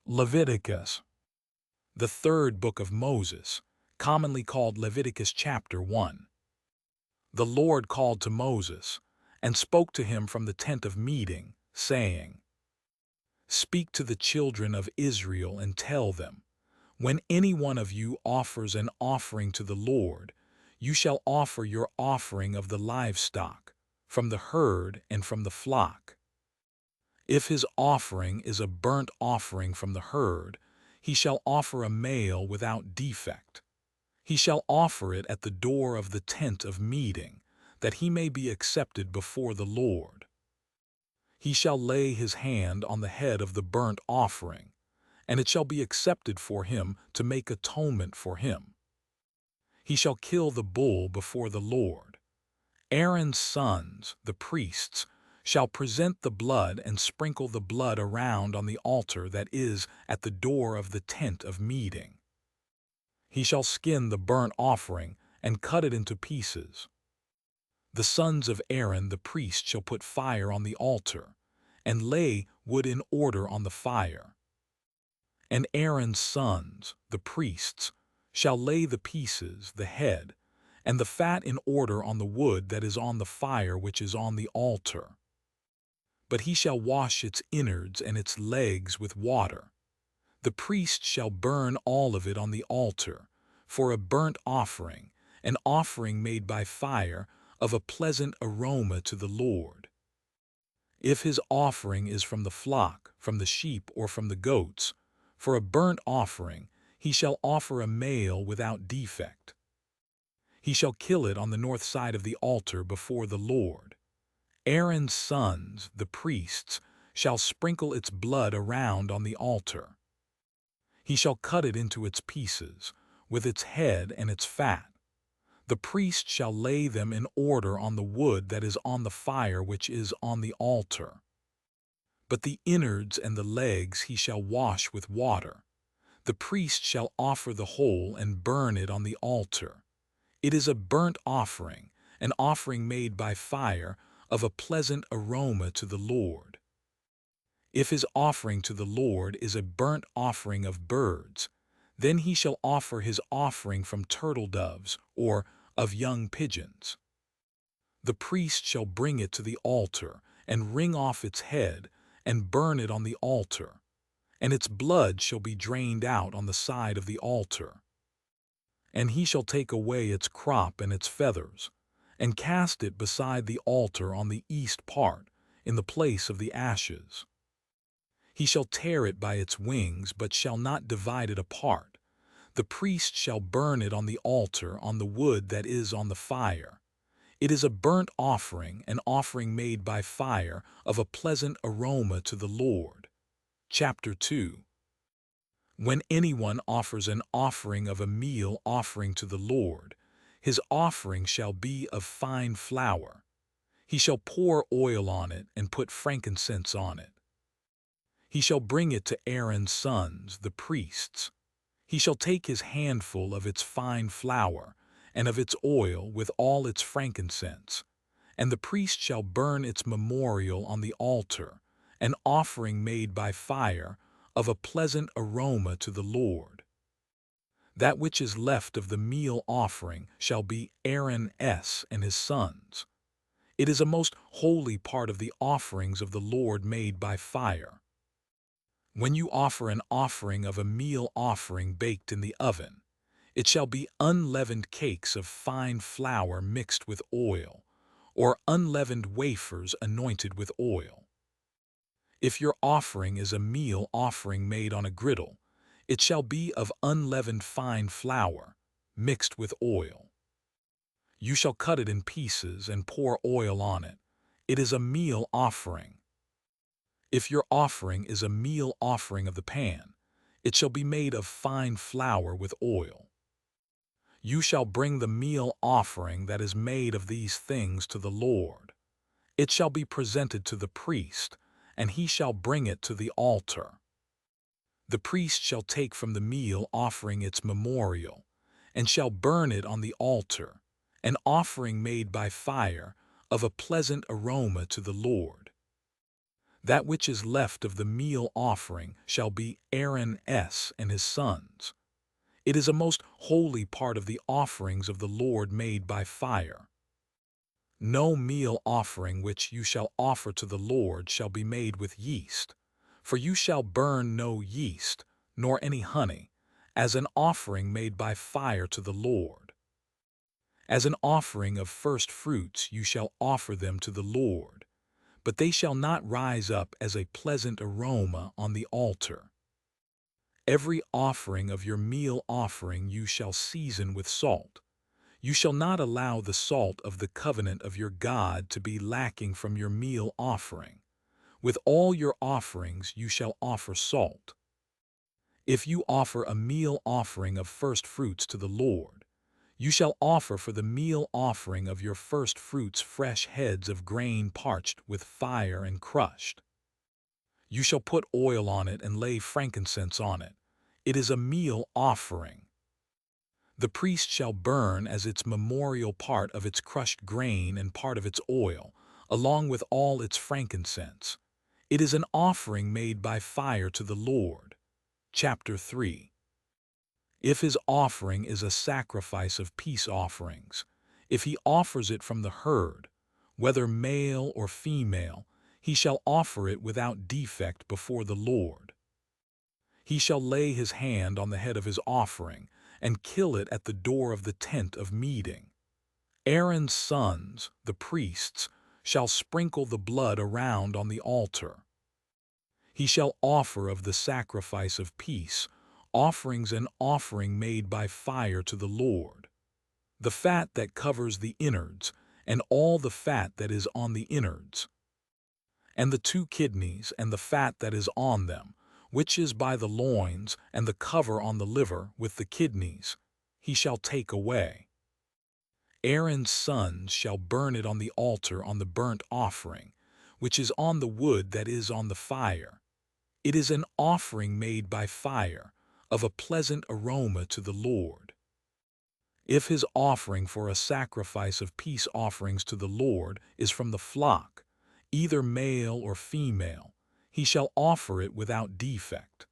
Leviticus, the third book of Moses, commonly called Leviticus chapter 1. The Lord called to Moses, and spoke to him from the tent of meeting, saying, Speak to the children of Israel and tell them, when any one of you offers an offering to the Lord, you shall offer your offering of the livestock, from the herd and from the flock. If his offering is a burnt offering from the herd, he shall offer a male without defect. He shall offer it at the door of the tent of meeting, that he may be accepted before the Lord. He shall lay his hand on the head of the burnt offering, and it shall be accepted for him to make atonement for him. He shall kill the bull before the Lord. Aaron's sons, the priests, shall present the blood and sprinkle the blood around on the altar that is at the door of the tent of meeting. He shall skin the burnt offering and cut it into pieces. The sons of Aaron the priest shall put fire on the altar, and lay wood in order on the fire. And Aaron's sons, the priests, shall lay the pieces, the head, and the fat in order on the wood that is on the fire which is on the altar. But he shall wash its innards and its legs with water. The priest shall burn all of it on the altar, for a burnt offering, an offering made by fire, of a pleasant aroma to the Lord. If his offering is from the flock, from the sheep, or from the goats, for a burnt offering, he shall offer a male without defect. He shall kill it on the north side of the altar before the Lord. Aaron's sons, the priests, shall sprinkle its blood around on the altar. He shall cut it into its pieces, with its head and its fat. The priest shall lay them in order on the wood that is on the fire which is on the altar. But the innards and the legs he shall wash with water. The priest shall offer the whole and burn it on the altar. It is a burnt offering, an offering made by fire, of a pleasant aroma to the Lord. If his offering to the Lord is a burnt offering of birds, then he shall offer his offering from turtle doves or of young pigeons. The priest shall bring it to the altar and wring off its head and burn it on the altar, and its blood shall be drained out on the side of the altar. And he shall take away its crop and its feathers, and cast it beside the altar on the east part, in the place of the ashes. He shall tear it by its wings, but shall not divide it apart. The priest shall burn it on the altar on the wood that is on the fire. It is a burnt offering, an offering made by fire, of a pleasant aroma to the Lord. Chapter 2. When anyone offers an offering of a meal offering to the Lord, his offering shall be of fine flour. He shall pour oil on it and put frankincense on it. He shall bring it to Aaron's sons, the priests. He shall take his handful of its fine flour and of its oil with all its frankincense, and the priest shall burn its memorial on the altar, an offering made by fire, of a pleasant aroma to the Lord. That which is left of the meal offering shall be Aaron's and his sons. It is a most holy part of the offerings of the Lord made by fire. When you offer an offering of a meal offering baked in the oven, it shall be unleavened cakes of fine flour mixed with oil, or unleavened wafers anointed with oil. If your offering is a meal offering made on a griddle, it shall be of unleavened fine flour, mixed with oil. You shall cut it in pieces and pour oil on it. It is a meal offering. If your offering is a meal offering of the pan, it shall be made of fine flour with oil. You shall bring the meal offering that is made of these things to the Lord. It shall be presented to the priest, and he shall bring it to the altar. The priest shall take from the meal offering its memorial, and shall burn it on the altar, an offering made by fire, of a pleasant aroma to the Lord. That which is left of the meal offering shall be Aaron's and his sons. It is a most holy part of the offerings of the Lord made by fire. No meal offering which you shall offer to the Lord shall be made with yeast, for you shall burn no yeast, nor any honey, as an offering made by fire to the Lord. As an offering of first fruits you shall offer them to the Lord, but they shall not rise up as a pleasant aroma on the altar. Every offering of your meal offering you shall season with salt. You shall not allow the salt of the covenant of your God to be lacking from your meal offering. With all your offerings you shall offer salt. If you offer a meal offering of first fruits to the Lord, you shall offer for the meal offering of your first fruits fresh heads of grain parched with fire and crushed. You shall put oil on it and lay frankincense on it. It is a meal offering. The priest shall burn as its memorial part of its crushed grain and part of its oil, along with all its frankincense. It is an offering made by fire to the Lord. Chapter 3. If his offering is a sacrifice of peace offerings, if he offers it from the herd, whether male or female, he shall offer it without defect before the Lord. He shall lay his hand on the head of his offering and kill it at the door of the tent of meeting. Aaron's sons, the priests, shall sprinkle the blood around on the altar. He shall offer of the sacrifice of peace offerings an offering made by fire to the Lord. The fat that covers the innards, and all the fat that is on the innards, and the 2 kidneys and the fat that is on them, which is by the loins, and the cover on the liver with the kidneys, he shall take away. Aaron's sons shall burn it on the altar on the burnt offering, which is on the wood that is on the fire. It is an offering made by fire, of a pleasant aroma to the Lord. If his offering for a sacrifice of peace offerings to the Lord is from the flock, either male or female, he shall offer it without defect.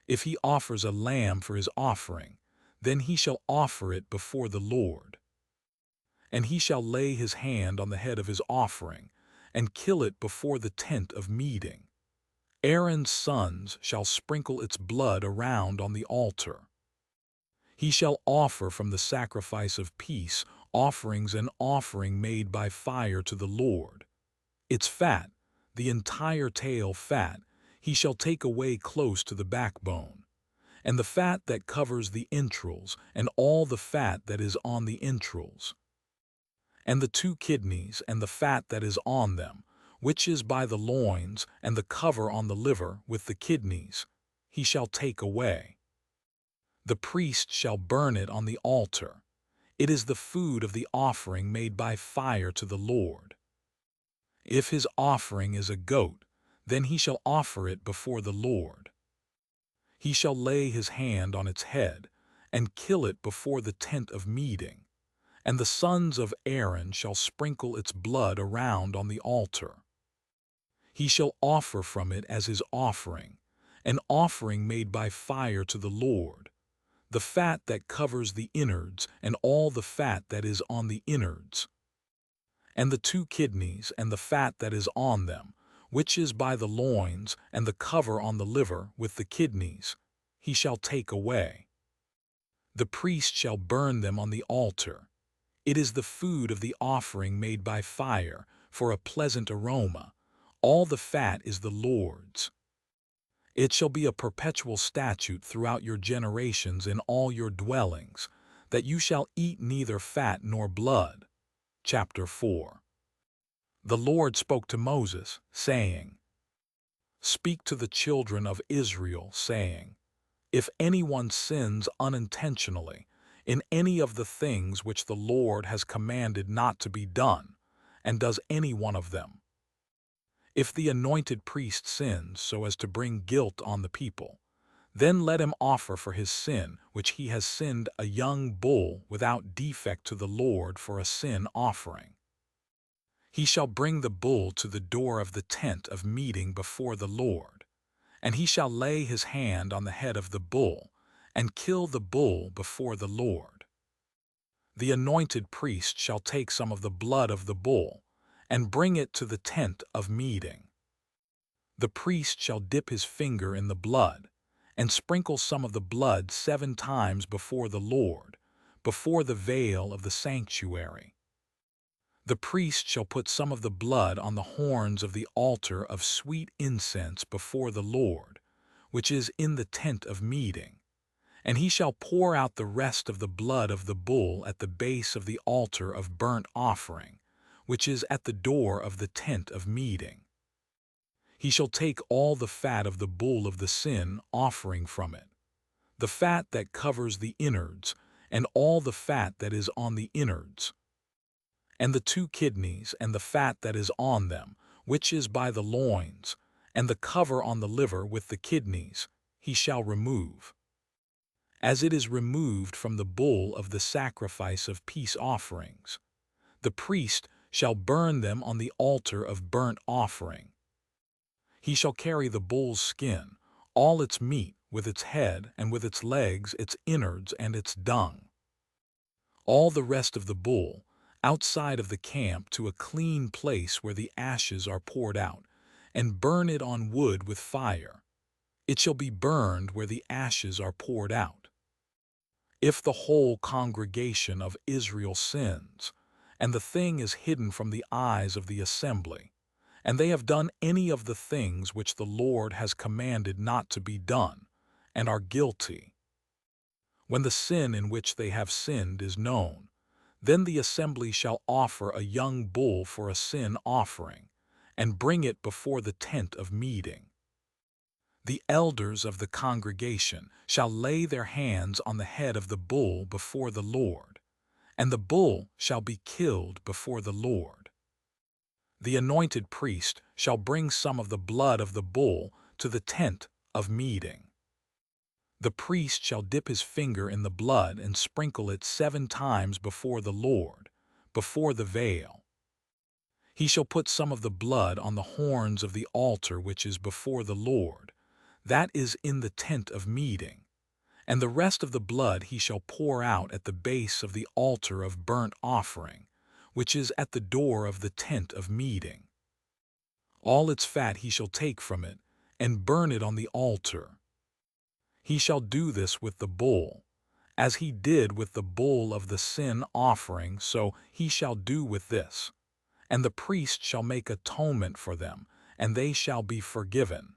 If he offers a lamb for his offering, then he shall offer it before the Lord. And he shall lay his hand on the head of his offering, and kill it before the tent of meeting. Aaron's sons shall sprinkle its blood around on the altar. He shall offer from the sacrifice of peace offerings an offering made by fire to the Lord. Its fat, the entire tail fat, he shall take away close to the backbone, and the fat that covers the entrails, and all the fat that is on the entrails, and the 2 kidneys and the fat that is on them, which is by the loins, and the cover on the liver with the kidneys, he shall take away. The priest shall burn it on the altar. It is the food of the offering made by fire to the Lord. If his offering is a goat, then he shall offer it before the Lord. He shall lay his hand on its head, and kill it before the tent of meeting, and the sons of Aaron shall sprinkle its blood around on the altar. He shall offer from it as his offering, an offering made by fire to the Lord, the fat that covers the innards, and all the fat that is on the innards, and the 2 kidneys and the fat that is on them, which is by the loins, and the cover on the liver with the kidneys, he shall take away. The priest shall burn them on the altar. It is the food of the offering made by fire, for a pleasant aroma. All the fat is the Lord's. It shall be a perpetual statute throughout your generations in all your dwellings, that you shall eat neither fat nor blood. Chapter 4. The Lord spoke to Moses, saying, Speak to the children of Israel, saying, If anyone sins unintentionally in any of the things which the Lord has commanded not to be done, and does any one of them, if the anointed priest sins so as to bring guilt on the people, then let him offer for his sin which he has sinned a young bull without defect to the Lord for a sin offering. He shall bring the bull to the door of the tent of meeting before the Lord, and he shall lay his hand on the head of the bull, and kill the bull before the Lord. The anointed priest shall take some of the blood of the bull, and bring it to the tent of meeting. The priest shall dip his finger in the blood, and sprinkle some of the blood 7 times before the Lord, before the veil of the sanctuary. The priest shall put some of the blood on the horns of the altar of sweet incense before the Lord, which is in the tent of meeting, and he shall pour out the rest of the blood of the bull at the base of the altar of burnt offering, which is at the door of the tent of meeting. He shall take all the fat of the bull of the sin offering from it, the fat that covers the innards, and all the fat that is on the innards, and the 2 kidneys and the fat that is on them, which is by the loins, and the cover on the liver with the kidneys, he shall remove. As it is removed from the bull of the sacrifice of peace offerings, the priest shall burn them on the altar of burnt offering. He shall carry the bull's skin, all its meat, with its head and with its legs, its innards and its dung. All the rest of the bull, outside of the camp to a clean place where the ashes are poured out, and burn it on wood with fire. It shall be burned where the ashes are poured out. If the whole congregation of Israel sins, and the thing is hidden from the eyes of the assembly, and they have done any of the things which the Lord has commanded not to be done, and are guilty, when the sin in which they have sinned is known, then the assembly shall offer a young bull for a sin offering, and bring it before the tent of meeting. The elders of the congregation shall lay their hands on the head of the bull before the Lord, and the bull shall be killed before the Lord. The anointed priest shall bring some of the blood of the bull to the tent of meeting. The priest shall dip his finger in the blood and sprinkle it 7 times before the Lord, before the veil. He shall put some of the blood on the horns of the altar which is before the Lord, that is in the tent of meeting, and the rest of the blood he shall pour out at the base of the altar of burnt offering, which is at the door of the tent of meeting. All its fat he shall take from it, and burn it on the altar. He shall do this with the bull, as he did with the bull of the sin offering, so he shall do with this. And the priest shall make atonement for them, and they shall be forgiven.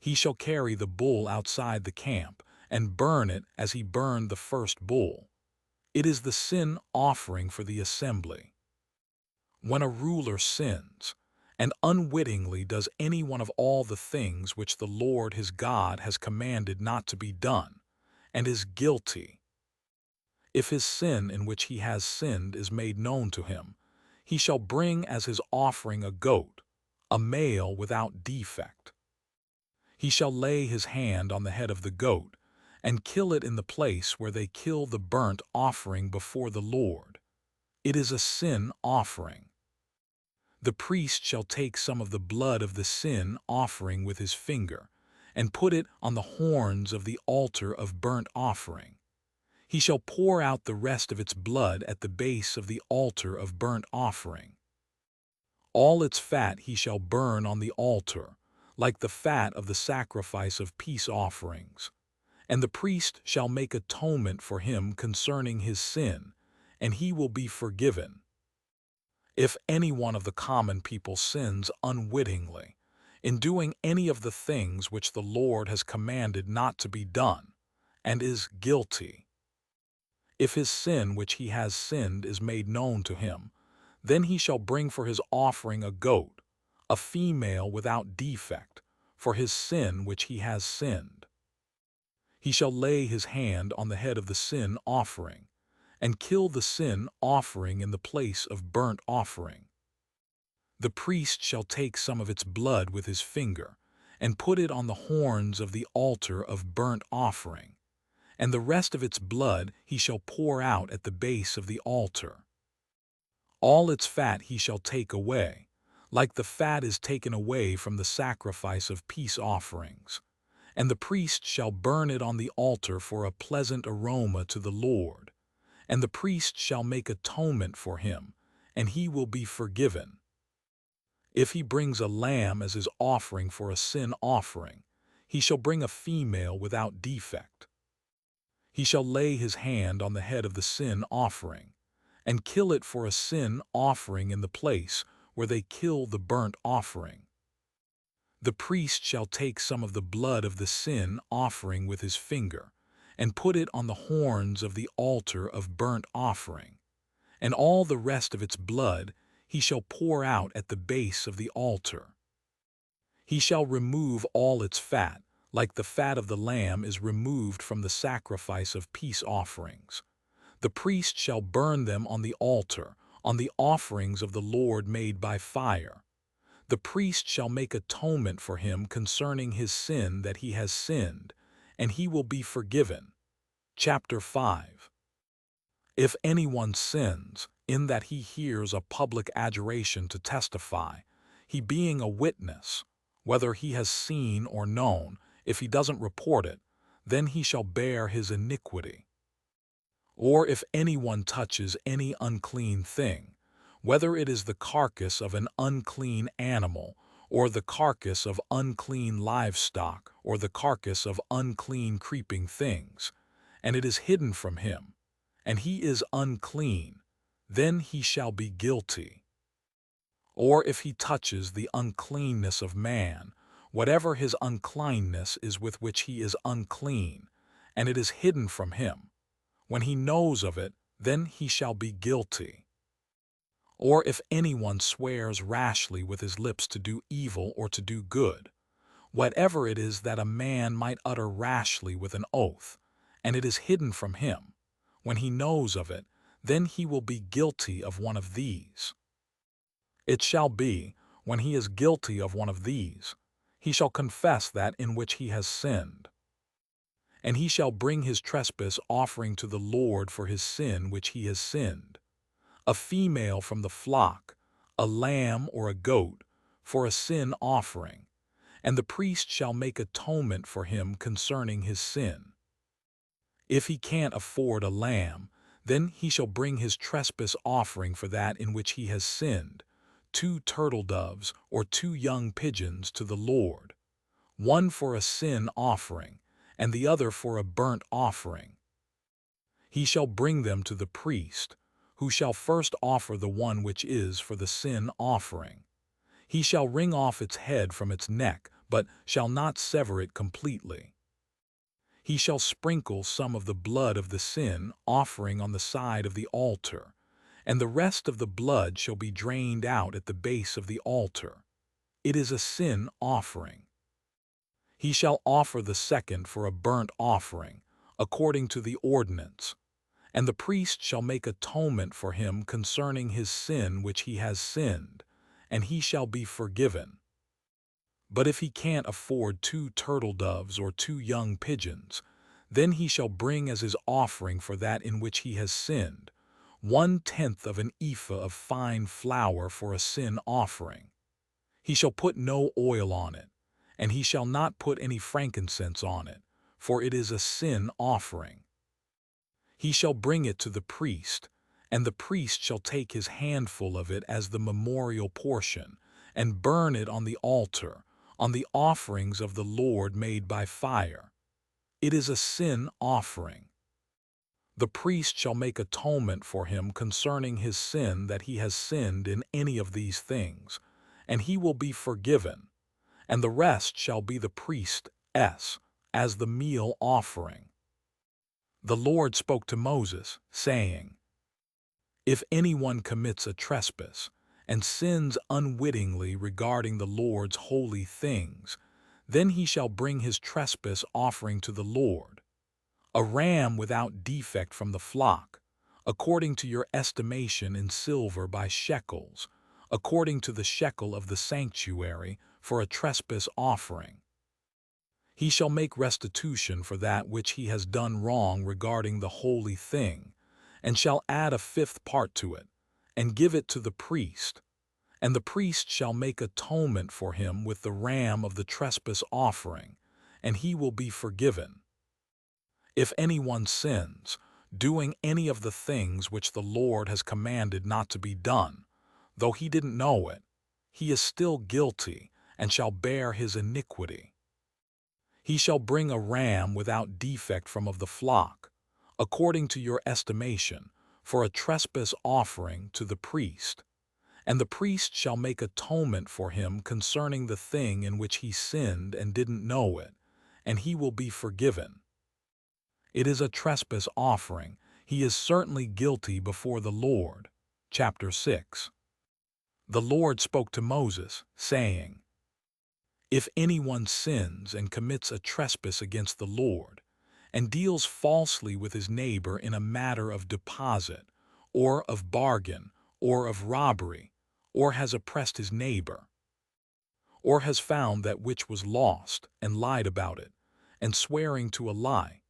He shall carry the bull outside the camp, and burn it as he burned the first bull. It is the sin offering for the assembly. When a ruler sins, and unwittingly does any one of all the things which the Lord his God has commanded not to be done, and is guilty, if his sin in which he has sinned is made known to him, he shall bring as his offering a goat, a male without defect. He shall lay his hand on the head of the goat, and kill it in the place where they kill the burnt offering before the Lord. It is a sin offering. The priest shall take some of the blood of the sin offering with his finger, and put it on the horns of the altar of burnt offering. He shall pour out the rest of its blood at the base of the altar of burnt offering. All its fat he shall burn on the altar, like the fat of the sacrifice of peace offerings. And the priest shall make atonement for him concerning his sin, and he will be forgiven. If any one of the common people sins unwittingly, in doing any of the things which the Lord has commanded not to be done, and is guilty, if his sin which he has sinned is made known to him, then he shall bring for his offering a goat, a female without defect, for his sin which he has sinned. He shall lay his hand on the head of the sin offering, and kill the sin offering in the place of burnt offering. The priest shall take some of its blood with his finger, and put it on the horns of the altar of burnt offering, and the rest of its blood he shall pour out at the base of the altar. All its fat he shall take away, like the fat is taken away from the sacrifice of peace offerings. And the priest shall burn it on the altar for a pleasant aroma to the Lord. And the priest shall make atonement for him, and he will be forgiven. If he brings a lamb as his offering for a sin offering, he shall bring a female without defect. He shall lay his hand on the head of the sin offering, and kill it for a sin offering in the place where they kill the burnt offering. The priest shall take some of the blood of the sin offering with his finger, and put it on the horns of the altar of burnt offering, and all the rest of its blood he shall pour out at the base of the altar. He shall remove all its fat, like the fat of the lamb is removed from the sacrifice of peace offerings. The priest shall burn them on the altar, on the offerings of the Lord made by fire. The priest shall make atonement for him concerning his sin that he has sinned, and he will be forgiven. Chapter 5. If anyone sins, in that he hears a public adjuration to testify, he being a witness, whether he has seen or known, if he doesn't report it, then he shall bear his iniquity. Or if anyone touches any unclean thing, whether it is the carcass of an unclean animal, or the carcass of unclean livestock, or the carcass of unclean creeping things, and it is hidden from him, and he is unclean, then he shall be guilty. Or if he touches the uncleanness of man, whatever his uncleanness is with which he is unclean, and it is hidden from him, when he knows of it, then he shall be guilty. Or if anyone swears rashly with his lips to do evil or to do good, whatever it is that a man might utter rashly with an oath, and it is hidden from him, when he knows of it, then he will be guilty of one of these. It shall be, when he is guilty of one of these, he shall confess that in which he has sinned. And he shall bring his trespass offering to the Lord for his sin which he has sinned, a female from the flock, a lamb or a goat, for a sin offering, and the priest shall make atonement for him concerning his sin. If he can't afford a lamb, then he shall bring his trespass offering for that in which he has sinned, 2 turtle doves or 2 young pigeons to the Lord, one for a sin offering, and the other for a burnt offering. He shall bring them to the priest, who shall first offer the one which is for the sin offering. He shall wring off its head from its neck, but shall not sever it completely. He shall sprinkle some of the blood of the sin offering on the side of the altar, and the rest of the blood shall be drained out at the base of the altar. It is a sin offering. He shall offer the second for a burnt offering, according to the ordinance, and the priest shall make atonement for him concerning his sin which he has sinned, and he shall be forgiven. But if he can't afford 2 turtle doves or 2 young pigeons, then he shall bring as his offering for that in which he has sinned 1/10 of an ephah of fine flour for a sin offering. He shall put no oil on it, and he shall not put any frankincense on it, for it is a sin offering. He shall bring it to the priest, and the priest shall take his handful of it as the memorial portion, and burn it on the altar, on the offerings of the Lord made by fire. It is a sin offering. The priest shall make atonement for him concerning his sin that he has sinned in any of these things, and he will be forgiven, and the rest shall be the priest's, as the meal offering. The Lord spoke to Moses, saying, If anyone commits a trespass, and sins unwittingly regarding the Lord's holy things, then he shall bring his trespass offering to the Lord, a ram without defect from the flock, according to your estimation in silver by shekels, according to the shekel of the sanctuary, for a trespass offering. He shall make restitution for that which he has done wrong regarding the holy thing, and shall add a 5th part to it, and give it to the priest, and the priest shall make atonement for him with the ram of the trespass offering, and he will be forgiven. If anyone sins, doing any of the things which the Lord has commanded not to be done, though he didn't know it, he is still guilty and shall bear his iniquity. He shall bring a ram without defect from of the flock, according to your estimation, for a trespass offering to the priest. And the priest shall make atonement for him concerning the thing in which he sinned and didn't know it, and he will be forgiven. It is a trespass offering. He is certainly guilty before the Lord. Chapter 6. The Lord spoke to Moses, saying, If anyone sins and commits a trespass against the Lord, and deals falsely with his neighbor in a matter of deposit, or of bargain, or of robbery, or has oppressed his neighbor, or has found that which was lost, and lied about it, and swearing to a lie,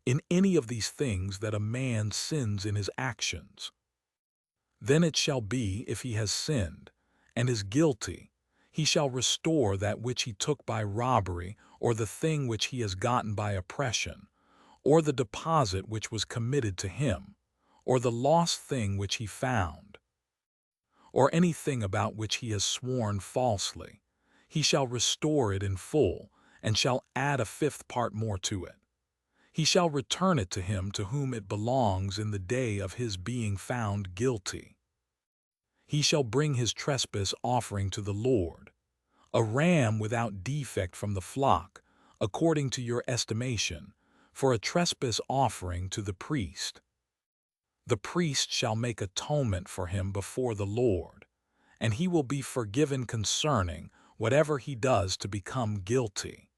in any of these things that a man sins in his actions, then it shall be, if he has sinned, and is guilty, he shall restore that which he took by robbery, or the thing which he has gotten by oppression, or the deposit which was committed to him, or the lost thing which he found, or anything about which he has sworn falsely. He shall restore it in full, and shall add a fifth part more to it. He shall return it to him to whom it belongs in the day of his being found guilty. He shall bring his trespass offering to the Lord, a ram without defect from the flock, according to your estimation, for a trespass offering to the priest. The priest shall make atonement for him before the Lord, and he will be forgiven concerning whatever he does to become guilty.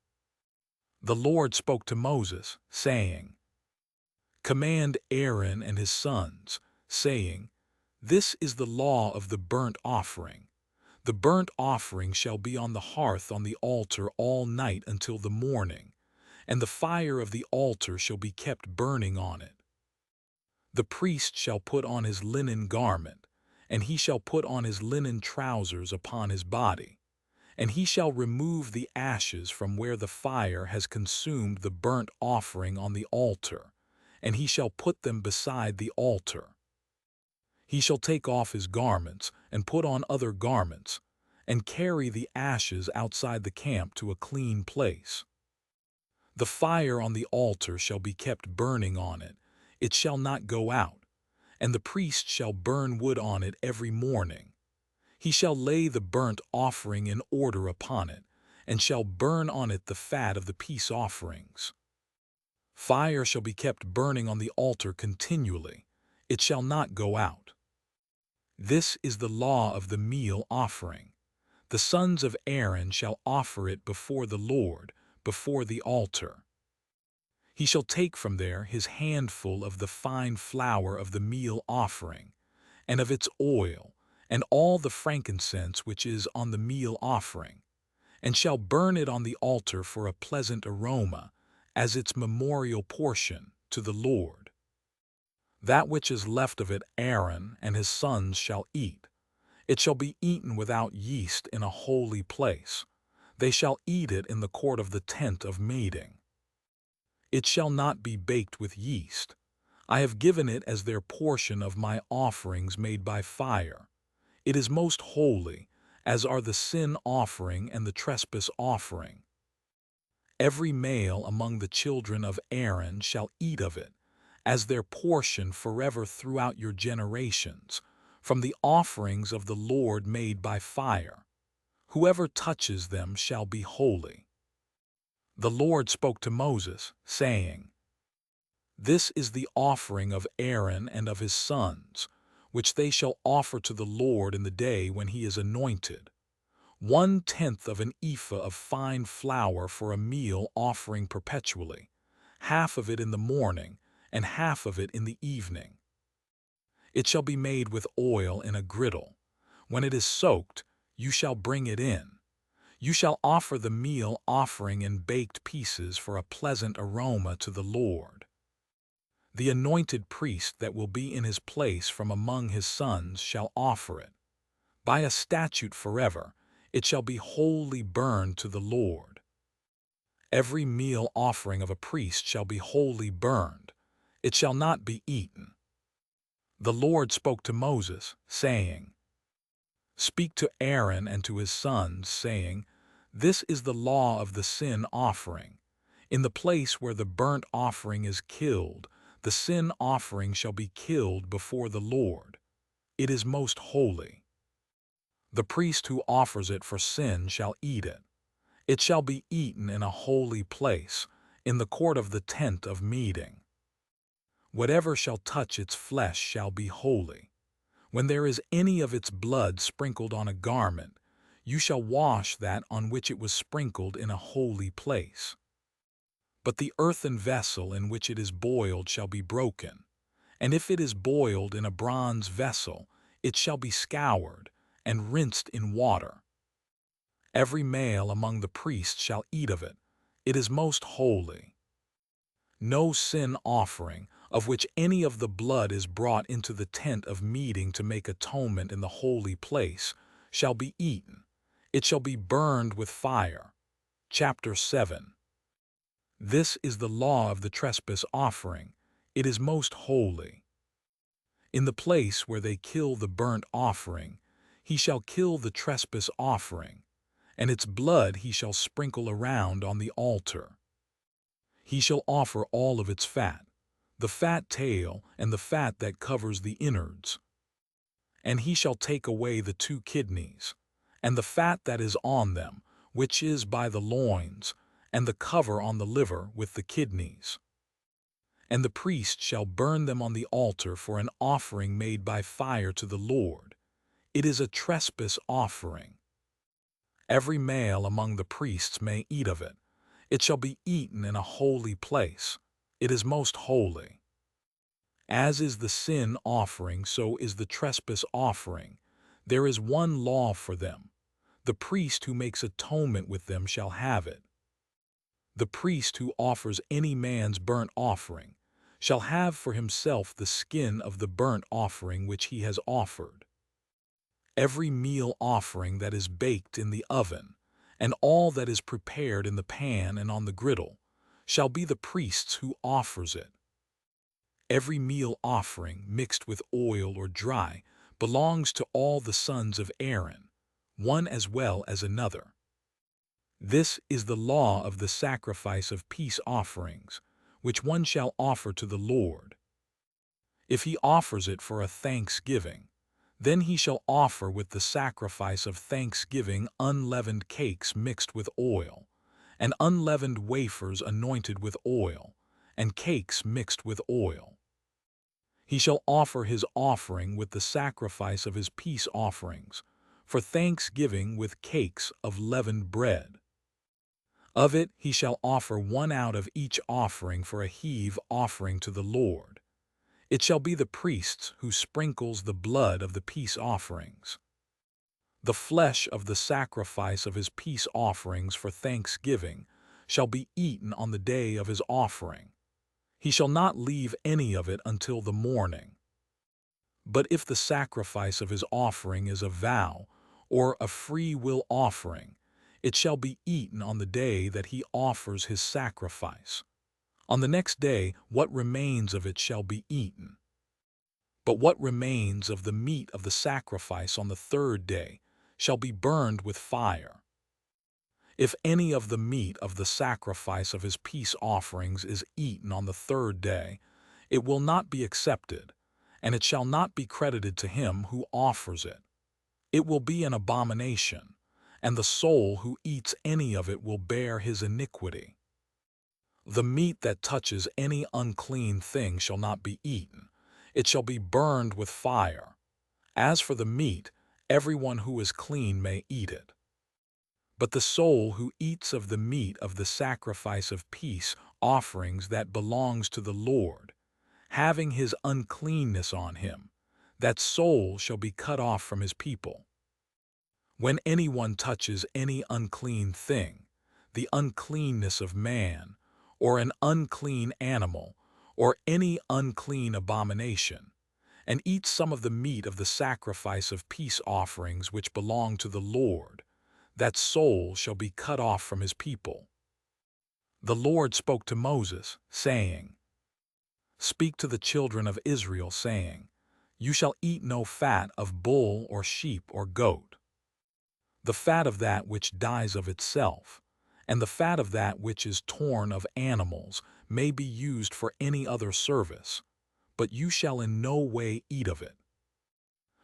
The Lord spoke to Moses, saying, Command Aaron and his sons, saying, This is the law of the burnt offering. The burnt offering shall be on the hearth on the altar all night until the morning, and the fire of the altar shall be kept burning on it. The priest shall put on his linen garment, and he shall put on his linen trousers upon his body, and he shall remove the ashes from where the fire has consumed the burnt offering on the altar, and he shall put them beside the altar. He shall take off his garments and put on other garments, and carry the ashes outside the camp to a clean place. The fire on the altar shall be kept burning on it, it shall not go out, and the priest shall burn wood on it every morning. He shall lay the burnt offering in order upon it, and shall burn on it the fat of the peace offerings. Fire shall be kept burning on the altar continually, it shall not go out. This is the law of the meal offering. The sons of Aaron shall offer it before the Lord, before the altar. He shall take from there his handful of the fine flour of the meal offering, and of its oil, and all the frankincense which is on the meal offering, and shall burn it on the altar for a pleasant aroma, as its memorial portion to the Lord. That which is left of it Aaron and his sons shall eat. It shall be eaten without yeast in a holy place. They shall eat it in the court of the tent of meeting. It shall not be baked with yeast. I have given it as their portion of my offerings made by fire. It is most holy, as are the sin offering and the trespass offering. Every male among the children of Aaron shall eat of it, as their portion forever throughout your generations, from the offerings of the Lord made by fire. Whoever touches them shall be holy. The Lord spoke to Moses, saying, This is the offering of Aaron and of his sons, which they shall offer to the Lord in the day when he is anointed. 1/10 of an ephah of fine flour for a meal offering perpetually, half of it in the morning, and half of it in the evening. It shall be made with oil in a griddle. When it is soaked, you shall bring it in. You shall offer the meal offering in baked pieces for a pleasant aroma to the Lord. The anointed priest that will be in his place from among his sons shall offer it. By a statute forever, it shall be wholly burned to the Lord. Every meal offering of a priest shall be wholly burned. It shall not be eaten. The Lord spoke to Moses, saying, Speak to Aaron and to his sons, saying, This is the law of the sin offering. In the place where the burnt offering is killed, the sin offering shall be killed before the Lord. It is most holy. The priest who offers it for sin shall eat it. It shall be eaten in a holy place, in the court of the tent of meeting. Whatever shall touch its flesh shall be holy. When there is any of its blood sprinkled on a garment, you shall wash that on which it was sprinkled in a holy place. But the earthen vessel in which it is boiled shall be broken, and if it is boiled in a bronze vessel, it shall be scoured and rinsed in water. Every male among the priests shall eat of it. It is most holy. No sin offering, of which any of the blood is brought into the tent of meeting to make atonement in the holy place, shall be eaten. It shall be burned with fire. Chapter 7. This is the law of the trespass offering. It is most holy. In the place where they kill the burnt offering, he shall kill the trespass offering, and its blood he shall sprinkle around on the altar. He shall offer all of its fat, the fat tail and the fat that covers the innards. And he shall take away the 2 kidneys, and the fat that is on them, which is by the loins, and the cover on the liver with the kidneys. And the priest shall burn them on the altar for an offering made by fire to the Lord. It is a trespass offering. Every male among the priests may eat of it. It shall be eaten in a holy place. It is most holy. As is the sin offering, so is the trespass offering. There is one law for them. The priest who makes atonement with them shall have it. The priest who offers any man's burnt offering shall have for himself the skin of the burnt offering which he has offered. Every meal offering that is baked in the oven, and all that is prepared in the pan and on the griddle, shall be the priest's who offers it. Every meal offering mixed with oil or dry belongs to all the sons of Aaron, one as well as another. This is the law of the sacrifice of peace offerings, which one shall offer to the Lord. If he offers it for a thanksgiving, then he shall offer with the sacrifice of thanksgiving unleavened cakes mixed with oil, and unleavened wafers anointed with oil, and cakes mixed with oil. He shall offer his offering with the sacrifice of his peace offerings, for thanksgiving with cakes of leavened bread. Of it he shall offer 1 out of each offering for a heave offering to the Lord. It shall be the priest's who sprinkles the blood of the peace offerings. The flesh of the sacrifice of his peace offerings for thanksgiving shall be eaten on the day of his offering. He shall not leave any of it until the morning. But if the sacrifice of his offering is a vow or a free will offering, it shall be eaten on the day that he offers his sacrifice. On the next day, what remains of it shall be eaten. But what remains of the meat of the sacrifice on the 3rd day shall be burned with fire. If any of the meat of the sacrifice of his peace offerings is eaten on the 3rd day, it will not be accepted, and it shall not be credited to him who offers it. It will be an abomination, and the soul who eats any of it will bear his iniquity. The meat that touches any unclean thing shall not be eaten. It shall be burned with fire. As for the meat, everyone who is clean may eat it. But the soul who eats of the meat of the sacrifice of peace offerings that belongs to the Lord, having his uncleanness on him, that soul shall be cut off from his people. When anyone touches any unclean thing, the uncleanness of man, or an unclean animal, or any unclean abomination, and eats some of the meat of the sacrifice of peace offerings which belong to the Lord, that soul shall be cut off from his people. The Lord spoke to Moses, saying, Speak to the children of Israel, saying, You shall eat no fat of bull or sheep or goat. The fat of that which dies of itself, and the fat of that which is torn of animals may be used for any other service, but you shall in no way eat of it.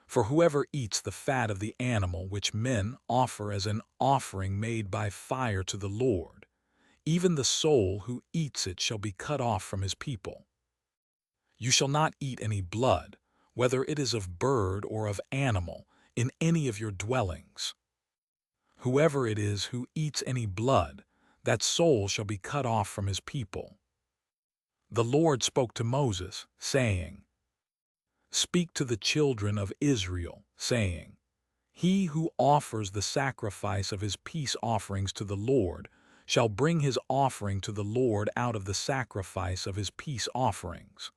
For whoever eats the fat of the animal which men offer as an offering made by fire to the Lord, even the soul who eats it shall be cut off from his people. You shall not eat any blood, whether it is of bird or of animal, in any of your dwellings. Whoever it is who eats any blood, that soul shall be cut off from his people. The Lord spoke to Moses, saying, Speak to the children of Israel, saying, He who offers the sacrifice of his peace offerings to the Lord shall bring his offering to the Lord out of the sacrifice of his peace offerings.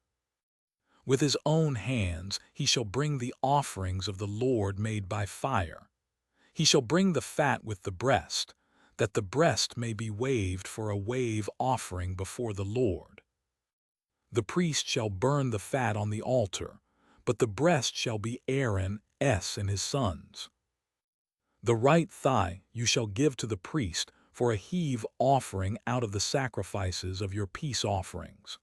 With his own hands he shall bring the offerings of the Lord made by fire. He shall bring the fat with the breast, that the breast may be waved for a wave offering before the Lord. The priest shall burn the fat on the altar, but the breast shall be Aaron's and his sons. The right thigh you shall give to the priest for a heave offering out of the sacrifices of your peace offerings.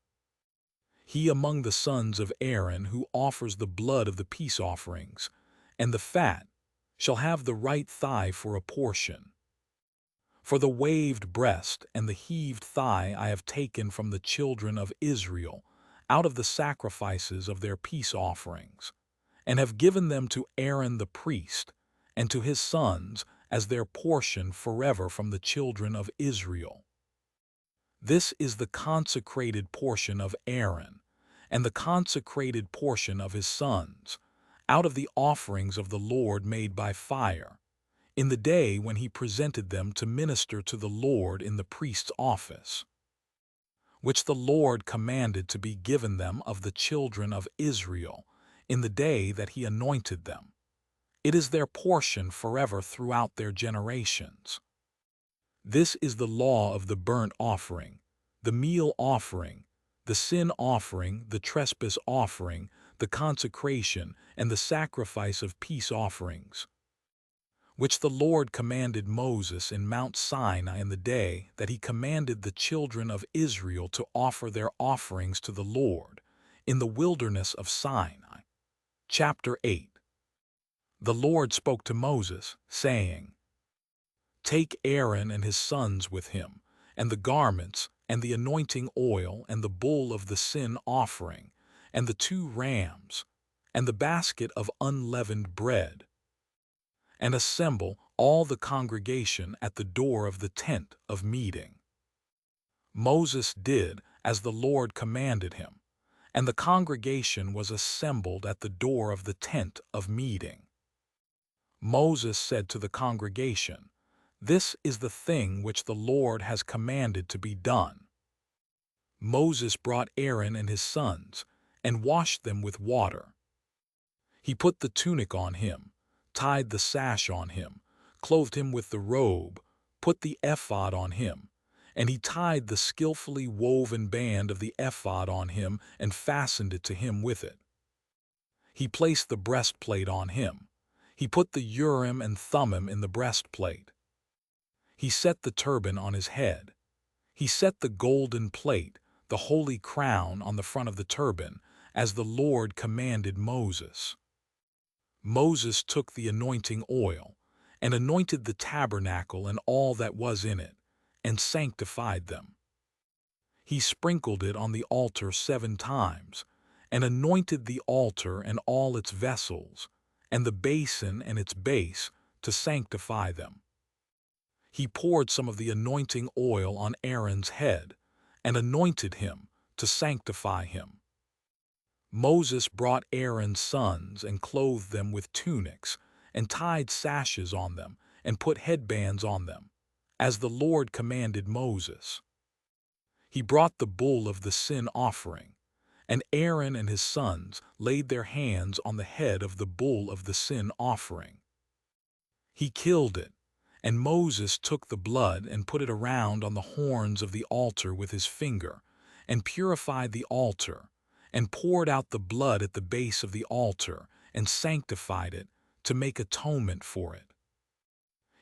He among the sons of Aaron who offers the blood of the peace offerings, and the fat, shall have the right thigh for a portion. For the waved breast and the heaved thigh I have taken from the children of Israel out of the sacrifices of their peace offerings, and have given them to Aaron the priest, and to his sons as their portion forever from the children of Israel. This is the consecrated portion of Aaron, and the consecrated portion of his sons, out of the offerings of the Lord made by fire, in the day when he presented them to minister to the Lord in the priest's office, which the Lord commanded to be given them of the children of Israel, in the day that he anointed them. It is their portion forever throughout their generations. This is the law of the burnt offering, the meal offering, the sin offering, the trespass offering, the consecration, and the sacrifice of peace offerings, which the Lord commanded Moses in Mount Sinai in the day that he commanded the children of Israel to offer their offerings to the Lord in the wilderness of Sinai. Chapter 8. The Lord spoke to Moses, saying, Take Aaron and his sons with him, and the garments, and the anointing oil, and the bull of the sin offering, and the 2 rams, and the basket of unleavened bread, and assemble all the congregation at the door of the tent of meeting. Moses did as the Lord commanded him, and the congregation was assembled at the door of the tent of meeting. Moses said to the congregation, This is the thing which the Lord has commanded to be done. Moses brought Aaron and his sons, and washed them with water. He put the tunic on him, tied the sash on him, clothed him with the robe, put the ephod on him, and he tied the skillfully woven band of the ephod on him and fastened it to him with it. He placed the breastplate on him. He put the Urim and Thummim in the breastplate. He set the turban on his head. He set the golden plate, the holy crown, on the front of the turban, as the Lord commanded Moses. Moses took the anointing oil, and anointed the tabernacle and all that was in it, and sanctified them. He sprinkled it on the altar 7 times, and anointed the altar and all its vessels, and the basin and its base, to sanctify them. He poured some of the anointing oil on Aaron's head, and anointed him, to sanctify him. Moses brought Aaron's sons and clothed them with tunics, and tied sashes on them, and put headbands on them, as the Lord commanded Moses. He brought the bull of the sin offering, And Aaron and his sons laid their hands on the head of the bull of the sin offering. He killed it, and Moses took the blood and put it around on the horns of the altar with his finger, and purified the altar, and poured out the blood at the base of the altar, and sanctified it, to make atonement for it.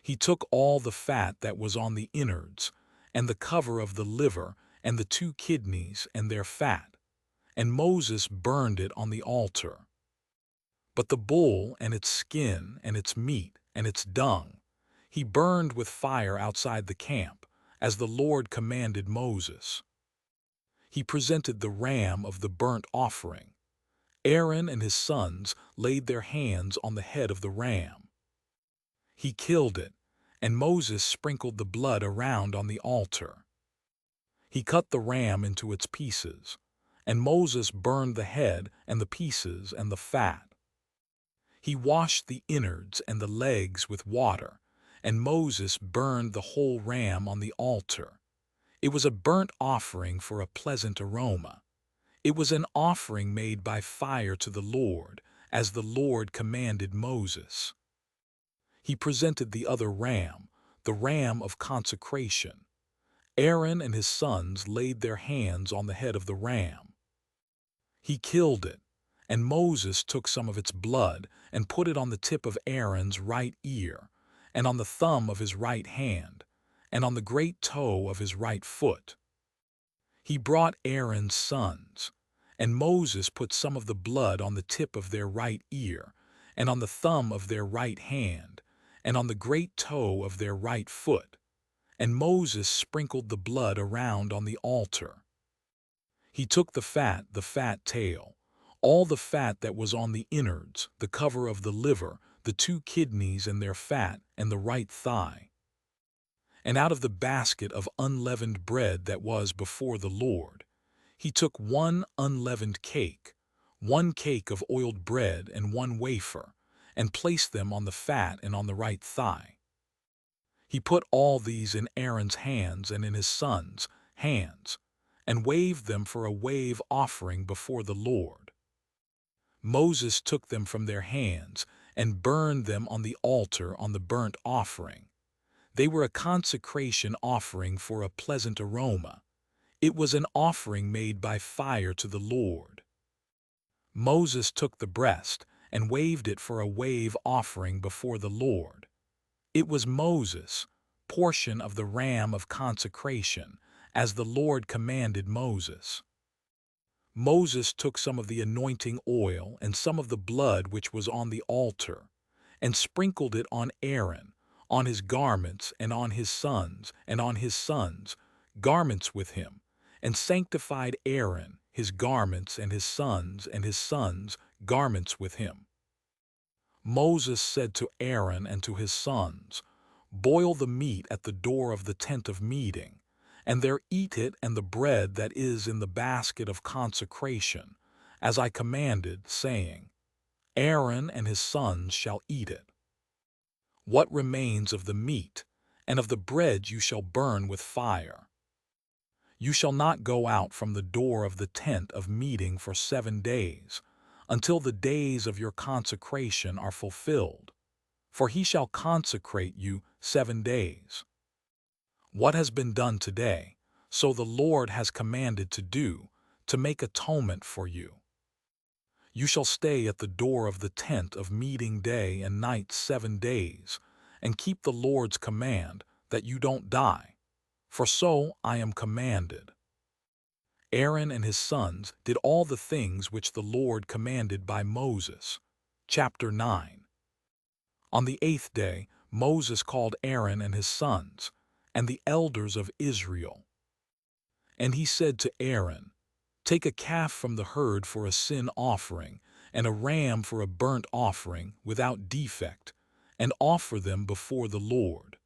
He took all the fat that was on the innards, and the cover of the liver, and the 2 kidneys and their fat, and Moses burned it on the altar. But the bull and its skin and its meat and its dung he burned with fire outside the camp, as the Lord commanded Moses. He presented the ram of the burnt offering. Aaron and his sons laid their hands on the head of the ram. He killed it, and Moses sprinkled the blood around on the altar. He cut the ram into its pieces, and Moses burned the head and the pieces and the fat. He washed the innards and the legs with water, and Moses burned the whole ram on the altar. It was a burnt offering for a pleasant aroma. It was an offering made by fire to the Lord, as the Lord commanded Moses. He presented the other ram, the ram of consecration. Aaron and his sons laid their hands on the head of the ram. He killed it, and Moses took some of its blood and put it on the tip of Aaron's right ear, and on the thumb of his right hand, and on the great toe of his right foot. He brought Aaron's sons, and Moses put some of the blood on the tip of their right ear, and on the thumb of their right hand, and on the great toe of their right foot, and Moses sprinkled the blood around on the altar. He took the fat tail, all the fat that was on the innards, the cover of the liver, the 2 kidneys and their fat, and the right thigh. And out of the basket of unleavened bread that was before the Lord, he took 1 unleavened cake, 1 cake of oiled bread and 1 wafer, and placed them on the fat and on the right thigh. He put all these in Aaron's hands and in his sons' hands, and waved them for a wave offering before the Lord. Moses took them from their hands and burned them on the altar on the burnt offering. They were a consecration offering for a pleasant aroma. It was an offering made by fire to the Lord. Moses took the breast and waved it for a wave offering before the Lord. It was Moses' portion of the ram of consecration, as the Lord commanded Moses. Moses took some of the anointing oil and some of the blood which was on the altar, and sprinkled it on Aaron, on his garments, and on his sons, and on his sons' garments with him, and sanctified Aaron, his garments, and his sons' garments with him. Moses said to Aaron and to his sons, "Boil the meat at the door of the tent of meeting, and there eat it and the bread that is in the basket of consecration, as I commanded, saying, Aaron and his sons shall eat it. What remains of the meat and of the bread you shall burn with fire. You shall not go out from the door of the tent of meeting for 7 days, until the days of your consecration are fulfilled, for he shall consecrate you 7 days. What has been done today, so the Lord has commanded to do, to make atonement for you. You shall stay at the door of the tent of meeting day and night 7 days, and keep the Lord's command, that you don't die, for so I am commanded." Aaron and his sons did all the things which the Lord commanded by Moses. Chapter 9. On the 8th day Moses called Aaron and his sons, and the elders of Israel. And he said to Aaron, "Take a calf from the herd for a sin offering, and a ram for a burnt offering without defect, and offer them before the Lord.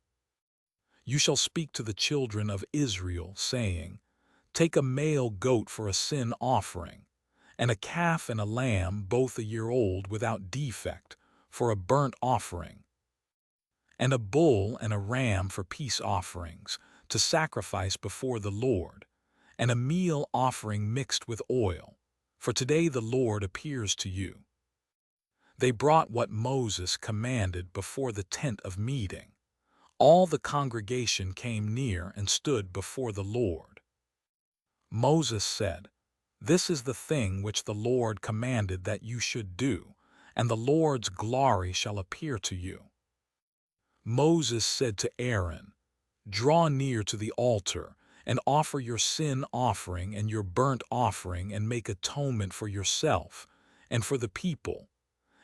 You shall speak to the children of Israel, saying, Take a male goat for a sin offering, and a calf and a lamb both a year old without defect, for a burnt offering, and a bull and a ram for peace offerings, to sacrifice before the Lord, and a meal offering mixed with oil, for today the Lord appears to you." They brought what Moses commanded before the tent of meeting. All the congregation came near and stood before the Lord. Moses said, "This is the thing which the Lord commanded that you should do, and the Lord's glory shall appear to you." Moses said to Aaron, "Draw near to the altar, and offer your sin offering and your burnt offering, and make atonement for yourself and for the people,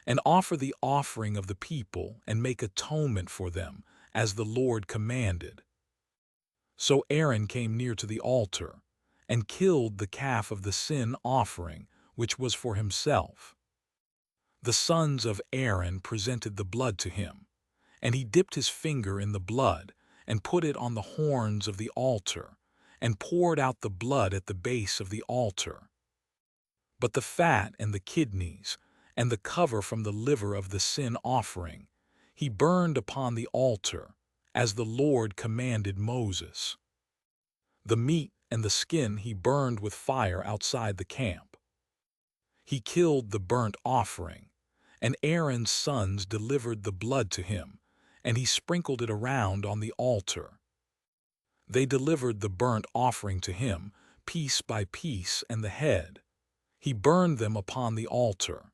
and offer the offering of the people, and make atonement for them, as the Lord commanded." So Aaron came near to the altar, and killed the calf of the sin offering, which was for himself. The sons of Aaron presented the blood to him, and he dipped his finger in the blood, and put it on the horns of the altar, and poured out the blood at the base of the altar. But the fat and the kidneys, and the cover from the liver of the sin offering, he burned upon the altar, as the Lord commanded Moses. The meat and the skin he burned with fire outside the camp. He killed the burnt offering, and Aaron's sons delivered the blood to him, and he sprinkled it around on the altar. They delivered the burnt offering to him, piece by piece, and the head. He burned them upon the altar.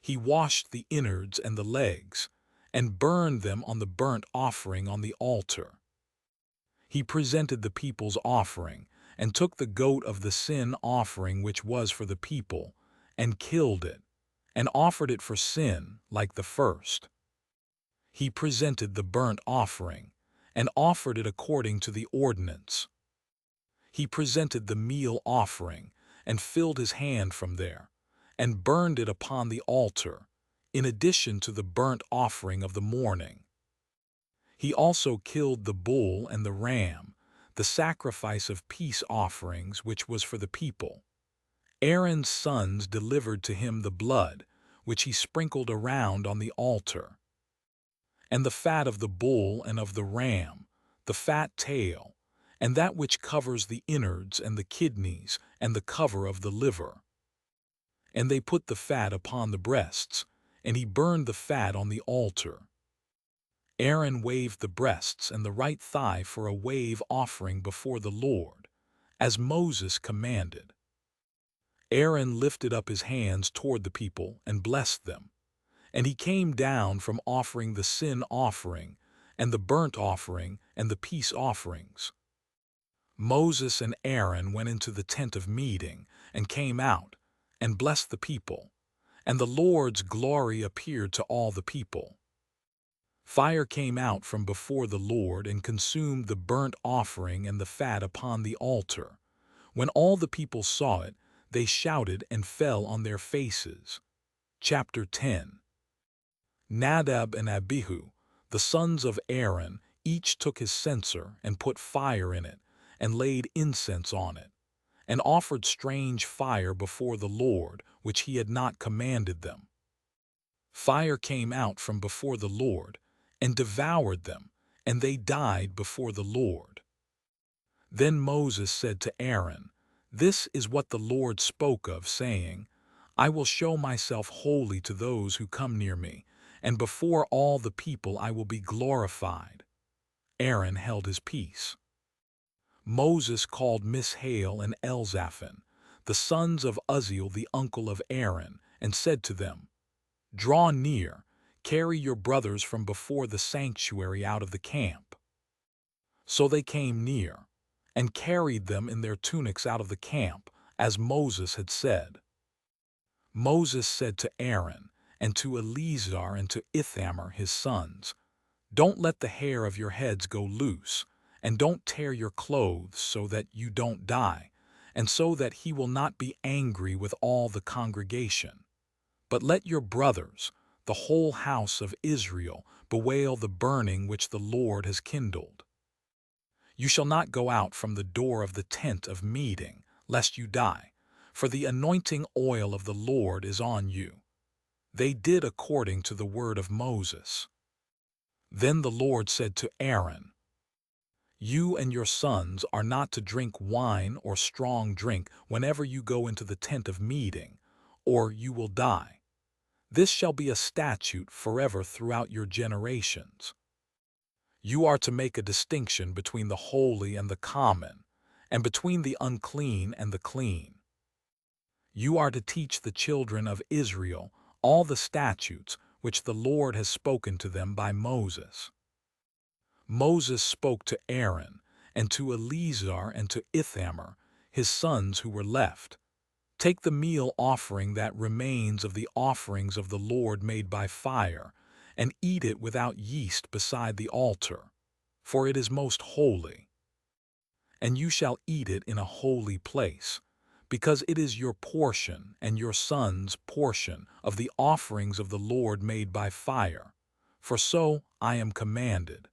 He washed the innards and the legs, and burned them on the burnt offering on the altar. He presented the people's offering, and took the goat of the sin offering which was for the people, and killed it, and offered it for sin like the first. He presented the burnt offering, and offered it according to the ordinance. He presented the meal offering, and filled his hand from there, and burned it upon the altar, in addition to the burnt offering of the morning. He also killed the bull and the ram, the sacrifice of peace offerings which was for the people. Aaron's sons delivered to him the blood, which he sprinkled around on the altar. And the fat of the bull and of the ram, the fat tail, and that which covers the innards and the kidneys, and the cover of the liver. And they put the fat upon the breasts, and he burned the fat on the altar. Aaron waved the breasts and the right thigh for a wave offering before the Lord, as Moses commanded. Aaron lifted up his hands toward the people and blessed them, and he came down from offering the sin offering, and the burnt offering, and the peace offerings. Moses and Aaron went into the tent of meeting, and came out, and blessed the people, and the Lord's glory appeared to all the people. Fire came out from before the Lord and consumed the burnt offering and the fat upon the altar. When all the people saw it, they shouted and fell on their faces. Chapter 10. Nadab and Abihu, the sons of Aaron, each took his censer and put fire in it, and laid incense on it, and offered strange fire before the Lord, which he had not commanded them. Fire came out from before the Lord, and devoured them, and they died before the Lord. Then Moses said to Aaron, "This is what the Lord spoke of, saying, I will show myself holy to those who come near me, and before all the people I will be glorified." Aaron held his peace. Moses called Mishael and Elzaphan, the sons of Uzziel the uncle of Aaron, and said to them, "Draw near, carry your brothers from before the sanctuary out of the camp." So they came near, and carried them in their tunics out of the camp, as Moses had said. Moses said to Aaron, and to Eleazar and to Ithamar his sons, "Don't let the hair of your heads go loose, and don't tear your clothes so that you don't die, and so that he will not be angry with all the congregation. But let your brothers, the whole house of Israel, bewail the burning which the Lord has kindled. You shall not go out from the door of the tent of meeting, lest you die, for the anointing oil of the Lord is on you." They did according to the word of Moses. Then the Lord said to Aaron, You and your sons are not to drink wine or strong drink whenever you go into the tent of meeting, or you will die. This shall be a statute forever throughout your generations. You are to make a distinction between the holy and the common, and between the unclean and the clean. You are to teach the children of Israel all the statutes which the Lord has spoken to them by Moses. Moses spoke to Aaron, and to Eleazar and to Ithamar, his sons who were left. Take the meal offering that remains of the offerings of the Lord made by fire, and eat it without yeast beside the altar, for it is most holy. And you shall eat it in a holy place, because it is your portion and your son's portion of the offerings of the Lord made by fire, for so I am commanded.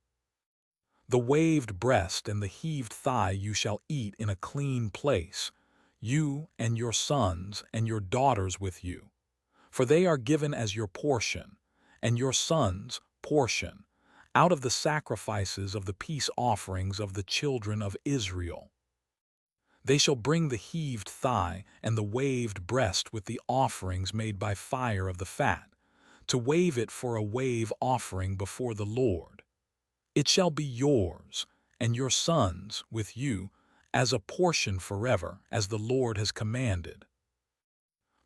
The waved breast and the heaved thigh you shall eat in a clean place, you and your sons and your daughters with you, for they are given as your portion, and your sons' portion, out of the sacrifices of the peace offerings of the children of Israel. They shall bring the heaved thigh and the waved breast with the offerings made by fire of the fat, to wave it for a wave offering before the Lord. It shall be yours, and your sons with you, as a portion forever, as the Lord has commanded.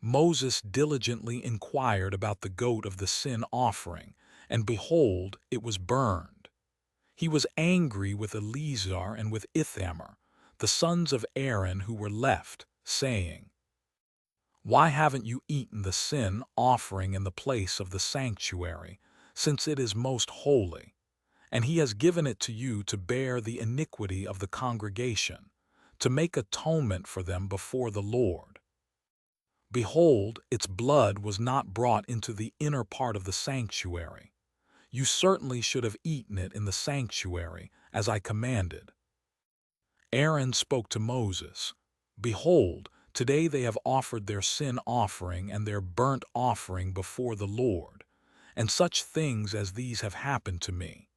Moses diligently inquired about the goat of the sin offering, and behold, it was burned. He was angry with Eleazar and with Ithamar, the sons of Aaron who were left, saying, Why haven't you eaten the sin offering in the place of the sanctuary, since it is most holy? And he has given it to you to bear the iniquity of the congregation, to make atonement for them before the Lord. Behold, its blood was not brought into the inner part of the sanctuary. You certainly should have eaten it in the sanctuary, as I commanded. Aaron spoke to Moses, Behold, today they have offered their sin offering and their burnt offering before the Lord, and such things as these have happened to me.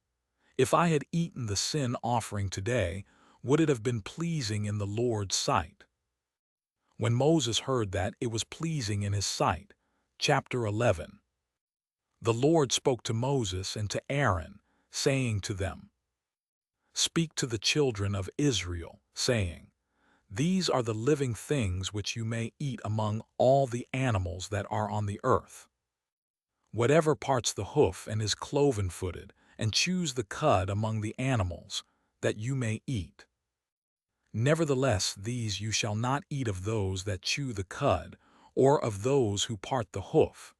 If I had eaten the sin offering today, would it have been pleasing in the Lord's sight? When Moses heard that, it was pleasing in his sight. Chapter 11. The Lord spoke to Moses and to Aaron, saying to them, Speak to the children of Israel, saying, These are the living things which you may eat among all the animals that are on the earth. Whatever parts the hoof and is cloven-footed, and chews the cud among the animals, that you may eat. Nevertheless, these you shall not eat of those that chew the cud, or of those who part the hoof.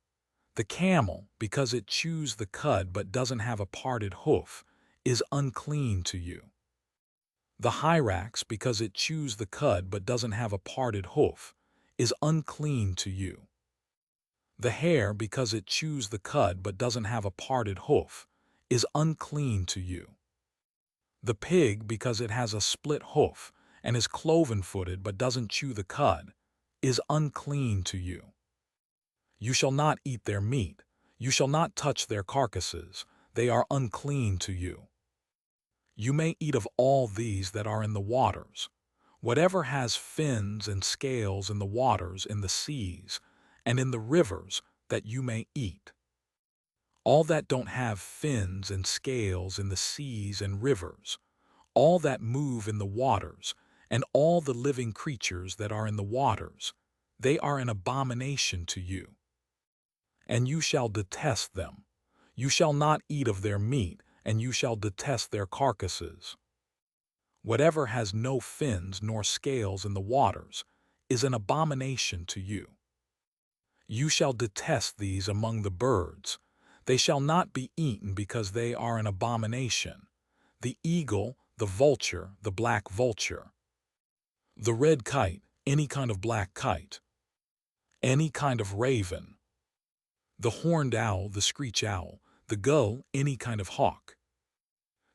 The camel, because it chews the cud but doesn't have a parted hoof, is unclean to you. The hyrax, because it chews the cud but doesn't have a parted hoof, is unclean to you. The hare, because it chews the cud but doesn't have a parted hoof, is unclean to you. The pig, because it has a split hoof and is cloven-footed but doesn't chew the cud, is unclean to you. You shall not eat their meat, you shall not touch their carcasses, they are unclean to you. You may eat of all these that are in the waters, whatever has fins and scales in the waters, in the seas, and in the rivers, that you may eat. All that don't have fins and scales in the seas and rivers, all that move in the waters, and all the living creatures that are in the waters, they are an abomination to you. And you shall detest them. You shall not eat of their meat, and you shall detest their carcasses. Whatever has no fins nor scales in the waters is an abomination to you. You shall detest these among the birds. They shall not be eaten because they are an abomination. The eagle, the vulture, the black vulture. The red kite, any kind of black kite. Any kind of raven. The horned owl, the screech owl. The gull, any kind of hawk.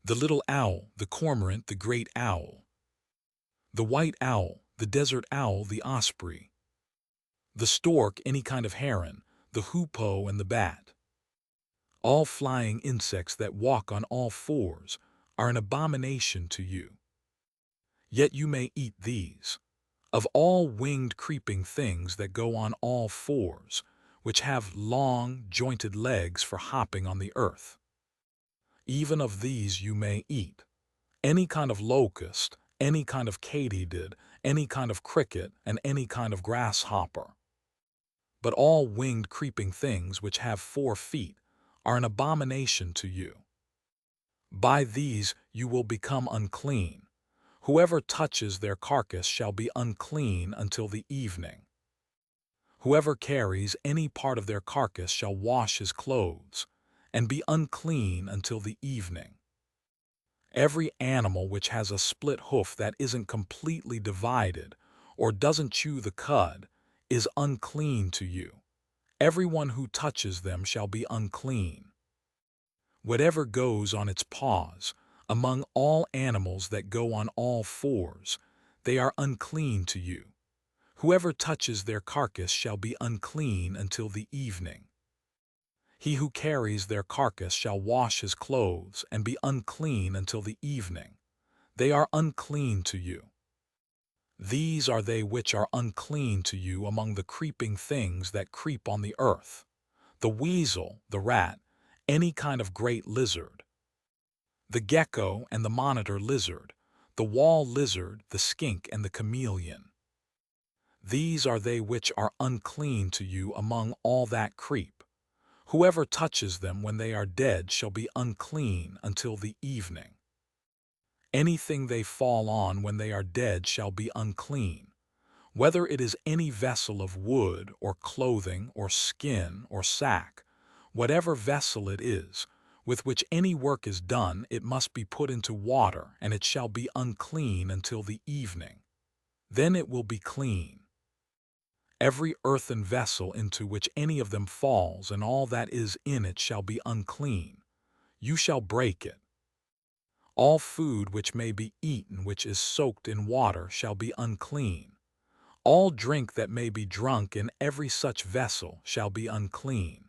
The little owl, the cormorant, the great owl. The white owl, the desert owl, the osprey. The stork, any kind of heron, the hoopoe and the bat. All flying insects that walk on all fours, are an abomination to you. Yet you may eat these. Of all winged creeping things that go on all fours, which have long, jointed legs for hopping on the earth. Even of these you may eat. Any kind of locust, any kind of katydid, any kind of cricket, and any kind of grasshopper. But all winged creeping things which have 4 feet are an abomination to you. By these you will become unclean. Whoever touches their carcass shall be unclean until the evening. Whoever carries any part of their carcass shall wash his clothes, and be unclean until the evening. Every animal which has a split hoof that isn't completely divided, or doesn't chew the cud, is unclean to you. Everyone who touches them shall be unclean. Whatever goes on its paws, among all animals that go on all fours, they are unclean to you. Whoever touches their carcass shall be unclean until the evening. He who carries their carcass shall wash his clothes and be unclean until the evening. They are unclean to you. These are they which are unclean to you among the creeping things that creep on the earth: the weasel, the rat, any kind of great lizard, the gecko and the monitor lizard, the wall lizard, the skink and the chameleon. These are they which are unclean to you among all that creep. Whoever touches them when they are dead shall be unclean until the evening. Anything they fall on when they are dead shall be unclean, whether it is any vessel of wood or clothing or skin or sack. Whatever vessel it is, with which any work is done, it must be put into water, and it shall be unclean until the evening. Then it will be clean. Every earthen vessel into which any of them falls and all that is in it shall be unclean. You shall break it. All food which may be eaten which is soaked in water shall be unclean. All drink that may be drunk in every such vessel shall be unclean.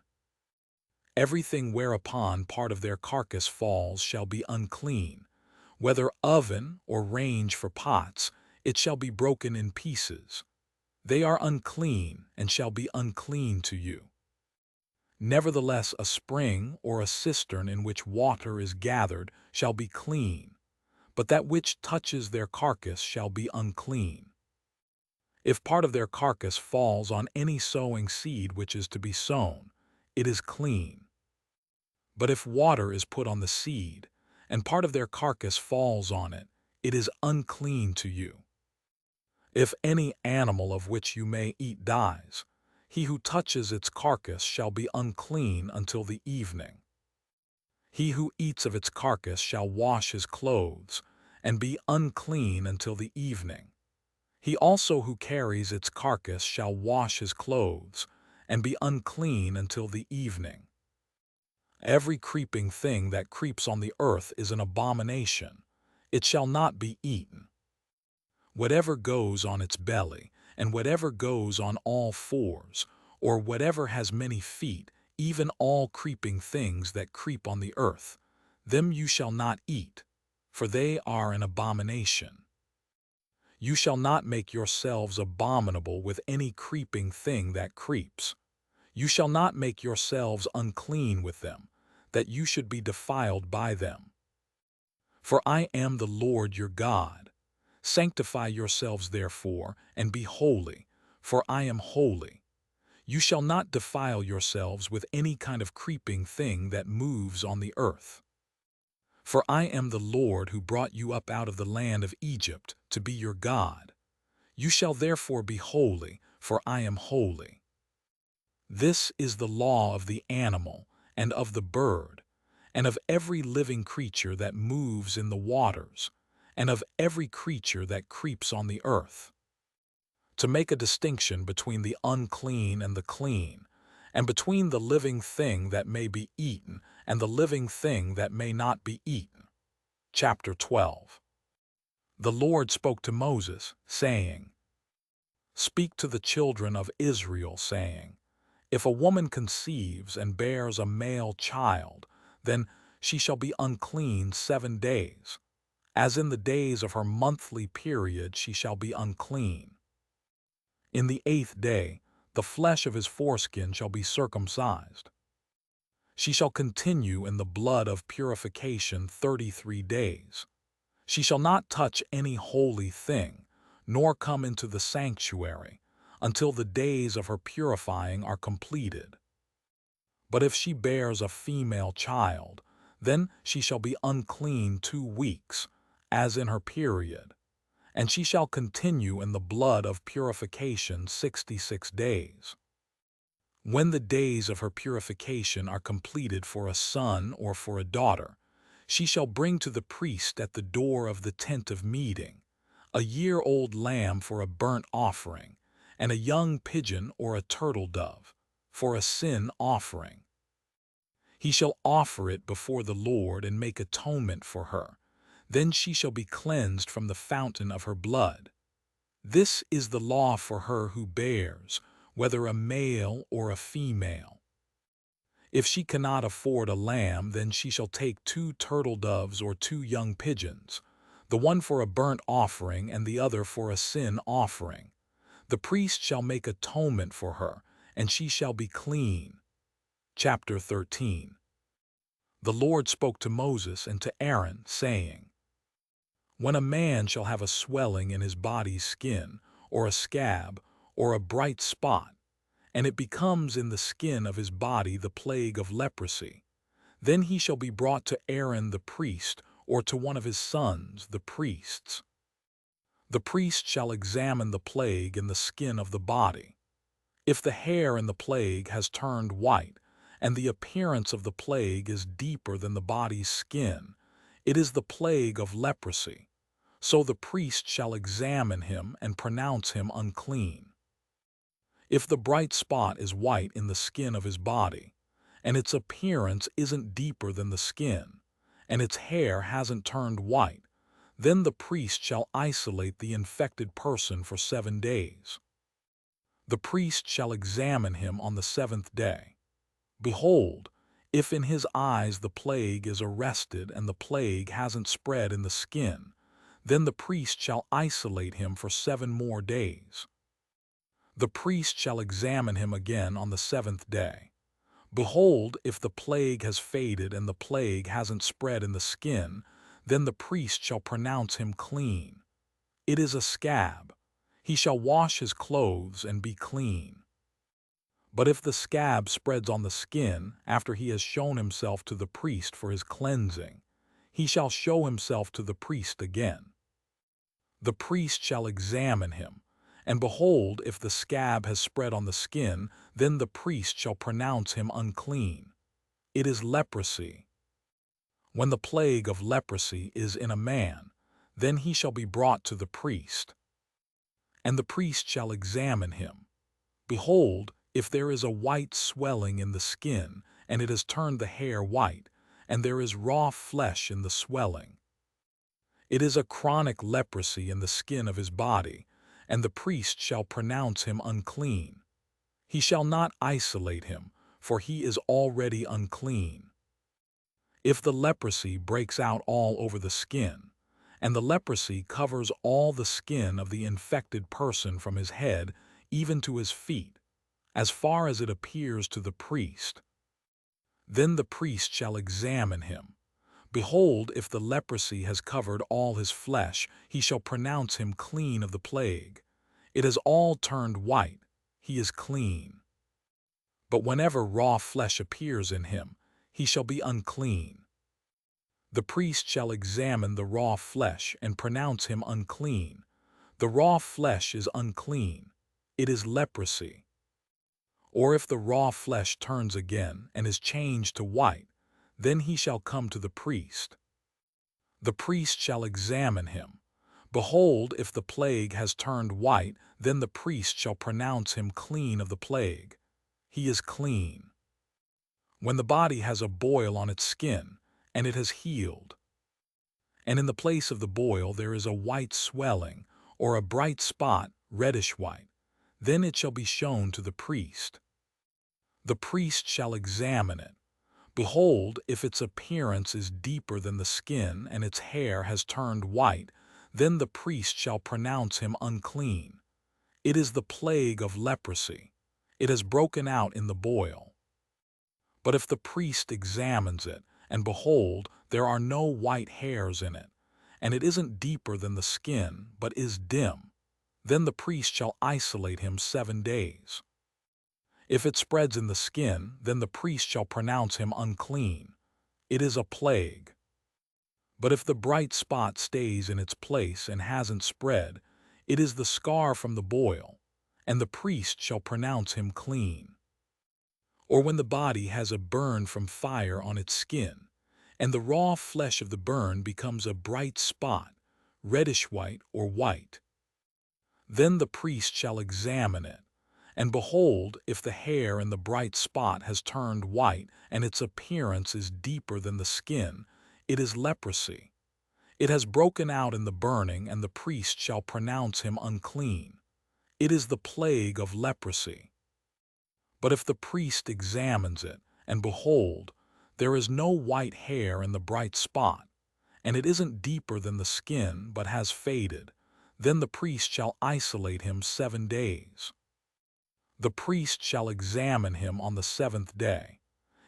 Everything whereupon part of their carcass falls shall be unclean. Whether oven or range for pots, it shall be broken in pieces. They are unclean and shall be unclean to you. Nevertheless, a spring or a cistern in which water is gathered shall be clean, but that which touches their carcass shall be unclean. If part of their carcass falls on any sowing seed which is to be sown, it is clean. But if water is put on the seed, and part of their carcass falls on it, it is unclean to you. If any animal of which you may eat dies, he who touches its carcass shall be unclean until the evening. He who eats of its carcass shall wash his clothes, and be unclean until the evening. He also who carries its carcass shall wash his clothes, and be unclean until the evening. Every creeping thing that creeps on the earth is an abomination. It shall not be eaten. Whatever goes on its belly, and whatever goes on all fours, or whatever has many feet, even all creeping things that creep on the earth, them you shall not eat, for they are an abomination. You shall not make yourselves abominable with any creeping thing that creeps. You shall not make yourselves unclean with them, that you should be defiled by them. For I am the Lord your God. Sanctify yourselves therefore, and be holy, for I am holy. You shall not defile yourselves with any kind of creeping thing that moves on the earth. For I am the Lord who brought you up out of the land of Egypt to be your God. You shall therefore be holy, for I am holy. This is the law of the animal, and of the bird, and of every living creature that moves in the waters, and of every creature that creeps on the earth, to make a distinction between the unclean and the clean, and between the living thing that may be eaten and the living thing that may not be eaten. Chapter 12. The Lord spoke to Moses, saying, Speak to the children of Israel, saying, If a woman conceives and bears a male child, then she shall be unclean 7 days. As in the days of her monthly period she shall be unclean. In the 8th day, the flesh of his foreskin shall be circumcised. She shall continue in the blood of purification 33 days. She shall not touch any holy thing, nor come into the sanctuary, until the days of her purifying are completed. But if she bears a female child, then she shall be unclean 2 weeks, as in her period, and she shall continue in the blood of purification 66 days. When the days of her purification are completed for a son or for a daughter, she shall bring to the priest at the door of the tent of meeting a year-old lamb for a burnt offering, and a young pigeon or a turtle dove for a sin offering. He shall offer it before the Lord and make atonement for her. Then she shall be cleansed from the fountain of her blood. This is the law for her who bears, whether a male or a female. If she cannot afford a lamb, then she shall take 2 turtle doves or 2 young pigeons, the one for a burnt offering and the other for a sin offering. The priest shall make atonement for her, and she shall be clean. Chapter 13. The Lord spoke to Moses and to Aaron, saying, When a man shall have a swelling in his body's skin, or a scab, or a bright spot, and it becomes in the skin of his body the plague of leprosy, then he shall be brought to Aaron the priest, or to one of his sons, the priests. The priest shall examine the plague in the skin of the body. If the hair in the plague has turned white, and the appearance of the plague is deeper than the body's skin, it is the plague of leprosy. So the priest shall examine him and pronounce him unclean. If the bright spot is white in the skin of his body, and its appearance isn't deeper than the skin, and its hair hasn't turned white, then the priest shall isolate the infected person for 7 days. The priest shall examine him on the 7th day. Behold, if in his eyes the plague is arrested and the plague hasn't spread in the skin, then the priest shall isolate him for 7 more days. The priest shall examine him again on the 7th day. Behold, if the plague has faded and the plague hasn't spread in the skin, then the priest shall pronounce him clean. It is a scab. He shall wash his clothes and be clean. But if the scab spreads on the skin after he has shown himself to the priest for his cleansing, he shall show himself to the priest again. The priest shall examine him, and behold, if the scab has spread on the skin, then the priest shall pronounce him unclean. It is leprosy. When the plague of leprosy is in a man, then he shall be brought to the priest. And the priest shall examine him. Behold, if there is a white swelling in the skin, and it has turned the hair white, and there is raw flesh in the swelling, it is a chronic leprosy in the skin of his body, and the priest shall pronounce him unclean. He shall not isolate him, for he is already unclean. If the leprosy breaks out all over the skin, and the leprosy covers all the skin of the infected person from his head even to his feet, as far as it appears to the priest, then the priest shall examine him. Behold, if the leprosy has covered all his flesh, he shall pronounce him clean of the plague. It has all turned white, he is clean. But whenever raw flesh appears in him, he shall be unclean. The priest shall examine the raw flesh and pronounce him unclean. The raw flesh is unclean. It is leprosy. Or if the raw flesh turns again and is changed to white, then he shall come to the priest. The priest shall examine him. Behold, if the plague has turned white, then the priest shall pronounce him clean of the plague. He is clean. When the body has a boil on its skin, and it has healed, and in the place of the boil there is a white swelling, or a bright spot, reddish white, then it shall be shown to the priest. The priest shall examine it. Behold, if its appearance is deeper than the skin and its hair has turned white, then the priest shall pronounce him unclean. It is the plague of leprosy. It has broken out in the boil. But if the priest examines it, and behold, there are no white hairs in it, and it isn't deeper than the skin, but is dim, then the priest shall isolate him 7 days. If it spreads in the skin, then the priest shall pronounce him unclean. It is a plague. But if the bright spot stays in its place and hasn't spread, it is the scar from the boil, and the priest shall pronounce him clean. Or when the body has a burn from fire on its skin, and the raw flesh of the burn becomes a bright spot, reddish-white or white, then the priest shall examine it. And behold, if the hair in the bright spot has turned white and its appearance is deeper than the skin, it is leprosy. It has broken out in the burning, and the priest shall pronounce him unclean. It is the plague of leprosy. But if the priest examines it, and behold, there is no white hair in the bright spot, and it isn't deeper than the skin but has faded, then the priest shall isolate him 7 days. The priest shall examine him on the 7th day.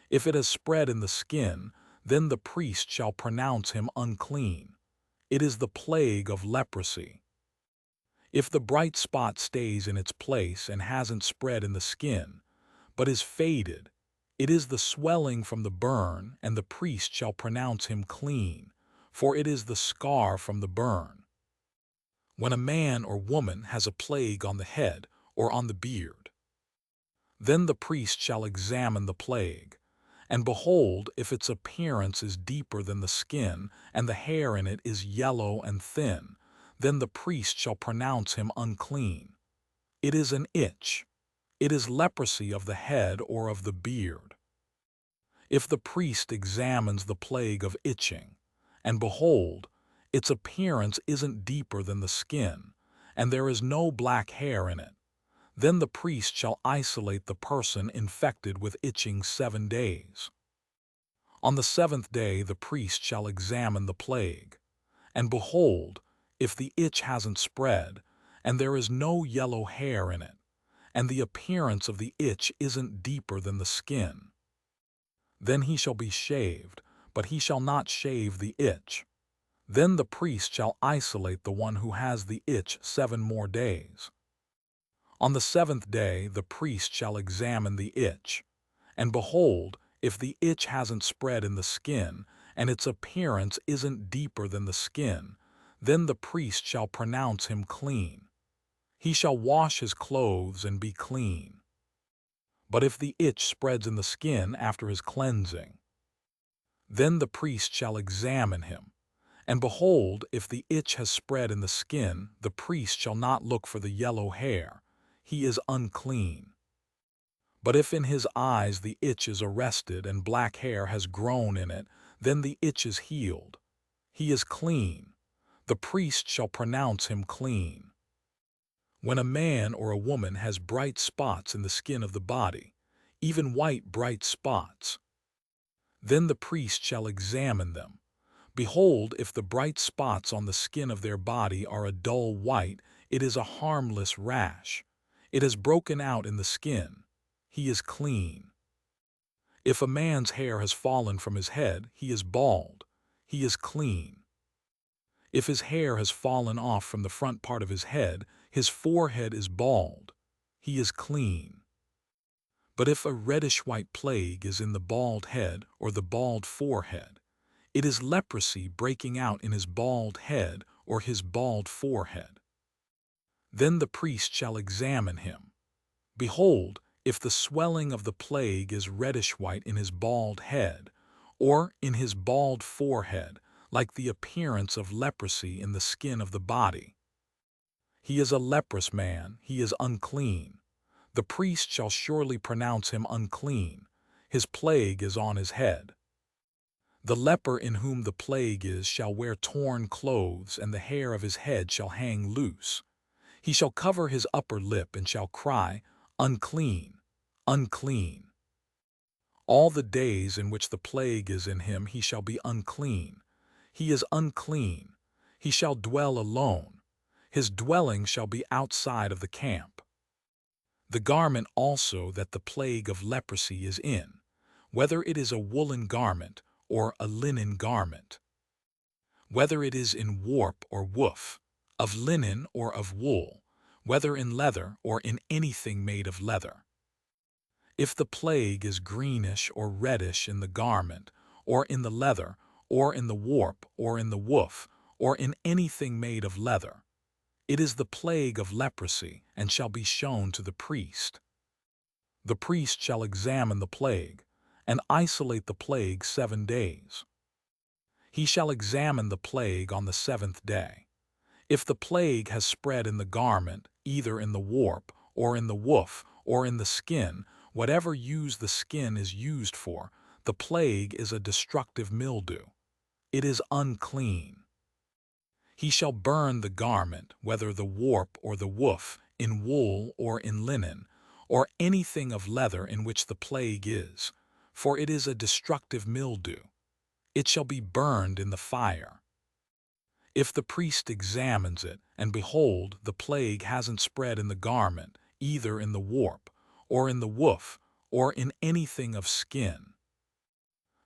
If it has spread in the skin, then the priest shall pronounce him unclean. It is the plague of leprosy. If the bright spot stays in its place and hasn't spread in the skin, but is faded, it is the swelling from the burn, and the priest shall pronounce him clean, for it is the scar from the burn. When a man or woman has a plague on the head or on the beard, then the priest shall examine the plague, and behold, if its appearance is deeper than the skin, and the hair in it is yellow and thin, then the priest shall pronounce him unclean. It is an itch. It is leprosy of the head or of the beard. If the priest examines the plague of itching, and behold, its appearance isn't deeper than the skin, and there is no black hair in it, then the priest shall isolate the person infected with itching 7 days. On the 7th day the priest shall examine the plague, and behold, if the itch hasn't spread, and there is no yellow hair in it, and the appearance of the itch isn't deeper than the skin, then he shall be shaved, but he shall not shave the itch. Then the priest shall isolate the one who has the itch 7 more days. On the 7th day the priest shall examine the itch, and behold, if the itch hasn't spread in the skin, and its appearance isn't deeper than the skin, then the priest shall pronounce him clean. He shall wash his clothes and be clean. But if the itch spreads in the skin after his cleansing, then the priest shall examine him, and behold, if the itch has spread in the skin, the priest shall not look for the yellow hair. He is unclean. But if in his eyes the itch is arrested and black hair has grown in it, then the itch is healed. He is clean. The priest shall pronounce him clean. When a man or a woman has bright spots in the skin of the body, even white bright spots, then the priest shall examine them. Behold, if the bright spots on the skin of their body are a dull white, it is a harmless rash. It has broken out in the skin. He is clean. If a man's hair has fallen from his head, he is bald. He is clean. If his hair has fallen off from the front part of his head, his forehead is bald. He is clean. But if a reddish-white plague is in the bald head or the bald forehead, it is leprosy breaking out in his bald head or his bald forehead. Then the priest shall examine him. Behold, if the swelling of the plague is reddish-white in his bald head, or in his bald forehead, like the appearance of leprosy in the skin of the body, he is a leprous man, he is unclean. The priest shall surely pronounce him unclean. His plague is on his head. The leper in whom the plague is shall wear torn clothes, and the hair of his head shall hang loose. He shall cover his upper lip and shall cry, Unclean, unclean. All the days in which the plague is in him he shall be unclean. He is unclean. He shall dwell alone. His dwelling shall be outside of the camp. The garment also that the plague of leprosy is in, whether it is a woolen garment or a linen garment, whether it is in warp or woof, of linen or of wool, whether in leather or in anything made of leather. If the plague is greenish or reddish in the garment, or in the leather, or in the warp, or in the woof, or in anything made of leather, it is the plague of leprosy, and shall be shown to the priest. The priest shall examine the plague, and isolate the plague 7 days. He shall examine the plague on the 7th day. If the plague has spread in the garment, either in the warp, or in the woof, or in the skin, whatever use the skin is used for, the plague is a destructive mildew. It is unclean. He shall burn the garment, whether the warp or the woof, in wool or in linen, or anything of leather in which the plague is, for it is a destructive mildew. It shall be burned in the fire. If the priest examines it, and behold, the plague hasn't spread in the garment, either in the warp, or in the woof, or in anything of skin,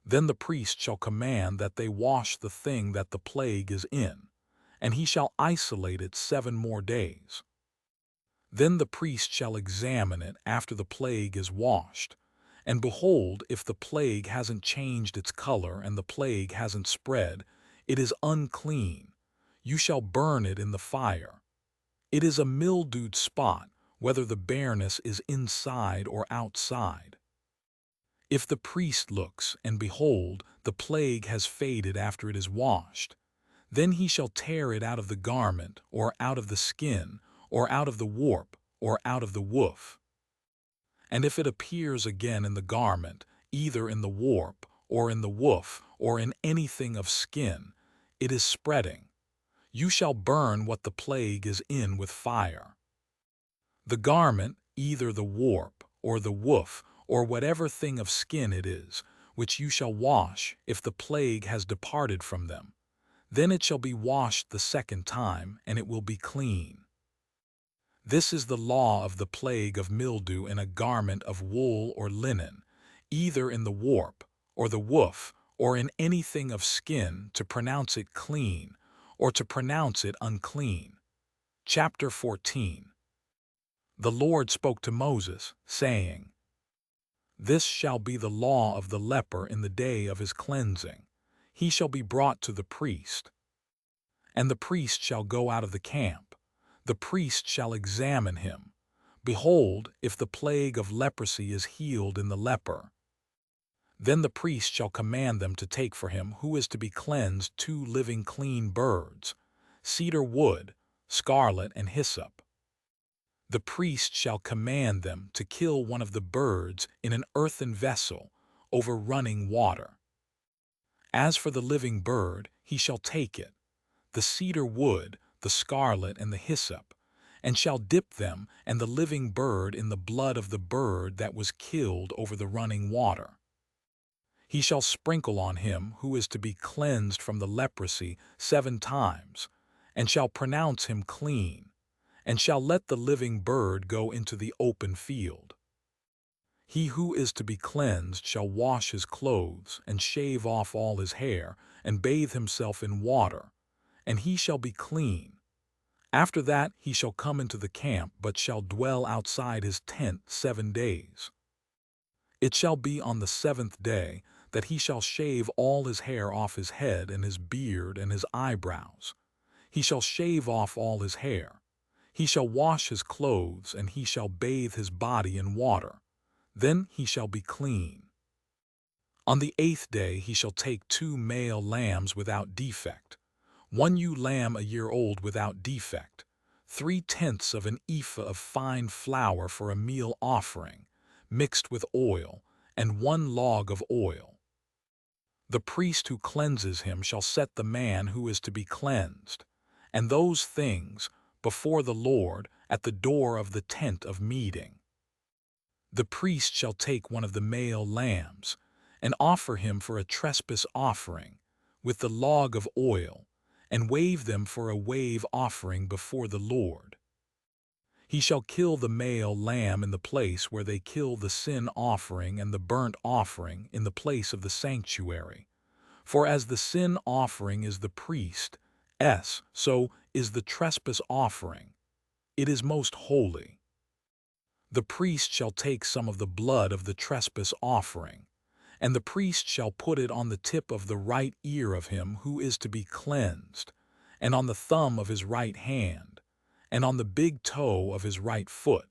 then the priest shall command that they wash the thing that the plague is in, and he shall isolate it 7 more days. Then the priest shall examine it after the plague is washed, and behold, if the plague hasn't changed its color and the plague hasn't spread, it is unclean. You shall burn it in the fire. It is a mildewed spot, whether the bareness is inside or outside. If the priest looks, and behold, the plague has faded after it is washed, then he shall tear it out of the garment, or out of the skin, or out of the warp, or out of the woof. And if it appears again in the garment, either in the warp, or in the woof, or in anything of skin, it is spreading. You shall burn what the plague is in with fire. The garment, either the warp, or the woof, or whatever thing of skin it is, which you shall wash, if the plague has departed from them, then it shall be washed the 2nd time, and it will be clean. This is the law of the plague of mildew in a garment of wool or linen, either in the warp, or the woof, or in anything of skin, to pronounce it clean, or to pronounce it unclean. Chapter 14. The Lord spoke to Moses, saying, This shall be the law of the leper in the day of his cleansing. He shall be brought to the priest. And the priest shall go out of the camp. The priest shall examine him. Behold, if the plague of leprosy is healed in the leper, then the priest shall command them to take for him who is to be cleansed 2 living clean birds, cedar wood, scarlet, and hyssop. The priest shall command them to kill one of the birds in an earthen vessel over running water. As for the living bird, he shall take it, the cedar wood, the scarlet, and the hyssop, and shall dip them and the living bird in the blood of the bird that was killed over the running water. He shall sprinkle on him who is to be cleansed from the leprosy 7 times, and shall pronounce him clean, and shall let the living bird go into the open field. He who is to be cleansed shall wash his clothes, and shave off all his hair, and bathe himself in water, and he shall be clean. After that he shall come into the camp, but shall dwell outside his tent 7 days. It shall be on the 7th day that he shall shave all his hair off his head and his beard and his eyebrows. He shall shave off all his hair. He shall wash his clothes, and he shall bathe his body in water. Then he shall be clean. On the 8th day he shall take 2 male lambs without defect, 1 ewe lamb a year old without defect, 3/10 of an ephah of fine flour for a meal offering, mixed with oil, and 1 log of oil. The priest who cleanses him shall set the man who is to be cleansed, and those things, before the Lord at the door of the tent of meeting. The priest shall take one of the male lambs, and offer him for a trespass offering, with the log of oil, and wave them for a wave offering before the Lord. He shall kill the male lamb in the place where they kill the sin offering and the burnt offering in the place of the sanctuary. For as the sin offering is the priest's, so is the trespass offering. It is most holy. The priest shall take some of the blood of the trespass offering, and the priest shall put it on the tip of the right ear of him who is to be cleansed, and on the thumb of his right hand, and on the big toe of his right foot.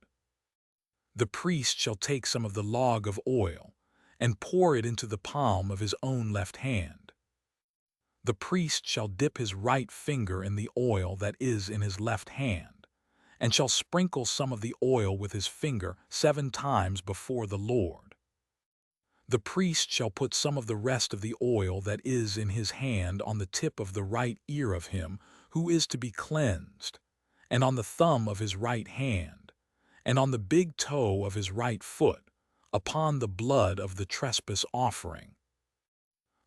The priest shall take some of the log of oil, and pour it into the palm of his own left hand. The priest shall dip his right finger in the oil that is in his left hand, and shall sprinkle some of the oil with his finger 7 times before the Lord. The priest shall put some of the rest of the oil that is in his hand on the tip of the right ear of him who is to be cleansed, and on the thumb of his right hand, and on the big toe of his right foot, upon the blood of the trespass offering.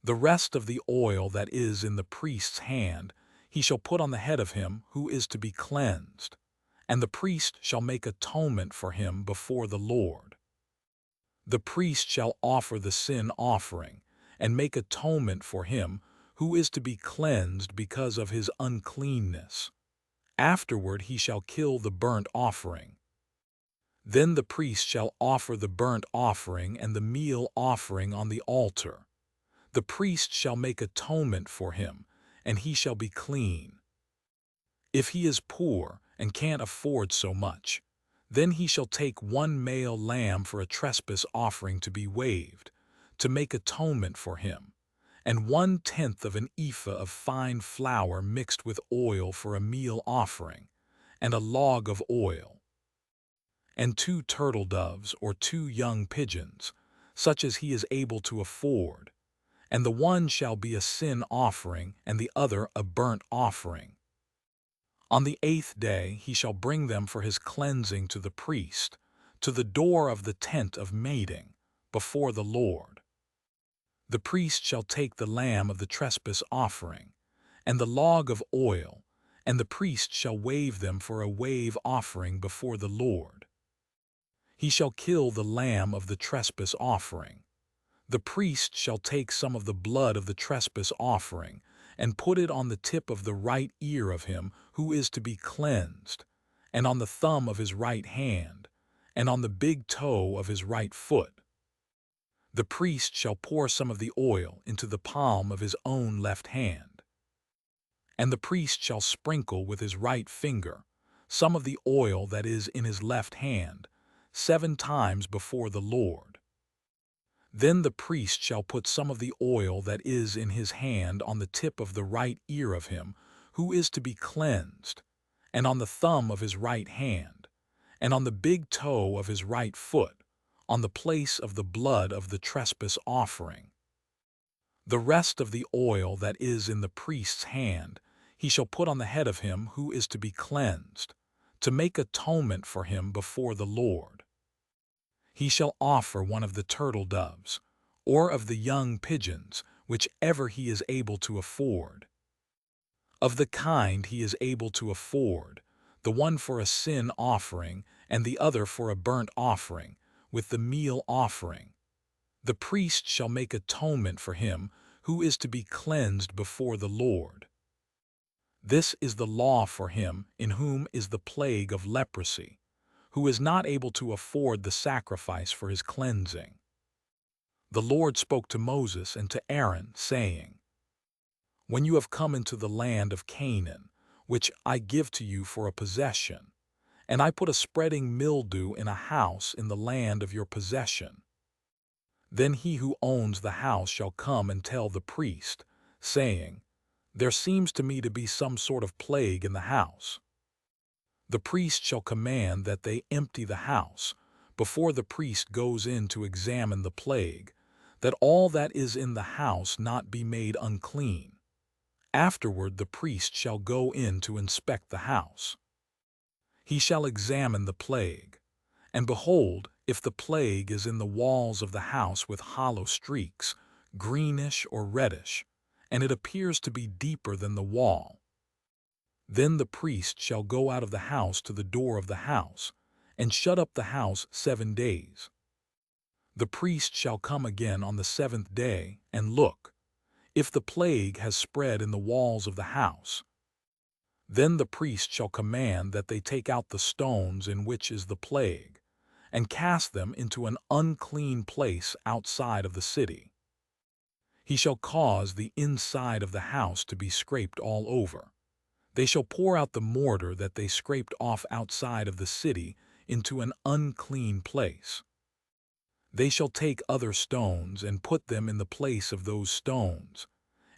The rest of the oil that is in the priest's hand he shall put on the head of him who is to be cleansed, and the priest shall make atonement for him before the Lord. The priest shall offer the sin offering, and make atonement for him who is to be cleansed because of his uncleanness. Afterward he shall kill the burnt offering. Then the priest shall offer the burnt offering and the meal offering on the altar. The priest shall make atonement for him, and he shall be clean. If he is poor and can't afford so much, then he shall take 1 male lamb for a trespass offering to be waved, to make atonement for him, and 1/10 of an ephah of fine flour mixed with oil for a meal offering, and a log of oil, and 2 turtle doves or 2 young pigeons, such as he is able to afford, and the one shall be a sin offering and the other a burnt offering. On the 8th day he shall bring them for his cleansing to the priest, to the door of the tent of meeting, before the Lord. The priest shall take the lamb of the trespass offering, and the log of oil, and the priest shall wave them for a wave offering before the Lord. He shall kill the lamb of the trespass offering. The priest shall take some of the blood of the trespass offering, and put it on the tip of the right ear of him who is to be cleansed, and on the thumb of his right hand, and on the big toe of his right foot. The priest shall pour some of the oil into the palm of his own left hand. And the priest shall sprinkle with his right finger some of the oil that is in his left hand 7 times before the Lord. Then the priest shall put some of the oil that is in his hand on the tip of the right ear of him who is to be cleansed, and on the thumb of his right hand, and on the big toe of his right foot, on the place of the blood of the trespass offering. The rest of the oil that is in the priest's hand he shall put on the head of him who is to be cleansed, to make atonement for him before the Lord. He shall offer one of the turtle doves, or of the young pigeons, whichever he is able to afford. Of the kind he is able to afford, the one for a sin offering and the other for a burnt offering, with the meal offering. The priest shall make atonement for him who is to be cleansed before the Lord. This is the law for him in whom is the plague of leprosy, who is not able to afford the sacrifice for his cleansing. The Lord spoke to Moses and to Aaron, saying, When you have come into the land of Canaan, which I give to you for a possession, and I put a spreading mildew in a house in the land of your possession, then he who owns the house shall come and tell the priest, saying, There seems to me to be some sort of plague in the house. The priest shall command that they empty the house before the priest goes in to examine the plague, that all that is in the house not be made unclean. Afterward the priest shall go in to inspect the house. He shall examine the plague, and behold, If the plague is in the walls of the house with hollow streaks, greenish or reddish, and it appears to be deeper than the wall, then the priest shall go out of the house to the door of the house, and shut up the house 7 days. The priest shall come again on the 7th day, and look, if the plague has spread in the walls of the house. Then the priest shall command that they take out the stones in which is the plague, and cast them into an unclean place outside of the city. He shall cause the inside of the house to be scraped all over. They shall pour out the mortar that they scraped off outside of the city into an unclean place. They shall take other stones and put them in the place of those stones,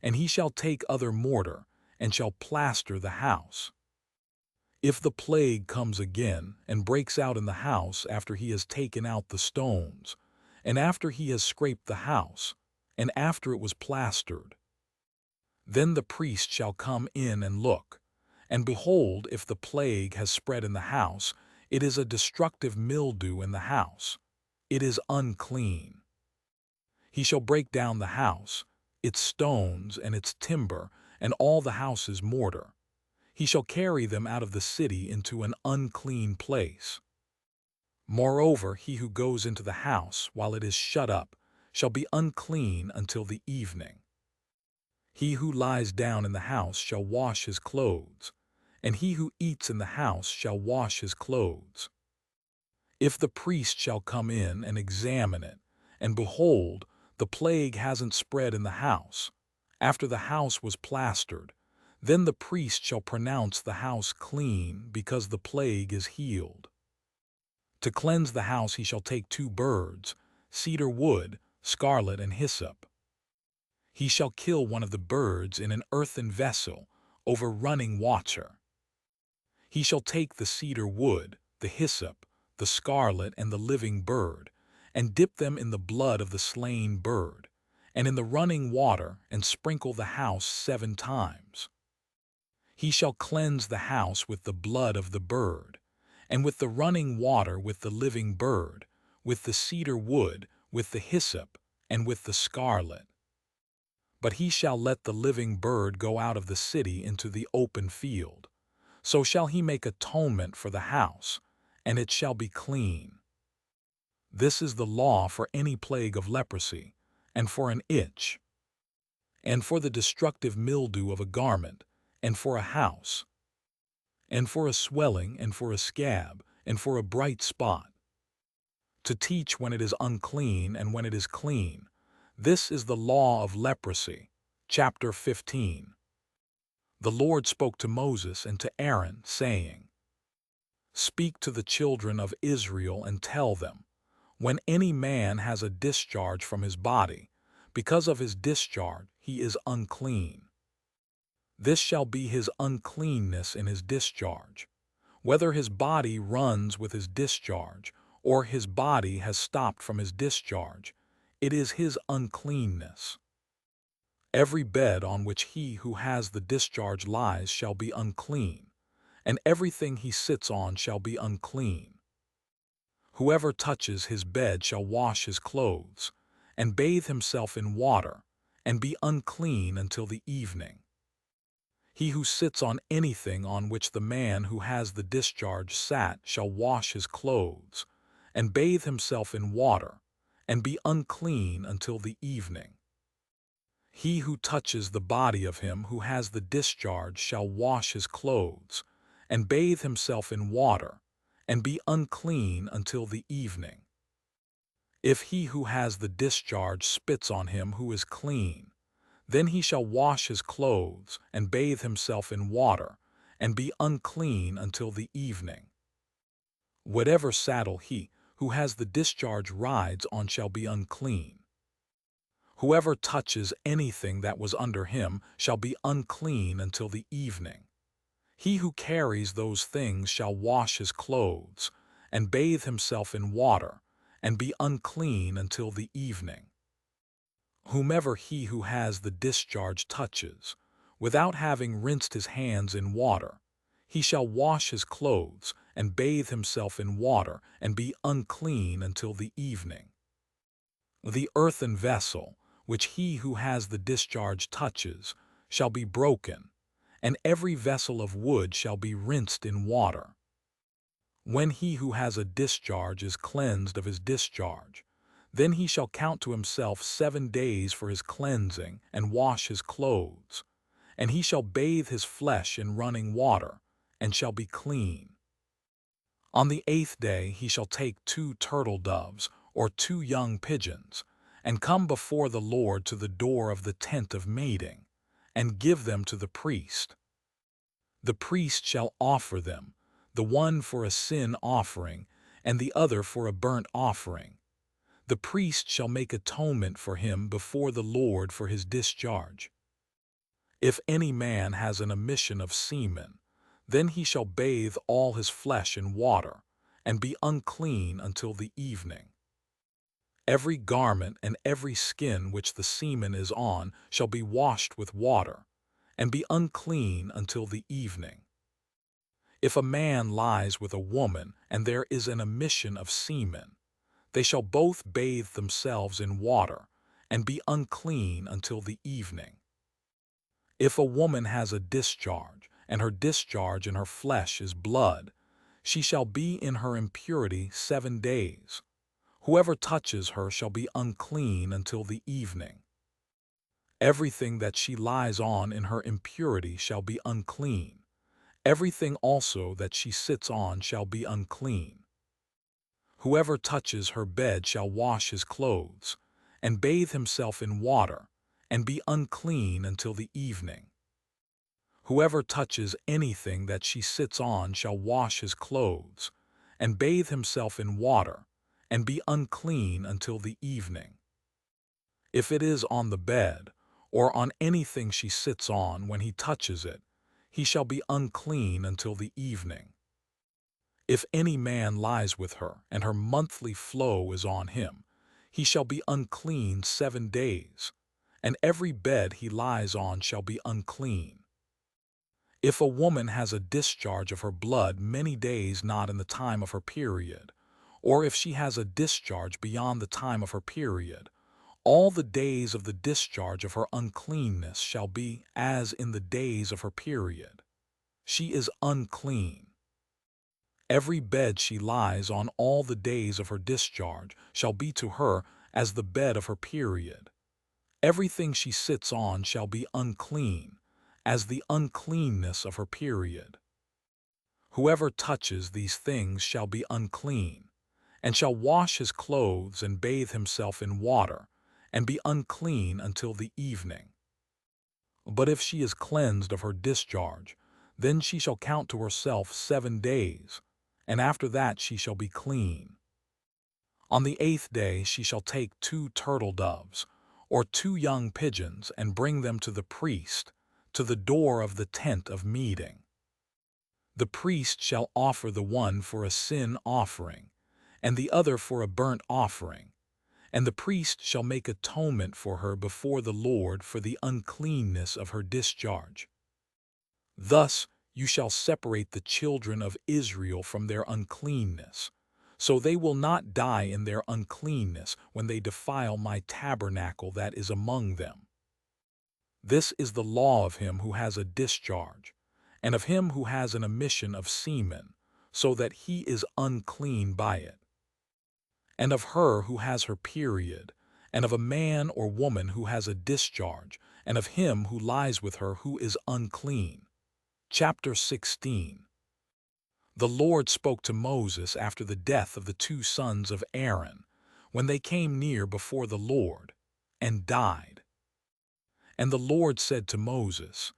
and he shall take other mortar and shall plaster the house. If the plague comes again and breaks out in the house after he has taken out the stones, and after he has scraped the house, and after it was plastered, then the priest shall come in and look, and behold, if the plague has spread in the house, it is a destructive mildew in the house. It is unclean. He shall break down the house, its stones and its timber, and all the house's mortar. He shall carry them out of the city into an unclean place. Moreover, he who goes into the house while it is shut up shall be unclean until the evening. He who lies down in the house shall wash his clothes, and he who eats in the house shall wash his clothes. If the priest shall come in and examine it, and behold, the plague hasn't spread in the house, after the house was plastered, then the priest shall pronounce the house clean because the plague is healed. To cleanse the house he shall take 2 birds, cedar wood, scarlet, and hyssop. He shall kill one of the birds in an earthen vessel over running water. He shall take the cedar wood, the hyssop, the scarlet, and the living bird, and dip them in the blood of the slain bird, and in the running water, and sprinkle the house 7 times. He shall cleanse the house with the blood of the bird, and with the running water with the living bird, with the cedar wood, with the hyssop, and with the scarlet. But he shall let the living bird go out of the city into the open field. So shall he make atonement for the house, and it shall be clean. This is the law for any plague of leprosy, and for an itch, and for the destructive mildew of a garment, and for a house, and for a swelling, and for a scab, and for a bright spot, to teach when it is unclean and when it is clean. This is the law of leprosy. Chapter 15. The Lord spoke to Moses and to Aaron, saying, Speak to the children of Israel and tell them, when any man has a discharge from his body, because of his discharge he is unclean. This shall be his uncleanness in his discharge, whether his body runs with his discharge, or his body has stopped from his discharge, it is his uncleanness. Every bed on which he who has the discharge lies shall be unclean, and everything he sits on shall be unclean. Whoever touches his bed shall wash his clothes, and bathe himself in water, and be unclean until the evening. He who sits on anything on which the man who has the discharge sat shall wash his clothes, and bathe himself in water, and be unclean until the evening. He who touches the body of him who has the discharge shall wash his clothes, and bathe himself in water, and be unclean until the evening. If he who has the discharge spits on him who is clean, then he shall wash his clothes, and bathe himself in water, and be unclean until the evening. Whatever saddle he who has the discharge rides on shall be unclean. Whoever touches anything that was under him shall be unclean until the evening. He who carries those things shall wash his clothes, and bathe himself in water, and be unclean until the evening. Whomever he who has the discharge touches, without having rinsed his hands in water, he shall wash his clothes, and bathe himself in water, and be unclean until the evening. The earthen vessel, which he who has the discharge touches, shall be broken, and every vessel of wood shall be rinsed in water. When he who has a discharge is cleansed of his discharge, then he shall count to himself 7 days for his cleansing, and wash his clothes, and he shall bathe his flesh in running water, and shall be clean. On the 8th day he shall take 2 turtle doves, or 2 young pigeons, and come before the Lord to the door of the tent of meeting, and give them to the priest. The priest shall offer them, the one for a sin offering, and the other for a burnt offering. The priest shall make atonement for him before the Lord for his discharge. If any man has an emission of semen, then he shall bathe all his flesh in water, and be unclean until the evening. Every garment and every skin which the semen is on shall be washed with water, and be unclean until the evening. If a man lies with a woman, and there is an emission of semen, they shall both bathe themselves in water, and be unclean until the evening. If a woman has a discharge, and her discharge in her flesh is blood, she shall be in her impurity 7 days. Whoever touches her shall be unclean until the evening. Everything that she lies on in her impurity shall be unclean. Everything also that she sits on shall be unclean. Whoever touches her bed shall wash his clothes, and bathe himself in water, and be unclean until the evening. Whoever touches anything that she sits on shall wash his clothes, and bathe himself in water, and be unclean until the evening. If it is on the bed, or on anything she sits on when he touches it, he shall be unclean until the evening. If any man lies with her, and her monthly flow is on him, he shall be unclean 7 days, and every bed he lies on shall be unclean. If a woman has a discharge of her blood many days not in the time of her period, or if she has a discharge beyond the time of her period, all the days of the discharge of her uncleanness shall be as in the days of her period. She is unclean. Every bed she lies on all the days of her discharge shall be to her as the bed of her period. Everything she sits on shall be unclean, as the uncleanness of her period. Whoever touches these things shall be unclean, and shall wash his clothes and bathe himself in water, and be unclean until the evening. But if she is cleansed of her discharge, then she shall count to herself 7 days, and after that she shall be clean. On the 8th day she shall take 2 turtle doves, or 2 young pigeons, and bring them to the priest, to the door of the tent of meeting. The priest shall offer the one for a sin offering, and the other for a burnt offering, and the priest shall make atonement for her before the Lord for the uncleanness of her discharge. Thus you shall separate the children of Israel from their uncleanness, so they will not die in their uncleanness when they defile my tabernacle that is among them. This is the law of him who has a discharge, and of him who has an emission of semen, so that he is unclean by it, and of her who has her period, and of a man or woman who has a discharge, and of him who lies with her who is unclean. Chapter 16. The Lord spoke to Moses after the death of the 2 sons of Aaron, when they came near before the Lord, and died. And the Lord said to Moses,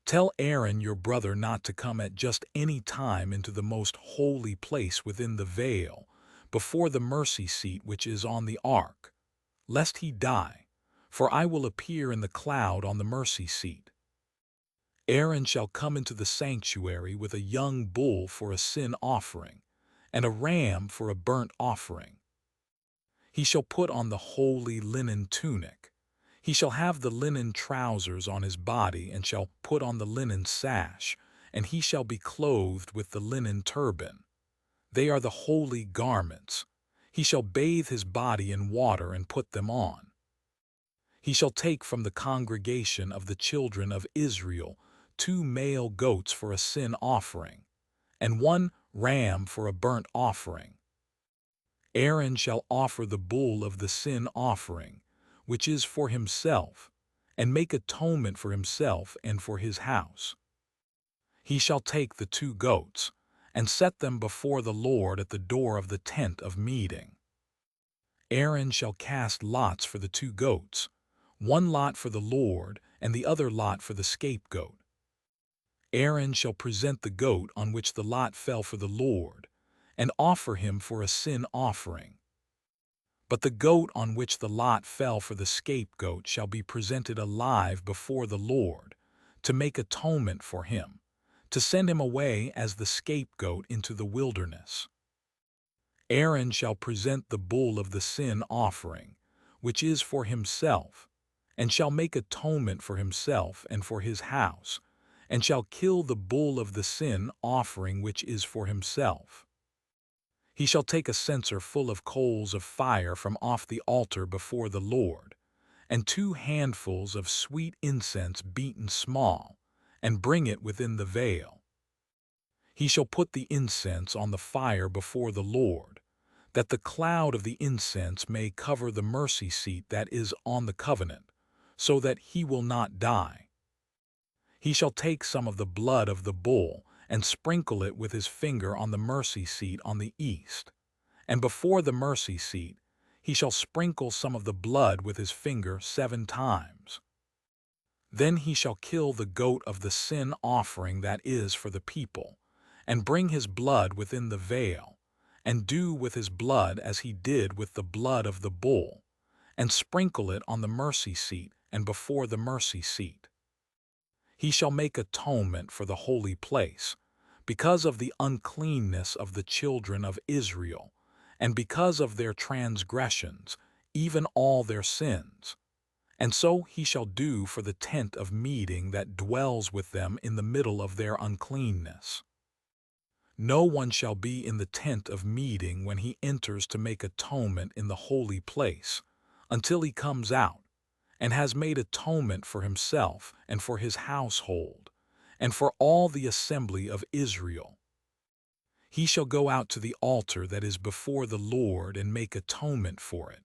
"Tell Aaron your brother not to come at just any time into the most holy place within the veil, before the mercy seat which is on the ark, lest he die, for I will appear in the cloud on the mercy seat. Aaron shall come into the sanctuary with a young bull for a sin offering, and a ram for a burnt offering. He shall put on the holy linen tunic. He shall have the linen trousers on his body, and shall put on the linen sash, and he shall be clothed with the linen turban. They are the holy garments. He shall bathe his body in water and put them on. He shall take from the congregation of the children of Israel 2 male goats for a sin offering, and 1 ram for a burnt offering. Aaron shall offer the bull of the sin offering, which is for himself, and make atonement for himself and for his house. He shall take the 2 goats, and set them before the Lord at the door of the tent of meeting. Aaron shall cast lots for the 2 goats, 1 lot for the Lord and the other lot for the scapegoat. Aaron shall present the goat on which the lot fell for the Lord, and offer him for a sin offering. But the goat on which the lot fell for the scapegoat shall be presented alive before the Lord, to make atonement for him, to send him away as the scapegoat into the wilderness. Aaron shall present the bull of the sin offering, which is for himself, and shall make atonement for himself and for his house, and shall kill the bull of the sin offering which is for himself. He shall take a censer full of coals of fire from off the altar before the Lord, and 2 handfuls of sweet incense beaten small, and bring it within the veil. He shall put the incense on the fire before the Lord, that the cloud of the incense may cover the mercy seat that is on the covenant, so that he will not die. He shall take some of the blood of the bull and sprinkle it with his finger on the mercy seat on the east, and before the mercy seat he shall sprinkle some of the blood with his finger 7 times. Then he shall kill the goat of the sin offering that is for the people, and bring his blood within the veil, and do with his blood as he did with the blood of the bull, and sprinkle it on the mercy seat and before the mercy seat. He shall make atonement for the holy place, because of the uncleanness of the children of Israel, and because of their transgressions, even all their sins. And so he shall do for the tent of meeting that dwells with them in the middle of their uncleanness. No one shall be in the tent of meeting when he enters to make atonement in the holy place, until he comes out, and has made atonement for himself and for his household, and for all the assembly of Israel. He shall go out to the altar that is before the Lord and make atonement for it,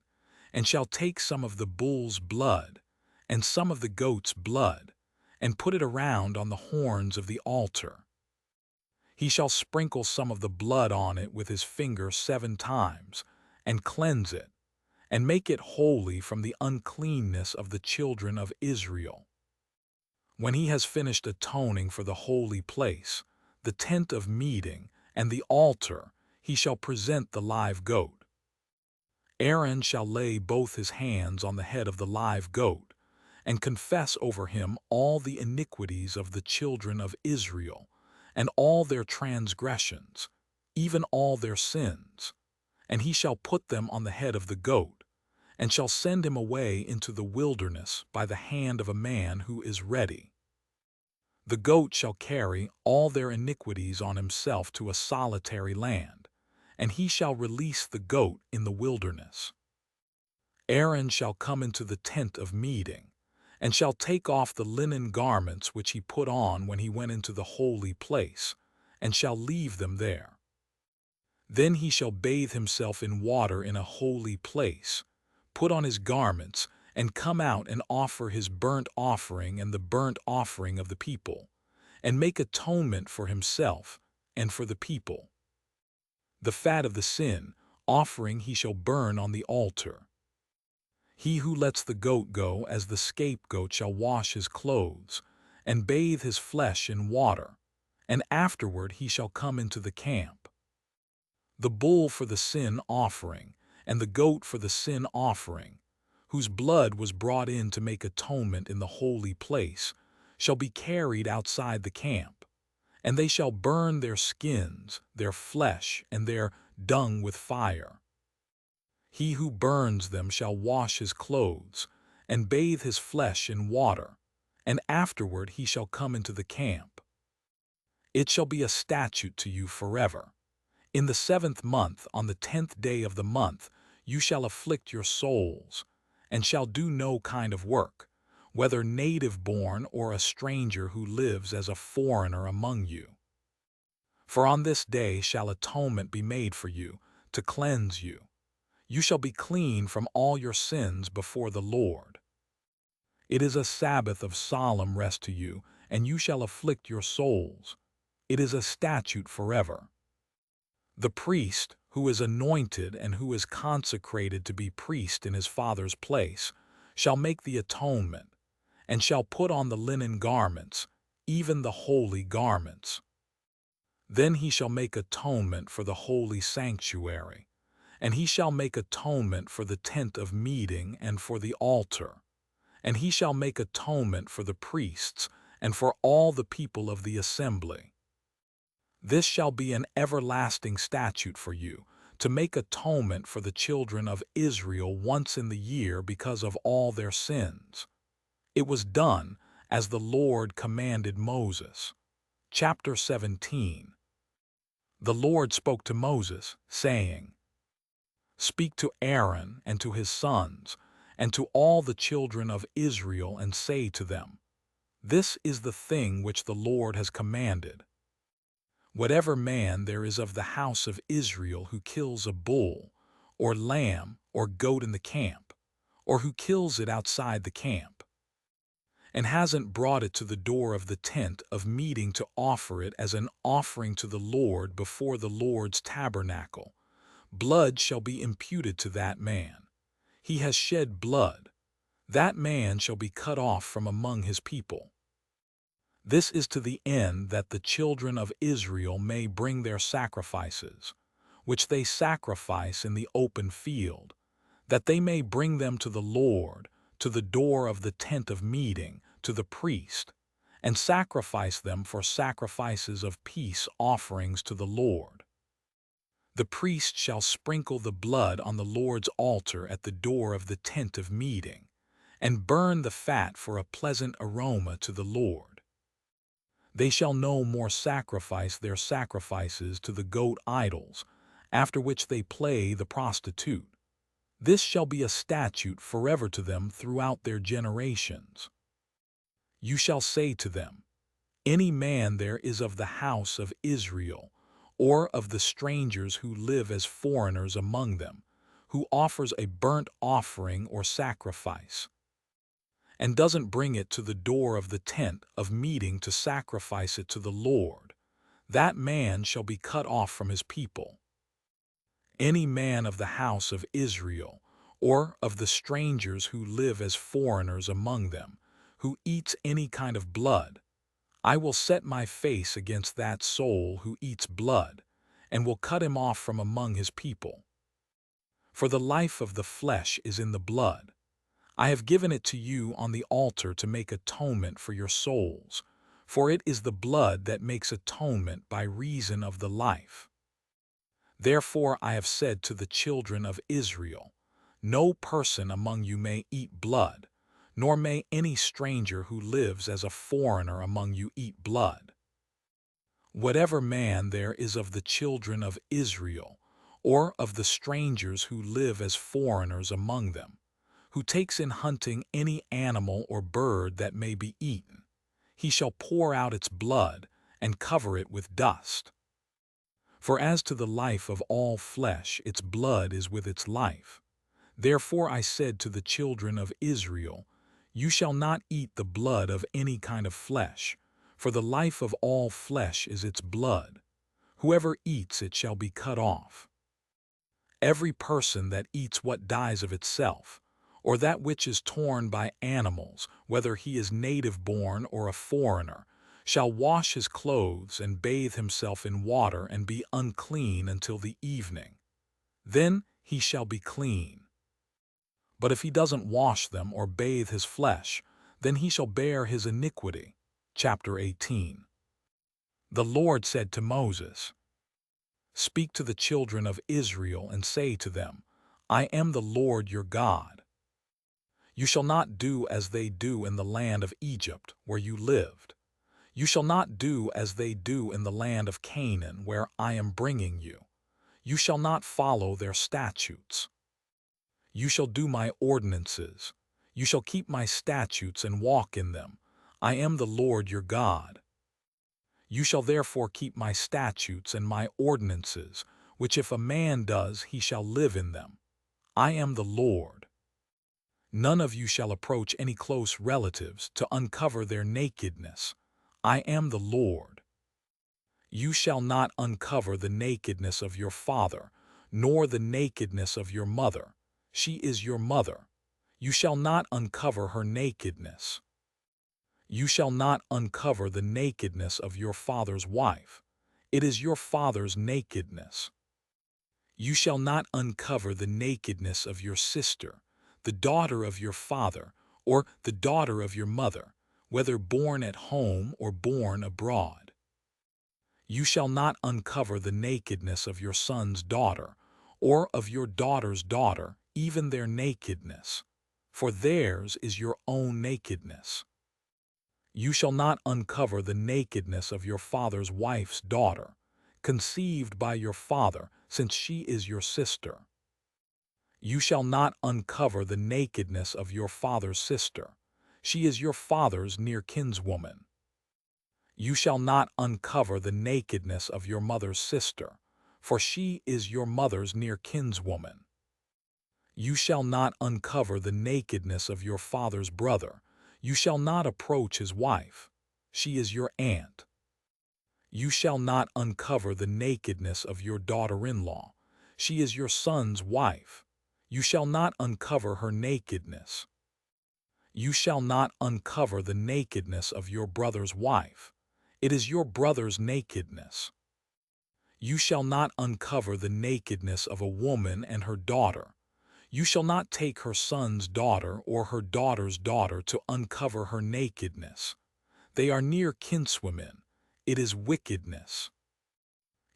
and shall take some of the bull's blood and some of the goat's blood, and put it around on the horns of the altar. He shall sprinkle some of the blood on it with his finger 7 times, and cleanse it, and make it holy from the uncleanness of the children of Israel. When he has finished atoning for the holy place, the tent of meeting, and the altar, he shall present the live goat. Aaron shall lay both his hands on the head of the live goat, and confess over him all the iniquities of the children of Israel, and all their transgressions, even all their sins, and he shall put them on the head of the goat, and shall send him away into the wilderness by the hand of a man who is ready. The goat shall carry all their iniquities on himself to a solitary land, and he shall release the goat in the wilderness. Aaron shall come into the tent of meeting, and shall take off the linen garments which he put on when he went into the holy place, and shall leave them there. Then he shall bathe himself in water in a holy place, put on his garments, and come out and offer his burnt offering and the burnt offering of the people, and make atonement for himself and for the people. The fat of the sin offering he shall burn on the altar. He who lets the goat go as the scapegoat shall wash his clothes, and bathe his flesh in water, and afterward he shall come into the camp. The bull for the sin offering, and the goat for the sin offering, whose blood was brought in to make atonement in the holy place, shall be carried outside the camp, and they shall burn their skins, their flesh, and their dung with fire. He who burns them shall wash his clothes, and bathe his flesh in water, and afterward he shall come into the camp. It shall be a statute to you forever. In the 7th month, on the 10th day of the month, you shall afflict your souls, and shall do no kind of work, whether native-born or a stranger who lives as a foreigner among you. For on this day shall atonement be made for you, to cleanse you. You shall be clean from all your sins before the Lord. It is a Sabbath of solemn rest to you, and you shall afflict your souls. It is a statute forever. The priest, who is anointed and who is consecrated to be priest in his father's place, shall make the atonement, and shall put on the linen garments, even the holy garments. Then he shall make atonement for the holy sanctuary, and he shall make atonement for the tent of meeting and for the altar, and he shall make atonement for the priests and for all the people of the assembly. This shall be an everlasting statute for you, to make atonement for the children of Israel once in the year because of all their sins. It was done as the Lord commanded Moses. Chapter 17. The Lord spoke to Moses, saying, Speak to Aaron and to his sons, and to all the children of Israel, and say to them, This is the thing which the Lord has commanded. Whatever man there is of the house of Israel who kills a bull, or lamb, or goat in the camp, or who kills it outside the camp, and hasn't brought it to the door of the tent of meeting to offer it as an offering to the Lord before the Lord's tabernacle, blood shall be imputed to that man. He has shed blood. That man shall be cut off from among his people. This is to the end that the children of Israel may bring their sacrifices, which they sacrifice in the open field, that they may bring them to the Lord, to the door of the tent of meeting, to the priest, and sacrifice them for sacrifices of peace offerings to the Lord. The priest shall sprinkle the blood on the Lord's altar at the door of the tent of meeting, and burn the fat for a pleasant aroma to the Lord. They shall no more sacrifice their sacrifices to the goat idols, after which they play the prostitute. This shall be a statute forever to them throughout their generations. You shall say to them, Any man there is of the house of Israel, or of the strangers who live as foreigners among them, who offers a burnt offering or sacrifice, and doesn't bring it to the door of the tent of meeting to sacrifice it to the Lord, that man shall be cut off from his people. Any man of the house of Israel, or of the strangers who live as foreigners among them, who eats any kind of blood, I will set my face against that soul who eats blood, and will cut him off from among his people. For the life of the flesh is in the blood. I have given it to you on the altar to make atonement for your souls, for it is the blood that makes atonement by reason of the life. Therefore I have said to the children of Israel, No person among you may eat blood, nor may any stranger who lives as a foreigner among you eat blood. Whatever man there is of the children of Israel, or of the strangers who live as foreigners among them, who takes in hunting any animal or bird that may be eaten, he shall pour out its blood and cover it with dust. For as to the life of all flesh, its blood is with its life. Therefore I said to the children of Israel, You shall not eat the blood of any kind of flesh, for the life of all flesh is its blood. Whoever eats it shall be cut off. Every person that eats what dies of itself, or that which is torn by animals, whether he is native-born or a foreigner, shall wash his clothes and bathe himself in water and be unclean until the evening. Then he shall be clean. But if he doesn't wash them or bathe his flesh, then he shall bear his iniquity. Chapter 18. The Lord said to Moses, Speak to the children of Israel and say to them, I am the Lord your God. You shall not do as they do in the land of Egypt, where you lived. You shall not do as they do in the land of Canaan, where I am bringing you, You shall not follow their statutes. You shall do my ordinances. You shall keep my statutes and walk in them. I am the Lord your God. You shall therefore keep my statutes and my ordinances, which if a man does, he shall live in them. I am the Lord. None of you shall approach any close relatives to uncover their nakedness. I am the Lord. You shall not uncover the nakedness of your father, nor the nakedness of your mother. She is your mother. You shall not uncover her nakedness. You shall not uncover the nakedness of your father's wife. It is your father's nakedness. You shall not uncover the nakedness of your sister, the daughter of your father, or the daughter of your mother, whether born at home or born abroad. You shall not uncover the nakedness of your son's daughter, or of your daughter's daughter, even their nakedness, for theirs is your own nakedness. You shall not uncover the nakedness of your father's wife's daughter, conceived by your father, since she is your sister. You shall not uncover the nakedness of your father's sister. She is your father's near kinswoman. You shall not uncover the nakedness of your mother's sister, for she is your mother's near kinswoman. You shall not uncover the nakedness of your father's brother. You shall not approach his wife. She is your aunt. You shall not uncover the nakedness of your daughter-in-law. She is your son's wife. You shall not uncover her nakedness. You shall not uncover the nakedness of your brother's wife. It is your brother's nakedness. You shall not uncover the nakedness of a woman and her daughter. You shall not take her son's daughter or her daughter's daughter to uncover her nakedness. They are near kinswomen. It is wickedness.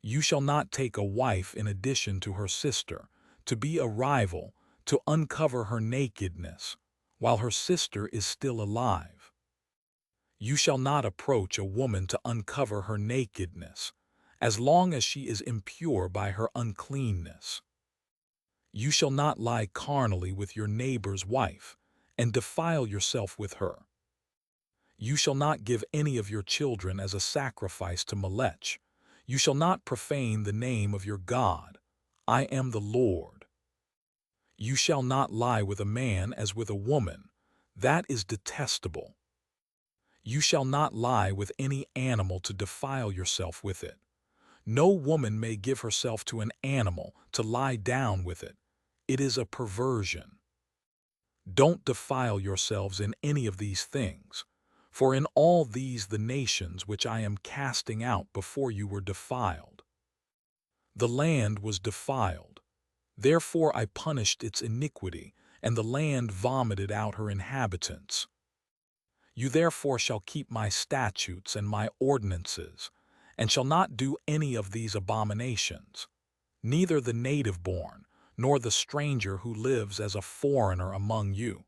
You shall not take a wife in addition to her sister, to be a rival, to uncover her nakedness, while her sister is still alive. You shall not approach a woman to uncover her nakedness, as long as she is impure by her uncleanness. You shall not lie carnally with your neighbor's wife, and defile yourself with her. You shall not give any of your children as a sacrifice to Molech. You shall not profane the name of your God. I am the Lord. You shall not lie with a man as with a woman. That is detestable. You shall not lie with any animal to defile yourself with it. No woman may give herself to an animal to lie down with it. It is a perversion. Don't defile yourselves in any of these things, for in all these the nations which I am casting out before you were defiled. The land was defiled. Therefore I punished its iniquity, and the land vomited out her inhabitants. You therefore shall keep my statutes and my ordinances, and shall not do any of these abominations, neither the native-born, nor the stranger who lives as a foreigner among you.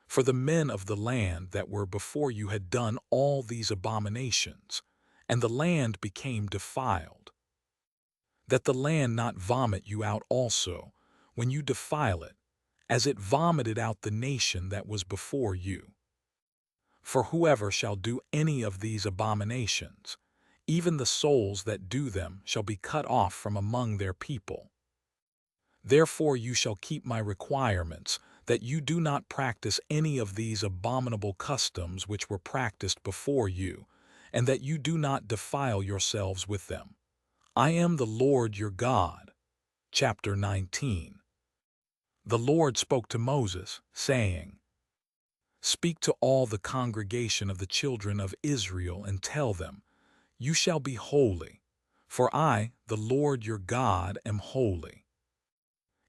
For the men of the land that were before you had done all these abominations, and the land became defiled. That the land not vomit you out also, when you defile it, as it vomited out the nation that was before you. For whoever shall do any of these abominations, even the souls that do them shall be cut off from among their people. Therefore you shall keep my requirements, that you do not practice any of these abominable customs which were practiced before you, and that you do not defile yourselves with them. I am the Lord your God. Chapter 19. The Lord spoke to Moses, saying, Speak to all the congregation of the children of Israel and tell them, You shall be holy, for I, the Lord your God, am holy.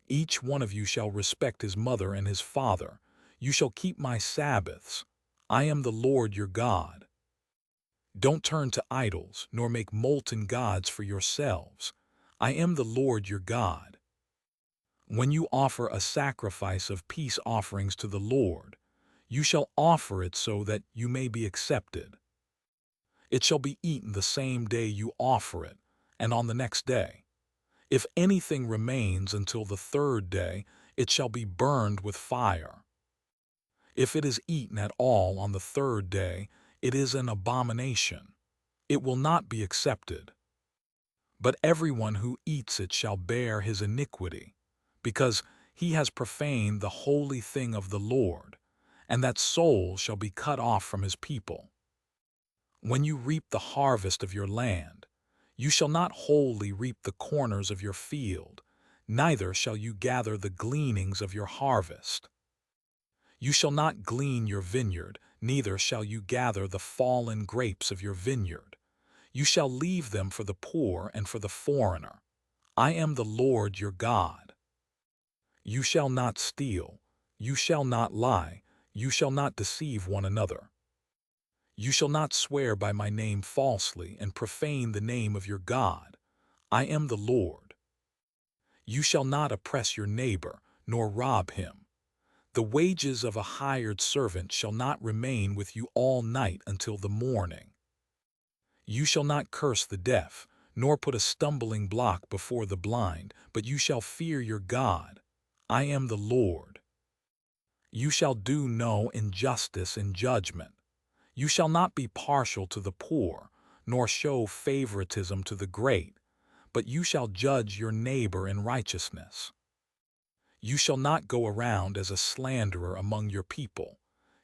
Each one of you shall respect his mother and his father. You shall keep my Sabbaths. I am the Lord your God. Don't turn to idols, nor make molten gods for yourselves. I am the Lord your God. When you offer a sacrifice of peace offerings to the Lord, you shall offer it so that you may be accepted. It shall be eaten the same day you offer it, and on the next day. If anything remains until the third day, it shall be burned with fire. If it is eaten at all on the third day, it is an abomination. It will not be accepted. But everyone who eats it shall bear his iniquity, because he has profaned the holy thing of the Lord, and that soul shall be cut off from his people. When you reap the harvest of your land, you shall not wholly reap the corners of your field, neither shall you gather the gleanings of your harvest. You shall not glean your vineyard, neither shall you gather the fallen grapes of your vineyard. You shall leave them for the poor and for the foreigner. I am the Lord your God. You shall not steal. You shall not lie. You shall not deceive one another. You shall not swear by my name falsely and profane the name of your God. I am the Lord. You shall not oppress your neighbor, nor rob him. The wages of a hired servant shall not remain with you all night until the morning. You shall not curse the deaf, nor put a stumbling block before the blind, but you shall fear your God. I am the Lord. You shall do no injustice in judgment. You shall not be partial to the poor, nor show favoritism to the great, but you shall judge your neighbor in righteousness. You shall not go around as a slanderer among your people.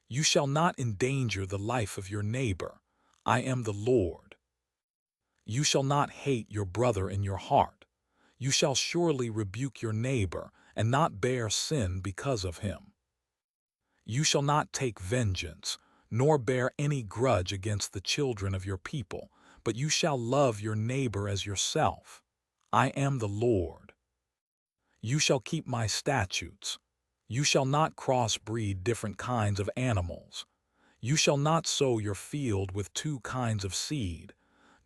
You shall not endanger the life of your neighbor. I am the Lord. You shall not hate your brother in your heart. You shall surely rebuke your neighbor and not bear sin because of him. You shall not take vengeance, nor bear any grudge against the children of your people, but you shall love your neighbor as yourself. I am the Lord. You shall keep my statutes. You shall not crossbreed different kinds of animals. You shall not sow your field with two kinds of seed.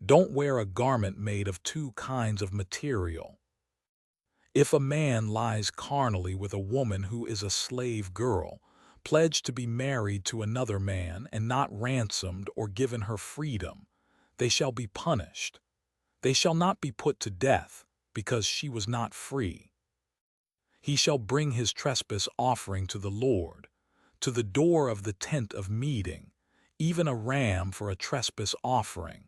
Don't wear a garment made of two kinds of material. If a man lies carnally with a woman who is a slave girl, pledged to be married to another man and not ransomed or given her freedom, they shall be punished. They shall not be put to death, because she was not free. He shall bring his trespass offering to the Lord, to the door of the tent of meeting, even a ram for a trespass offering.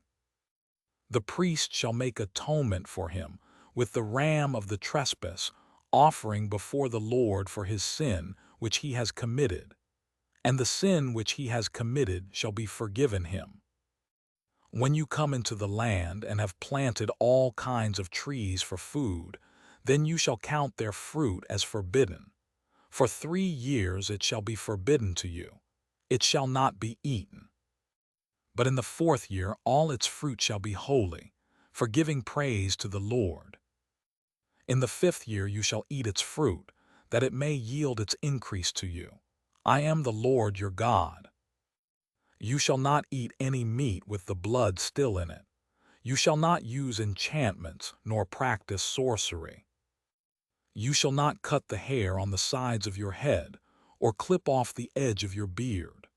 The priest shall make atonement for him with the ram of the trespass offering before the Lord for his sin which he has committed, and the sin which he has committed shall be forgiven him. When you come into the land and have planted all kinds of trees for food, then you shall count their fruit as forbidden. For 3 years it shall be forbidden to you. It shall not be eaten. But in the 4th year all its fruit shall be holy, for giving praise to the Lord. In the 5th year you shall eat its fruit, that it may yield its increase to you. I am the Lord your God. You shall not eat any meat with the blood still in it. You shall not use enchantments, nor practice sorcery. You shall not cut the hair on the sides of your head, or clip off the edge of your beard.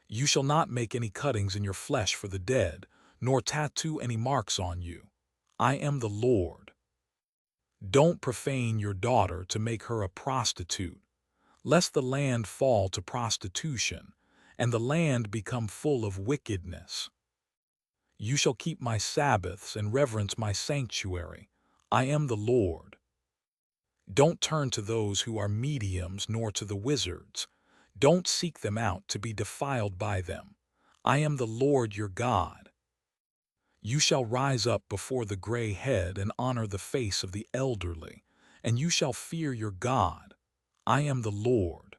You shall not make any cuttings in your flesh for the dead, nor tattoo any marks on you. I am the Lord. Don't profane your daughter to make her a prostitute, lest the land fall to prostitution, and the land become full of wickedness. You shall keep my Sabbaths and reverence my sanctuary. I am the Lord. Don't turn to those who are mediums nor to the wizards. Don't seek them out to be defiled by them. I am the Lord your God. You shall rise up before the gray head and honor the face of the elderly, and you shall fear your God. I am the Lord.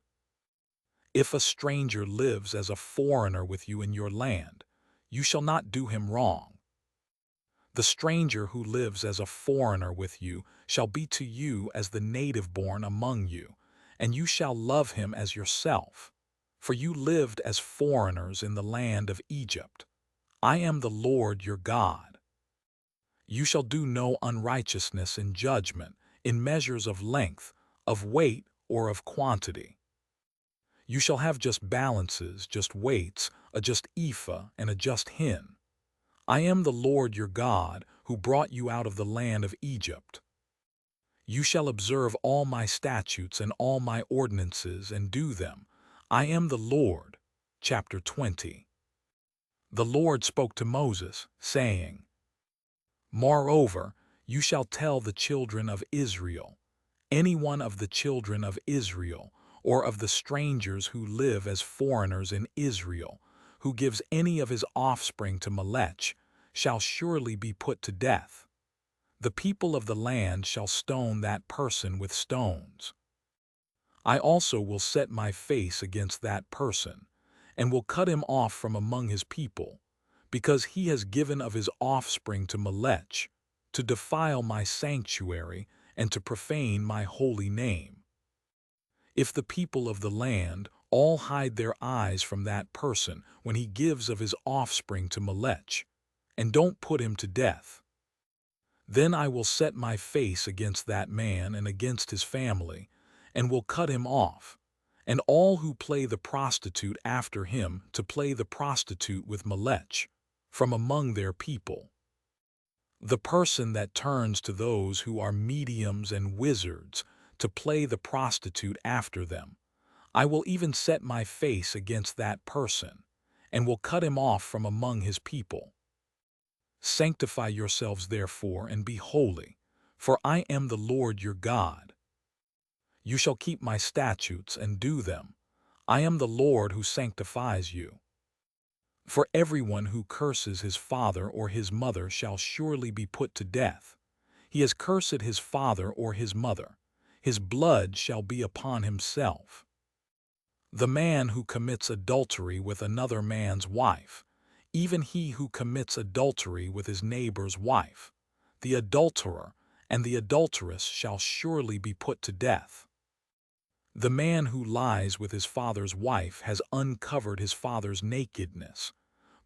If a stranger lives as a foreigner with you in your land, you shall not do him wrong. The stranger who lives as a foreigner with you shall be to you as the native born among you, and you shall love him as yourself. For you lived as foreigners in the land of Egypt. I am the Lord your God. You shall do no unrighteousness in judgment, in measures of length, of weight, or of quantity. You shall have just balances, just weights, a just ephah, and a just hin. I am the Lord your God, who brought you out of the land of Egypt. You shall observe all my statutes and all my ordinances and do them. I am the Lord. Chapter 20. The Lord spoke to Moses, saying, Moreover, you shall tell the children of Israel, any one of the children of Israel, or of the strangers who live as foreigners in Israel, who gives any of his offspring to Molech, shall surely be put to death. The people of the land shall stone that person with stones. I also will set my face against that person, and will cut him off from among his people, because he has given of his offspring to Molech, to defile my sanctuary and to profane my holy name. If the people of the land all hide their eyes from that person when he gives of his offspring to Molech, and don't put him to death, then I will set my face against that man and against his family, and will cut him off, and all who play the prostitute after him to play the prostitute with Molech, from among their people. The person that turns to those who are mediums and wizards to play the prostitute after them, I will even set my face against that person, and will cut him off from among his people. Sanctify yourselves therefore, and be holy, for I am the Lord your God. You shall keep my statutes and do them. I am the Lord who sanctifies you. For everyone who curses his father or his mother shall surely be put to death. He has cursed his father or his mother. His blood shall be upon himself. The man who commits adultery with another man's wife, even he who commits adultery with his neighbor's wife, the adulterer and the adulteress shall surely be put to death. The man who lies with his father's wife has uncovered his father's nakedness.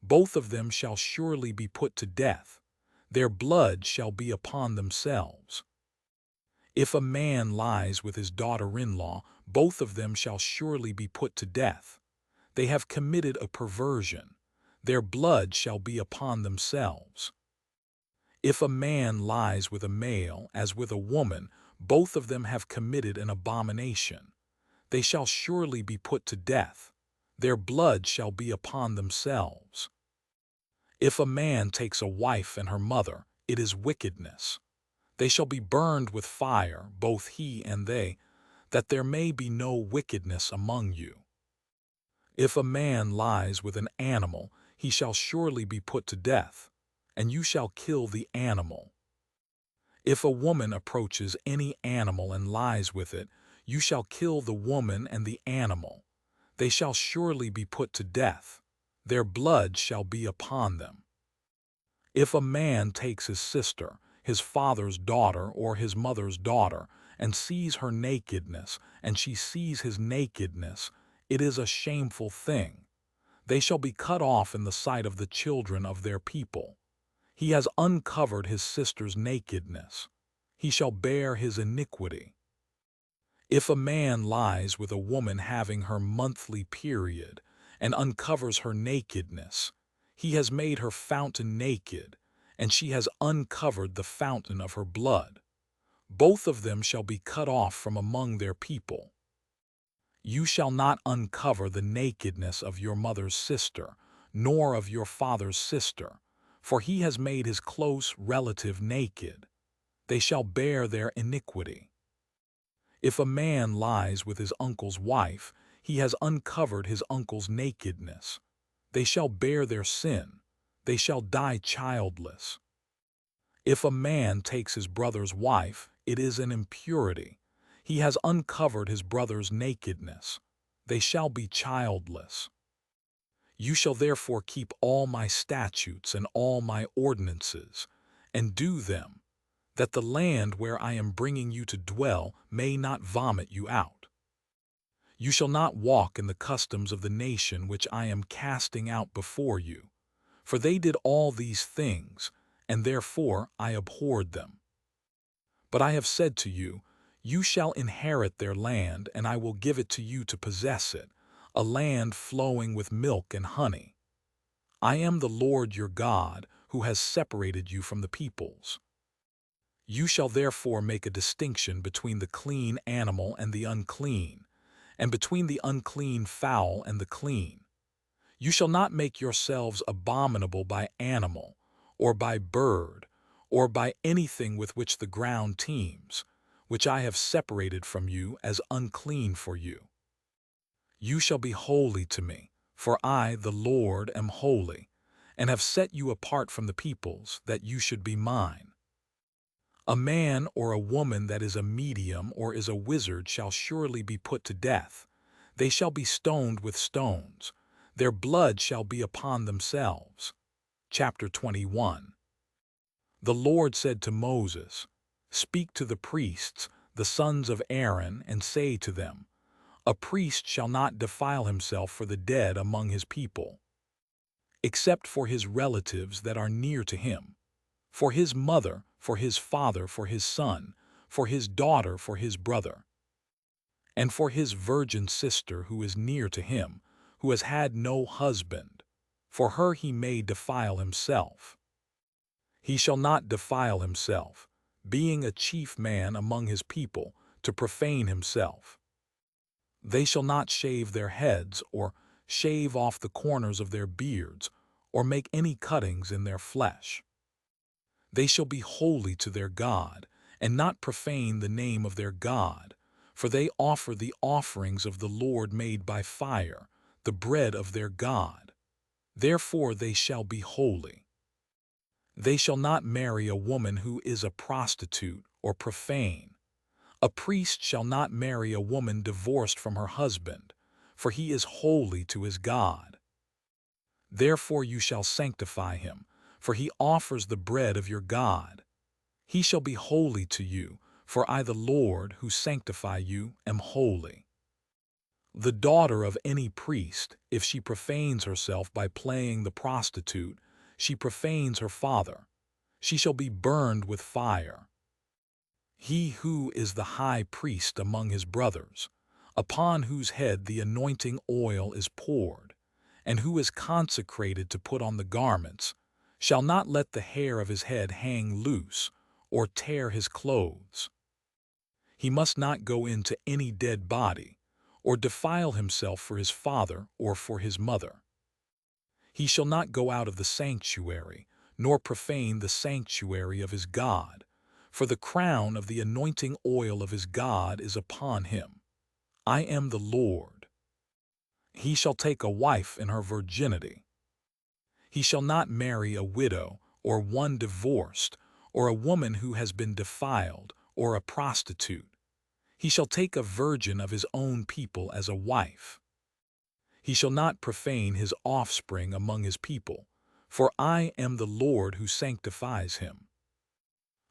Both of them shall surely be put to death. Their blood shall be upon themselves. If a man lies with his daughter-in-law, both of them shall surely be put to death. They have committed a perversion. Their blood shall be upon themselves. If a man lies with a male as with a woman, both of them have committed an abomination. They shall surely be put to death. Their blood shall be upon themselves. If a man takes a wife and her mother, it is wickedness. They shall be burned with fire, both he and they, that there may be no wickedness among you. If a man lies with an animal, he shall surely be put to death, and you shall kill the animal. If a woman approaches any animal and lies with it, you shall kill the woman and the animal. They shall surely be put to death. Their blood shall be upon them. If a man takes his sister, his father's daughter or his mother's daughter, and sees her nakedness, and she sees his nakedness, it is a shameful thing. They shall be cut off in the sight of the children of their people. He has uncovered his sister's nakedness. He shall bear his iniquity. If a man lies with a woman having her monthly period, and uncovers her nakedness, he has made her fountain naked, and she has uncovered the fountain of her blood. Both of them shall be cut off from among their people. You shall not uncover the nakedness of your mother's sister, nor of your father's sister, for he has made his close relative naked. They shall bear their iniquity. If a man lies with his uncle's wife, he has uncovered his uncle's nakedness. They shall bear their sin. They shall die childless. If a man takes his brother's wife, it is an impurity. He has uncovered his brother's nakedness. They shall be childless. You shall therefore keep all my statutes and all my ordinances, and do them, that the land where I am bringing you to dwell may not vomit you out. You shall not walk in the customs of the nation which I am casting out before you, for they did all these things, and therefore I abhorred them. But I have said to you, you shall inherit their land, and I will give it to you to possess it, a land flowing with milk and honey. I am the Lord your God, who has separated you from the peoples. You shall therefore make a distinction between the clean animal and the unclean, and between the unclean fowl and the clean. You shall not make yourselves abominable by animal, or by bird, or by anything with which the ground teems, which I have separated from you as unclean for you. You shall be holy to me, for I, the Lord, am holy, and have set you apart from the peoples, that you should be mine. A man or a woman that is a medium or is a wizard shall surely be put to death. They shall be stoned with stones. Their blood shall be upon themselves. Chapter 21. The Lord said to Moses, Speak to the priests, the sons of Aaron, and say to them, A priest shall not defile himself for the dead among his people, except for his relatives that are near to him, for his mother, for his father, for his son, for his daughter, for his brother, and for his virgin sister who is near to him, who has had no husband. For her he may defile himself. He shall not defile himself, being a chief man among his people, to profane himself. They shall not shave their heads, or shave off the corners of their beards, or make any cuttings in their flesh. They shall be holy to their God, and not profane the name of their God, for they offer the offerings of the Lord made by fire, the bread of their God. Therefore they shall be holy. They shall not marry a woman who is a prostitute or profane. A priest shall not marry a woman divorced from her husband, for he is holy to his God. Therefore you shall sanctify him, for he offers the bread of your God. He shall be holy to you, for I, the Lord, who sanctify you, am holy. The daughter of any priest, if she profanes herself by playing the prostitute, she profanes her father. She shall be burned with fire. He who is the high priest among his brothers, upon whose head the anointing oil is poured, and who is consecrated to put on the garments, shall not let the hair of his head hang loose, or tear his clothes. He must not go into any dead body, or defile himself for his father or for his mother. He shall not go out of the sanctuary, nor profane the sanctuary of his God, for the crown of the anointing oil of his God is upon him. I am the Lord. He shall take a wife in her virginity. He shall not marry a widow, or one divorced, or a woman who has been defiled, or a prostitute. He shall take a virgin of his own people as a wife. He shall not profane his offspring among his people, for I am the Lord who sanctifies him.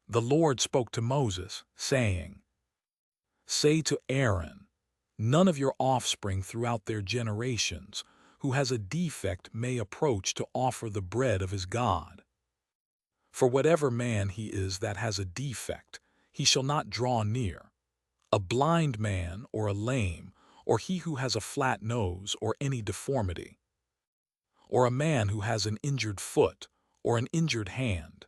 The Lord spoke to Moses, saying, Say to Aaron, None of your offspring throughout their generations, who has a defect, may approach to offer the bread of his God. For whatever man he is that has a defect, he shall not draw near. A blind man, or a lame, or he who has a flat nose, or any deformity, or a man who has an injured foot, or an injured hand,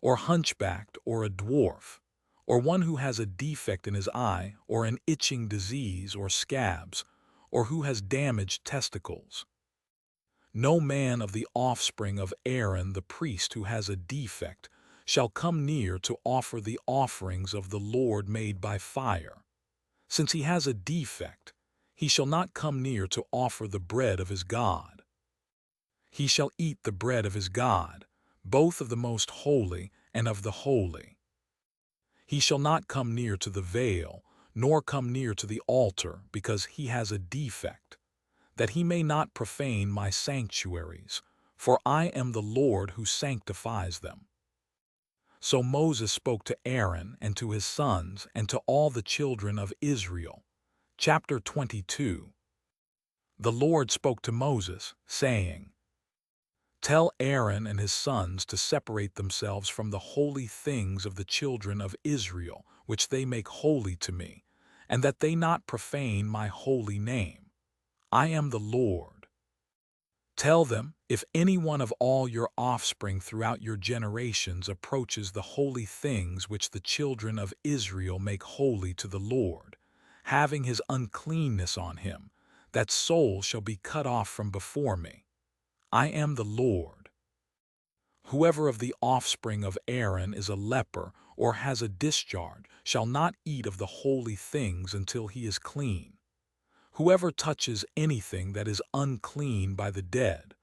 or hunchbacked, or a dwarf, or one who has a defect in his eye, or an itching disease, or scabs, or who has damaged testicles. No man of the offspring of Aaron the priest who has a defect shall come near to offer the offerings of the Lord made by fire. Since he has a defect, he shall not come near to offer the bread of his God. He shall eat the bread of his God, both of the most holy and of the holy. He shall not come near to the veil, nor come near to the altar, because he has a defect, that he may not profane my sanctuaries, for I am the Lord who sanctifies them. So Moses spoke to Aaron and to his sons and to all the children of Israel. Chapter 22. The Lord spoke to Moses, saying, Tell Aaron and his sons to separate themselves from the holy things of the children of Israel, which they make holy to me, and that they not profane my holy name. I am the Lord. Tell them, if any one of all your offspring throughout your generations approaches the holy things which the children of Israel make holy to the Lord, having his uncleanness on him, that soul shall be cut off from before me. I am the Lord. Whoever of the offspring of Aaron is a leper or has a discharge shall not eat of the holy things until he is clean. Whoever touches anything that is unclean by the dead,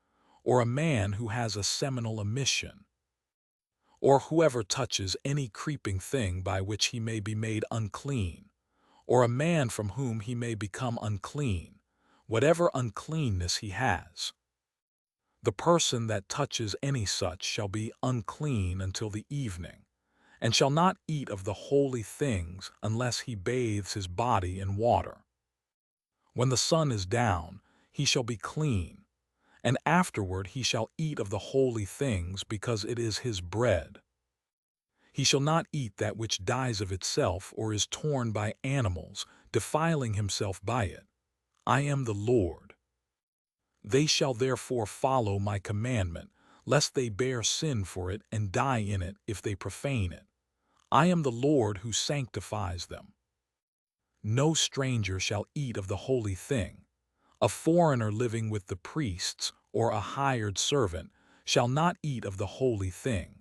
or a man who has a seminal emission, or whoever touches any creeping thing by which he may be made unclean, or a man from whom he may become unclean, whatever uncleanness he has, the person that touches any such shall be unclean until the evening, and shall not eat of the holy things unless he bathes his body in water. When the sun is down, he shall be clean, and afterward he shall eat of the holy things, because it is his bread. He shall not eat that which dies of itself or is torn by animals, defiling himself by it. I am the Lord. They shall therefore follow my commandment, lest they bear sin for it and die in it if they profane it. I am the Lord who sanctifies them. No stranger shall eat of the holy thing. A foreigner living with the priests, or a hired servant, shall not eat of the holy thing.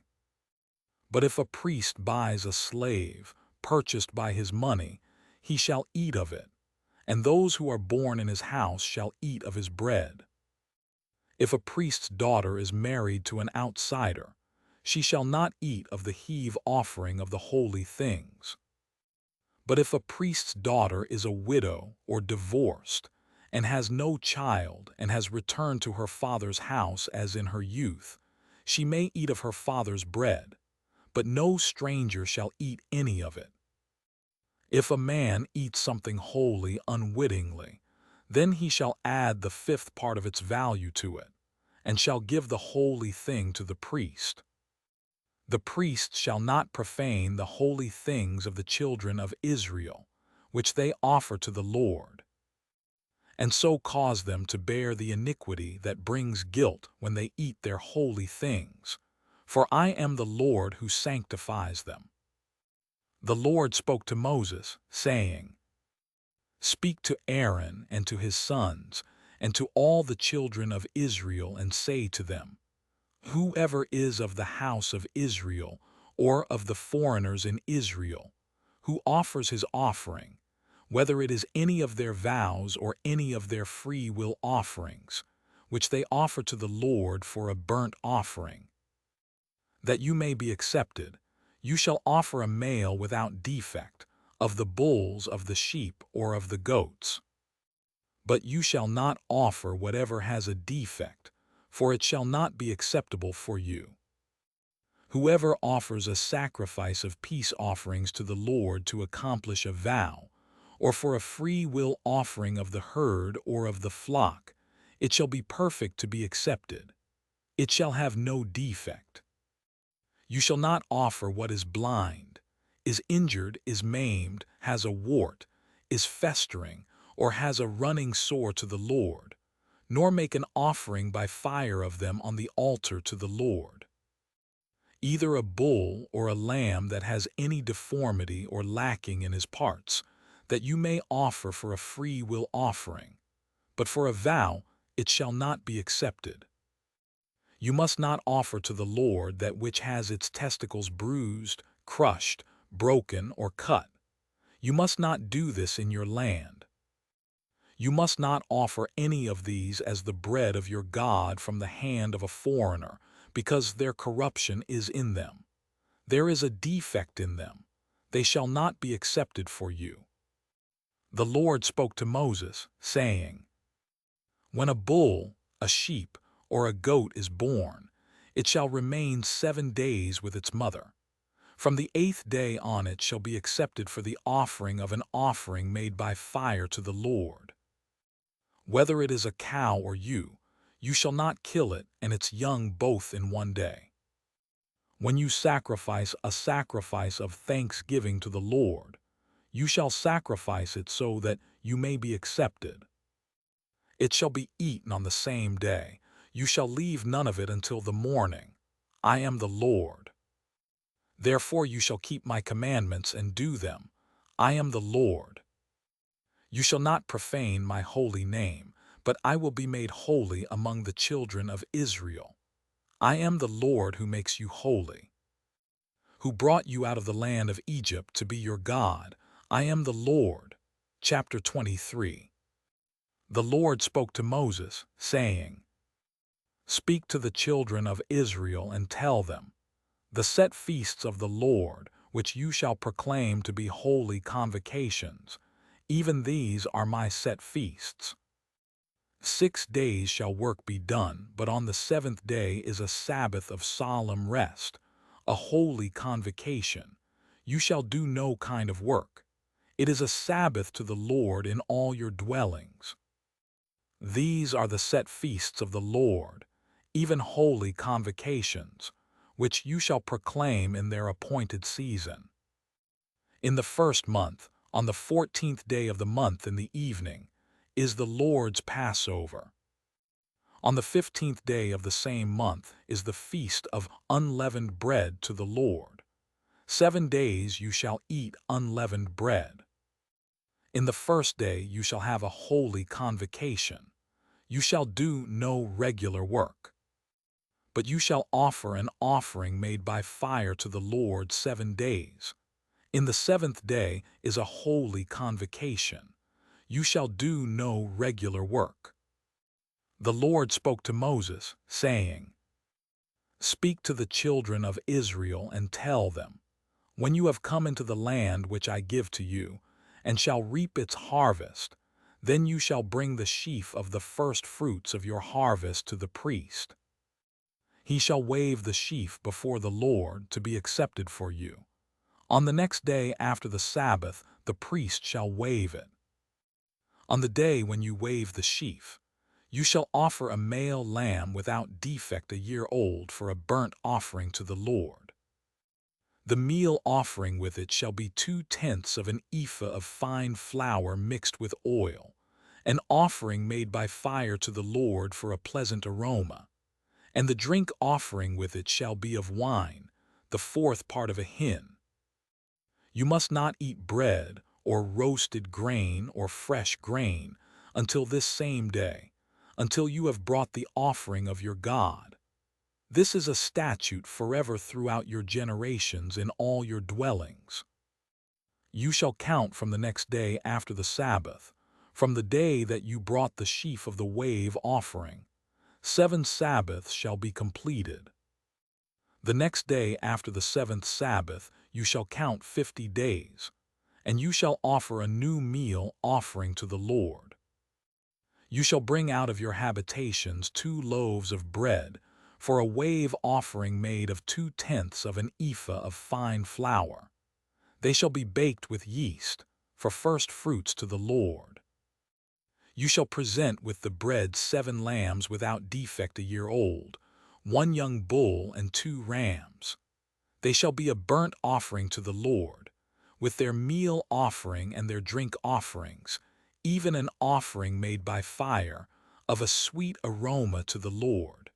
But if a priest buys a slave, purchased by his money, he shall eat of it, and those who are born in his house shall eat of his bread. If a priest's daughter is married to an outsider, she shall not eat of the heave offering of the holy things. But if a priest's daughter is a widow or divorced, and has no child, and has returned to her father's house as in her youth, she may eat of her father's bread, but no stranger shall eat any of it. If a man eats something holy unwittingly, then he shall add the fifth part of its value to it, and shall give the holy thing to the priest. The priest shall not profane the holy things of the children of Israel, which they offer to the Lord, and so cause them to bear the iniquity that brings guilt when they eat their holy things. For I am the Lord who sanctifies them. The Lord spoke to Moses, saying, Speak to Aaron and to his sons, and to all the children of Israel, and say to them, Whoever is of the house of Israel, or of the foreigners in Israel, who offers his offering, whether it is any of their vows or any of their free will offerings, which they offer to the Lord for a burnt offering, that you may be accepted, you shall offer a male without defect, of the bulls, of the sheep, or of the goats. But you shall not offer whatever has a defect, for it shall not be acceptable for you. Whoever offers a sacrifice of peace offerings to the Lord to accomplish a vow, or for a free will offering of the herd or of the flock, it shall be perfect to be accepted. It shall have no defect. You shall not offer what is blind, is injured, is maimed, has a wart, is festering, or has a running sore to the Lord, nor make an offering by fire of them on the altar to the Lord. Either a bull or a lamb that has any deformity or lacking in his parts, that you may offer for a free will offering, but for a vow it shall not be accepted. You must not offer to the Lord that which has its testicles bruised, crushed, broken, or cut. You must not do this in your land. You must not offer any of these as the bread of your God from the hand of a foreigner, because their corruption is in them. There is a defect in them. They shall not be accepted for you. The Lord spoke to Moses, saying, When a bull, a sheep, or a goat is born, it shall remain 7 days with its mother. From the 8th day on it shall be accepted for the offering of an offering made by fire to the Lord. Whether it is a cow or you shall not kill it and its young both in 1 day. When you sacrifice a sacrifice of thanksgiving to the Lord, you shall sacrifice it so that you may be accepted. It shall be eaten on the same day. You shall leave none of it until the morning. I am the Lord. Therefore you shall keep my commandments and do them. I am the Lord. You shall not profane my holy name, but I will be made holy among the children of Israel. I am the Lord who makes you holy, who brought you out of the land of Egypt to be your God. I am the Lord. Chapter 23. The Lord spoke to Moses, saying, Speak to the children of Israel and tell them, the set feasts of the Lord, which you shall proclaim to be holy convocations, even these are my set feasts. 6 days shall work be done, but on the 7th day is a Sabbath of solemn rest, a holy convocation. You shall do no kind of work. It is a Sabbath to the Lord in all your dwellings. These are the set feasts of the Lord, even holy convocations, which you shall proclaim in their appointed season. In the 1st month, on the 14th day of the month in the evening, is the Lord's Passover. On the 15th day of the same month is the feast of unleavened bread to the Lord. 7 days you shall eat unleavened bread. In the 1st day you shall have a holy convocation. You shall do no regular work. But you shall offer an offering made by fire to the Lord 7 days. In the 7th day is a holy convocation. You shall do no regular work. The Lord spoke to Moses, saying, Speak to the children of Israel and tell them, when you have come into the land which I give to you, and shall reap its harvest, then you shall bring the sheaf of the first fruits of your harvest to the priest. He shall wave the sheaf before the Lord to be accepted for you. On the next day after the Sabbath, the priest shall wave it. On the day when you wave the sheaf, you shall offer a male lamb without defect 1 year old for a burnt offering to the Lord. The meal offering with it shall be 2/10 of an ephah of fine flour mixed with oil, an offering made by fire to the Lord for a pleasant aroma. And the drink offering with it shall be of wine, the 4th part of a hin. You must not eat bread, or roasted grain, or fresh grain, until this same day, until you have brought the offering of your God. This is a statute forever throughout your generations in all your dwellings. You shall count from the next day after the Sabbath, from the day that you brought the sheaf of the wave offering. 7 Sabbaths shall be completed. The next day after the 7th Sabbath you shall count 50 days, and you shall offer a new meal offering to the Lord. You shall bring out of your habitations 2 loaves of bread, for a wave offering made of 2/10 of an ephah of fine flour. They shall be baked with yeast, for first fruits to the Lord. You shall present with the bread 7 lambs without defect 1 year old, 1 young bull and 2 rams. They shall be a burnt offering to the Lord, with their meal offering and their drink offerings, even an offering made by fire, of a sweet aroma to the Lord.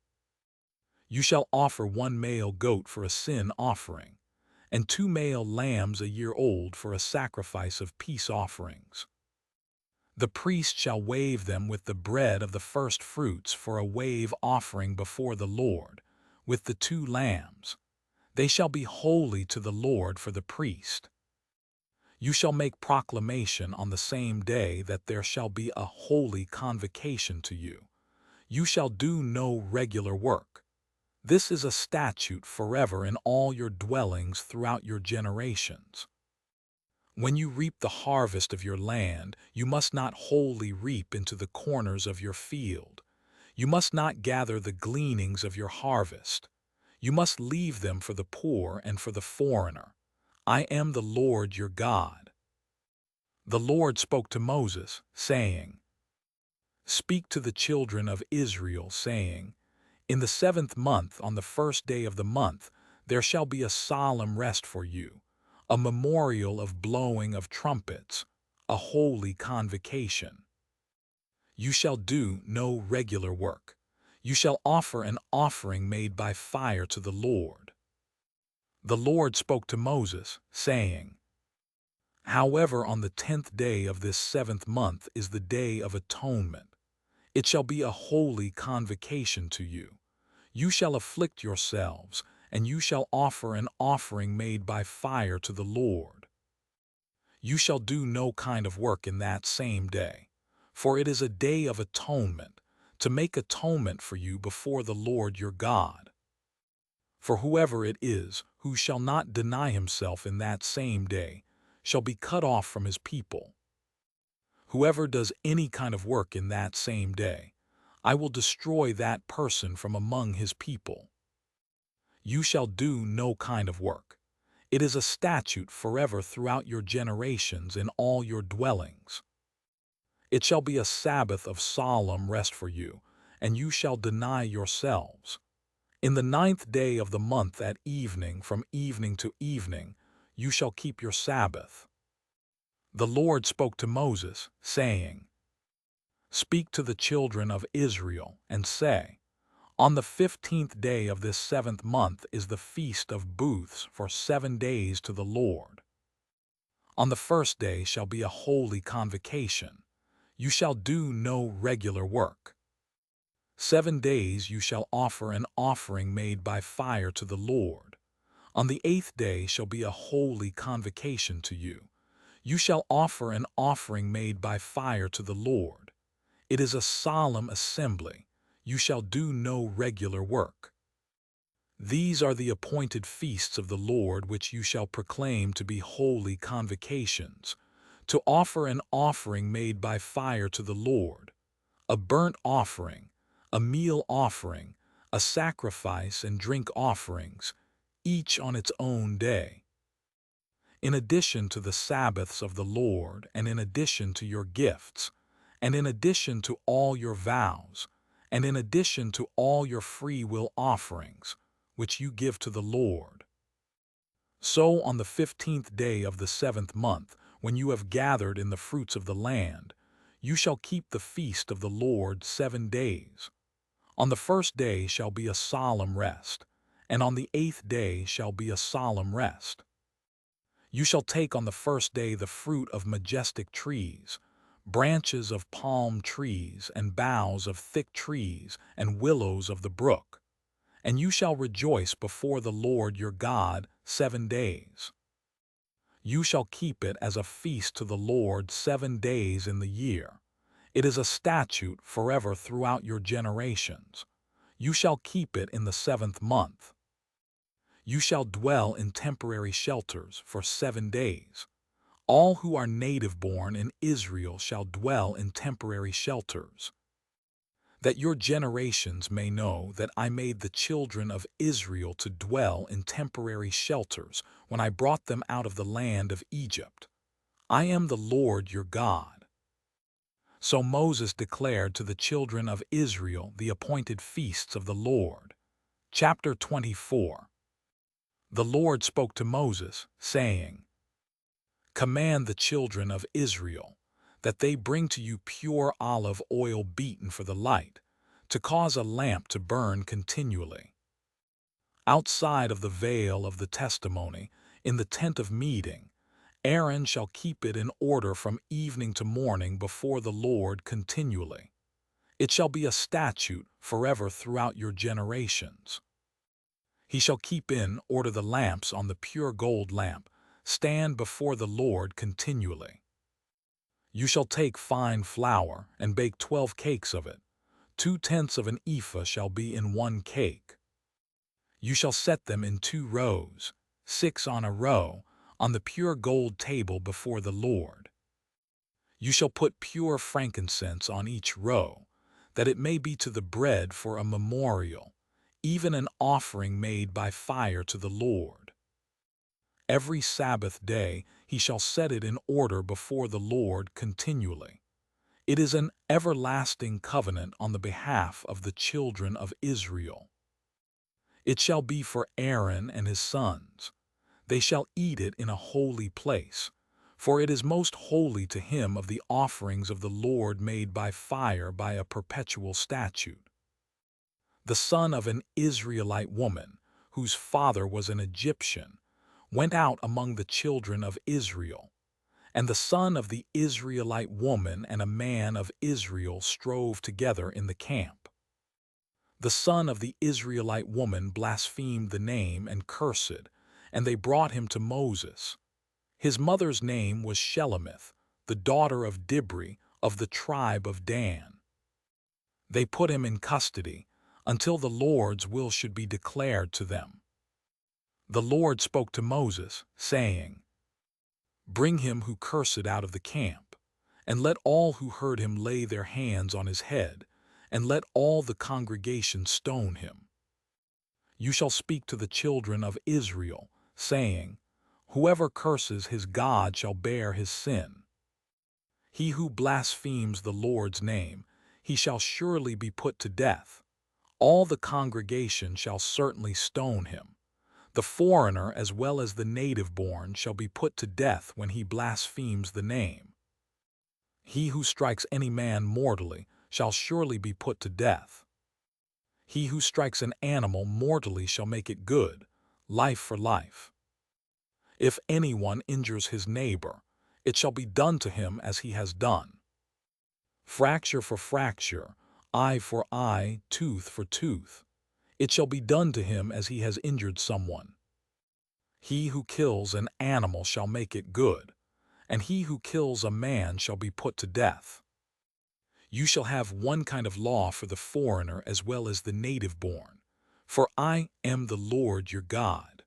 You shall offer 1 male goat for a sin offering, and 2 male lambs 1 year old for a sacrifice of peace offerings. The priest shall wave them with the bread of the first fruits for a wave offering before the Lord, with the 2 lambs. They shall be holy to the Lord for the priest. You shall make proclamation on the same day that there shall be a holy convocation to you. You shall do no regular work. This is a statute forever in all your dwellings throughout your generations. When you reap the harvest of your land, you must not wholly reap into the corners of your field. You must not gather the gleanings of your harvest. You must leave them for the poor and for the foreigner. I am the Lord your God. The Lord spoke to Moses, saying, Speak to the children of Israel, saying, In the 7th month, on the 1st day of the month, there shall be a solemn rest for you, a memorial of blowing of trumpets, a holy convocation. You shall do no regular work. You shall offer an offering made by fire to the Lord. The Lord spoke to Moses, saying, However, on the 10th day of this 7th month is the day of atonement. It shall be a holy convocation to you. You shall afflict yourselves, and you shall offer an offering made by fire to the Lord. You shall do no kind of work in that same day, for it is a day of atonement, to make atonement for you before the Lord your God. For whoever it is who shall not deny himself in that same day shall be cut off from his people. Whoever does any kind of work in that same day, I will destroy that person from among his people. You shall do no kind of work. It is a statute forever throughout your generations in all your dwellings. It shall be a Sabbath of solemn rest for you, and you shall deny yourselves. In the 9th day of the month at evening, from evening to evening, you shall keep your Sabbath. The Lord spoke to Moses, saying, Speak to the children of Israel, and say, On the 15th day of this 7th month is the Feast of Booths for 7 days to the Lord. On the first day shall be a holy convocation. You shall do no regular work. 7 days you shall offer an offering made by fire to the Lord. On the 8th day shall be a holy convocation to you. You shall offer an offering made by fire to the Lord. It is a solemn assembly. You shall do no regular work. These are the appointed feasts of the Lord which you shall proclaim to be holy convocations, to offer an offering made by fire to the Lord, a burnt offering, a meal offering, a sacrifice and drink offerings, each on its own day. In addition to the Sabbaths of the Lord, and in addition to your gifts, and in addition to all your vows, and in addition to all your free will offerings, which you give to the Lord. So on the 15th day of the 7th month, when you have gathered in the fruits of the land, you shall keep the feast of the Lord 7 days. On the first day shall be a solemn rest, and on the 8th day shall be a solemn rest. You shall take on the first day the fruit of majestic trees, branches of palm trees, and boughs of thick trees, and willows of the brook. And you shall rejoice before the Lord your God 7 days. You shall keep it as a feast to the Lord 7 days in the year. It is a statute forever throughout your generations. You shall keep it in the 7th month. You shall dwell in temporary shelters for 7 days. All who are native-born in Israel shall dwell in temporary shelters. That your generations may know that I made the children of Israel to dwell in temporary shelters when I brought them out of the land of Egypt. I am the Lord your God. So Moses declared to the children of Israel the appointed feasts of the Lord. Chapter 24. The Lord spoke to Moses, saying, Command the children of Israel that they bring to you pure olive oil beaten for the light, to cause a lamp to burn continually. Outside of the veil of the testimony, in the tent of meeting, Aaron shall keep it in order from evening to morning before the Lord continually. It shall be a statute forever throughout your generations. He shall keep in order the lamps on the pure gold lamp, stand before the Lord continually. You shall take fine flour and bake 12 cakes of it. 2/10 of an ephah shall be in 1 cake. You shall set them in 2 rows, 6 on a row, on the pure gold table before the Lord. You shall put pure frankincense on each row, that it may be to the bread for a memorial, even an offering made by fire to the Lord. Every Sabbath day he shall set it in order before the Lord continually. It is an everlasting covenant on the behalf of the children of Israel. It shall be for Aaron and his sons. They shall eat it in a holy place, for it is most holy to him of the offerings of the Lord made by fire by a perpetual statute. the son of an Israelite woman, whose father was an Egyptian, went out among the children of Israel. And the son of the Israelite woman and a man of Israel strove together in the camp. The son of the Israelite woman blasphemed the name and cursed, and they brought him to Moses. His mother's name was Shelemith, the daughter of Dibri of the tribe of Dan. They put him in custody until the Lord's will should be declared to them. The Lord spoke to Moses, saying, "Bring him who cursed out of the camp, and let all who heard him lay their hands on his head, and let all the congregation stone him. You shall speak to the children of Israel, saying, Whoever curses his God shall bear his sin. He who blasphemes the Lord's name, he shall surely be put to death. All the congregation shall certainly stone him. The foreigner as well as the native-born shall be put to death when he blasphemes the name. He who strikes any man mortally shall surely be put to death. He who strikes an animal mortally shall make it good, life for life. If anyone injures his neighbor, it shall be done to him as he has done. Fracture for fracture, eye for eye, tooth for tooth. It shall be done to him as he has injured someone. He who kills an animal shall make it good, and he who kills a man shall be put to death. You shall have one kind of law for the foreigner as well as the native-born, for I am the Lord your God."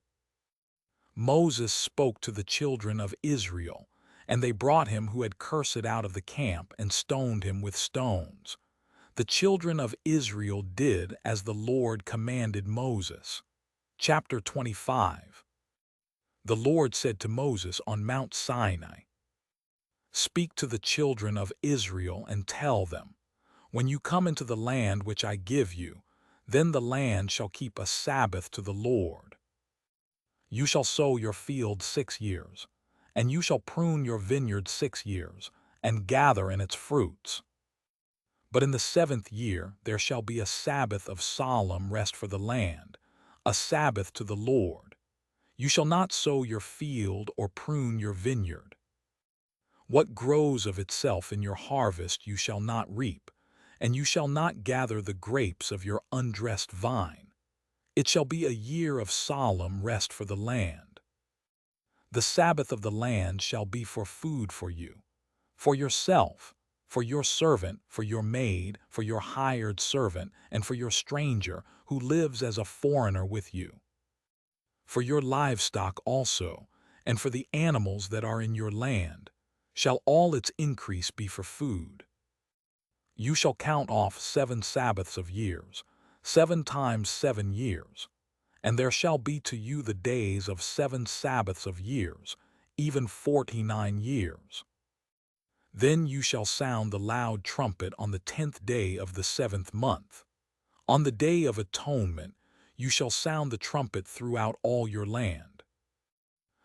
Moses spoke to the children of Israel, and they brought him who had cursed out of the camp and stoned him with stones. The children of Israel did as the Lord commanded Moses. Chapter 25. The Lord said to Moses on Mount Sinai, "Speak to the children of Israel and tell them, when you come into the land which I give you, then the land shall keep a Sabbath to the Lord. You shall sow your field 6 years, and you shall prune your vineyard 6 years, and gather in its fruits. But in the 7th year there shall be a Sabbath of solemn rest for the land, a Sabbath to the Lord. You shall not sow your field or prune your vineyard. What grows of itself in your harvest you shall not reap, and you shall not gather the grapes of your undressed vine. It shall be a year of solemn rest for the land. The Sabbath of the land shall be for food for you, for yourself, for your servant, for your maid, for your hired servant, and for your stranger who lives as a foreigner with you. For your livestock also, and for the animals that are in your land, shall all its increase be for food. You shall count off 7 Sabbaths of years, 7 times 7 years, and there shall be to you the days of 7 Sabbaths of years, even 49 years. Then you shall sound the loud trumpet on the 10th day of the 7th month. On the day of Atonement you shall sound the trumpet throughout all your land.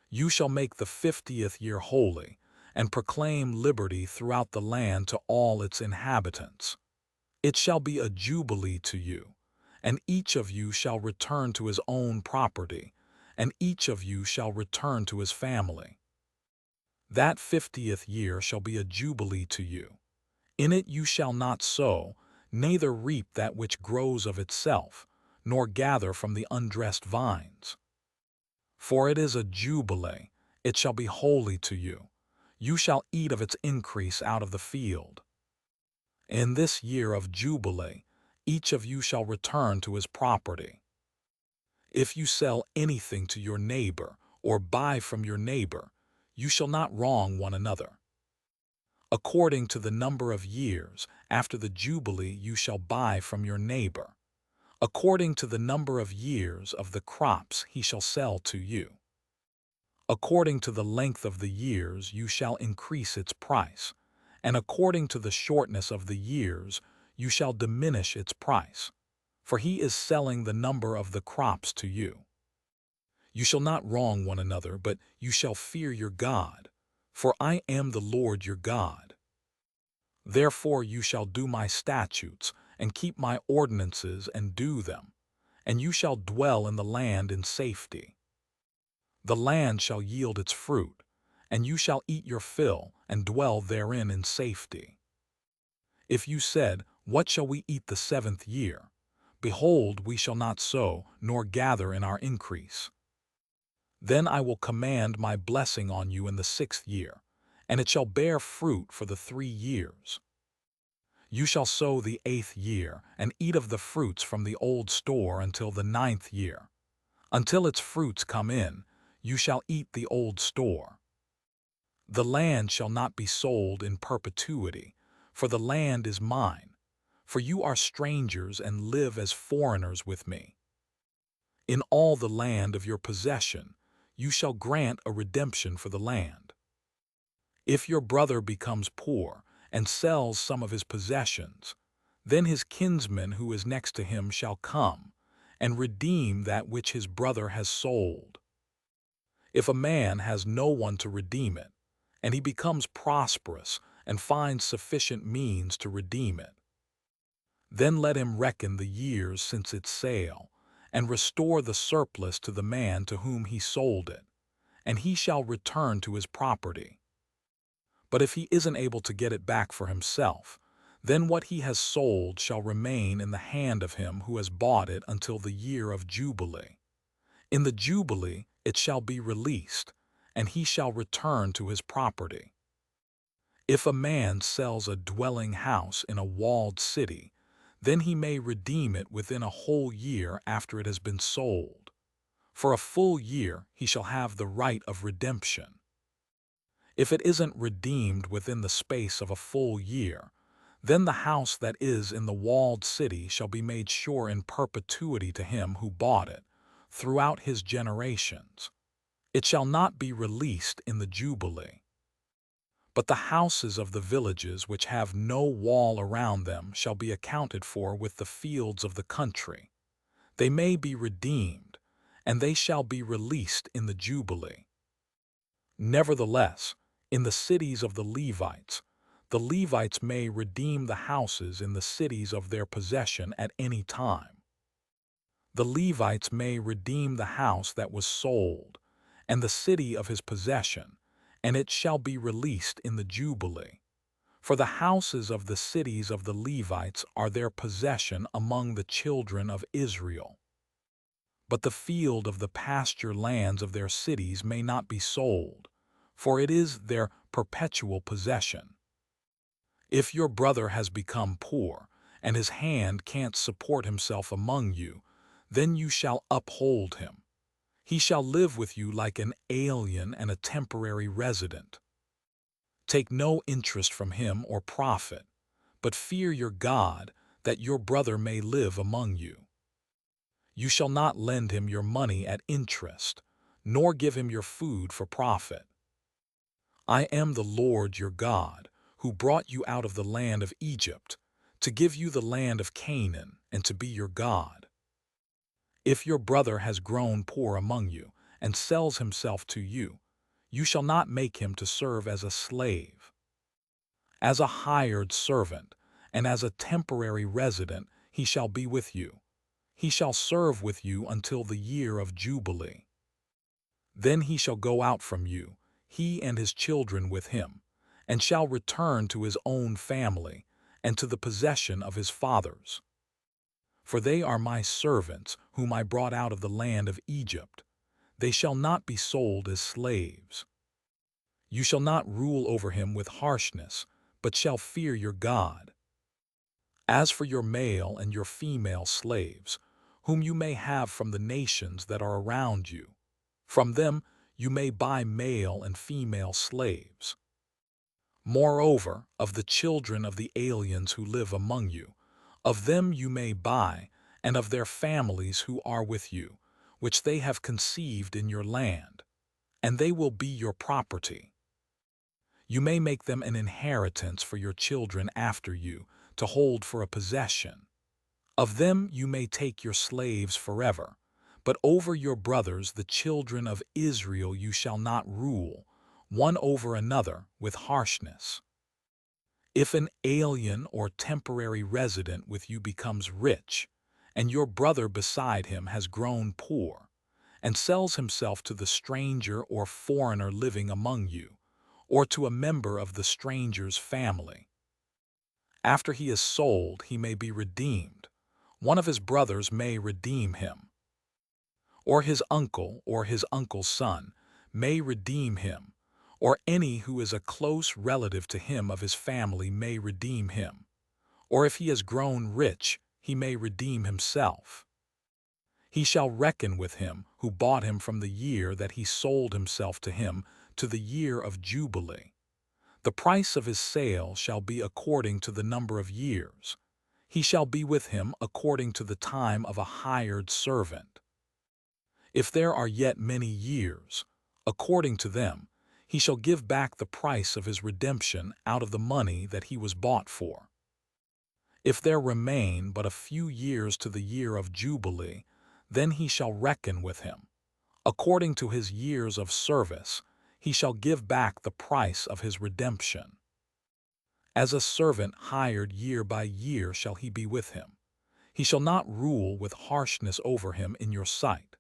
You shall make the 50th year holy, and proclaim liberty throughout the land to all its inhabitants. It shall be a jubilee to you, and each of you shall return to his own property, and each of you shall return to his family. That 50th year shall be a jubilee to you. In it you shall not sow, neither reap that which grows of itself, nor gather from the undressed vines. For it is a jubilee, it shall be holy to you. You shall eat of its increase out of the field. In this year of jubilee, each of you shall return to his property. If you sell anything to your neighbor, or buy from your neighbor, you shall not wrong one another. According to the number of years after the jubilee you shall buy from your neighbor. According to the number of years of the crops he shall sell to you. According to the length of the years you shall increase its price, and according to the shortness of the years you shall diminish its price, for he is selling the number of the crops to you. You shall not wrong one another, but you shall fear your God, for I am the Lord your God. Therefore you shall do my statutes, and keep my ordinances and do them, and you shall dwell in the land in safety. The land shall yield its fruit, and you shall eat your fill and dwell therein in safety. If you said, What shall we eat the 7th year? Behold, we shall not sow, nor gather in our increase. Then I will command my blessing on you in the 6th year, and it shall bear fruit for the 3 years. You shall sow the 8th year, and eat of the fruits from the old store until the 9th year. Until its fruits come in, you shall eat the old store. The land shall not be sold in perpetuity, for the land is mine, for you are strangers and live as foreigners with me. In all the land of your possession, you shall grant a redemption for the land. If your brother becomes poor and sells some of his possessions, then his kinsman who is next to him shall come and redeem that which his brother has sold. If a man has no one to redeem it, and he becomes prosperous and finds sufficient means to redeem it, then let him reckon the years since its sale, and restore the surplus to the man to whom he sold it, and he shall return to his property. But if he isn't able to get it back for himself, then what he has sold shall remain in the hand of him who has bought it until the year of Jubilee. In the Jubilee it shall be released, and he shall return to his property. If a man sells a dwelling house in a walled city, then he may redeem it within a whole year after it has been sold. For a full year he shall have the right of redemption. If it isn't redeemed within the space of a full year, then the house that is in the walled city shall be made sure in perpetuity to him who bought it, throughout his generations. It shall not be released in the Jubilee. But the houses of the villages which have no wall around them shall be accounted for with the fields of the country. They may be redeemed, and they shall be released in the Jubilee. Nevertheless, in the cities of the Levites may redeem the houses in the cities of their possession at any time. The Levites may redeem the house that was sold, and the city of his possession, and it shall be released in the Jubilee. For the houses of the cities of the Levites are their possession among the children of Israel. But the field of the pasture lands of their cities may not be sold, for it is their perpetual possession. If your brother has become poor, and his hand can't support himself among you, then you shall uphold him. He shall live with you like an alien and a temporary resident. Take no interest from him or profit, but fear your God, that your brother may live among you. You shall not lend him your money at interest, nor give him your food for profit. I am the Lord your God, who brought you out of the land of Egypt, to give you the land of Canaan, and to be your God. If your brother has grown poor among you, and sells himself to you, you shall not make him to serve as a slave. As a hired servant, and as a temporary resident, he shall be with you. He shall serve with you until the year of Jubilee. Then he shall go out from you, he and his children with him, and shall return to his own family, and to the possession of his fathers. For they are my servants, whom I brought out of the land of Egypt. They shall not be sold as slaves. You shall not rule over him with harshness, but shall fear your God. As for your male and your female slaves, whom you may have from the nations that are around you, from them you may buy male and female slaves. Moreover, of the children of the aliens who live among you, of them you may buy, and of their families who are with you, which they have conceived in your land, and they will be your property. You may make them an inheritance for your children after you, to hold for a possession. Of them you may take your slaves forever, but over your brothers, the children of Israel, you shall not rule, one over another with harshness. If an alien or temporary resident with you becomes rich, and your brother beside him has grown poor, and sells himself to the stranger or foreigner living among you, or to a member of the stranger's family, after he is sold, he may be redeemed. One of his brothers may redeem him, or his uncle or his uncle's son may redeem him, or any who is a close relative to him of his family may redeem him. Or if he has grown rich, he may redeem himself. He shall reckon with him who bought him from the year that he sold himself to him to the year of Jubilee. The price of his sale shall be according to the number of years. He shall be with him according to the time of a hired servant. If there are yet many years, according to them, he shall give back the price of his redemption out of the money that he was bought for. If there remain but a few years to the year of Jubilee, then he shall reckon with him. According to his years of service, he shall give back the price of his redemption. As a servant hired year by year shall he be with him. He shall not rule with harshness over him in your sight.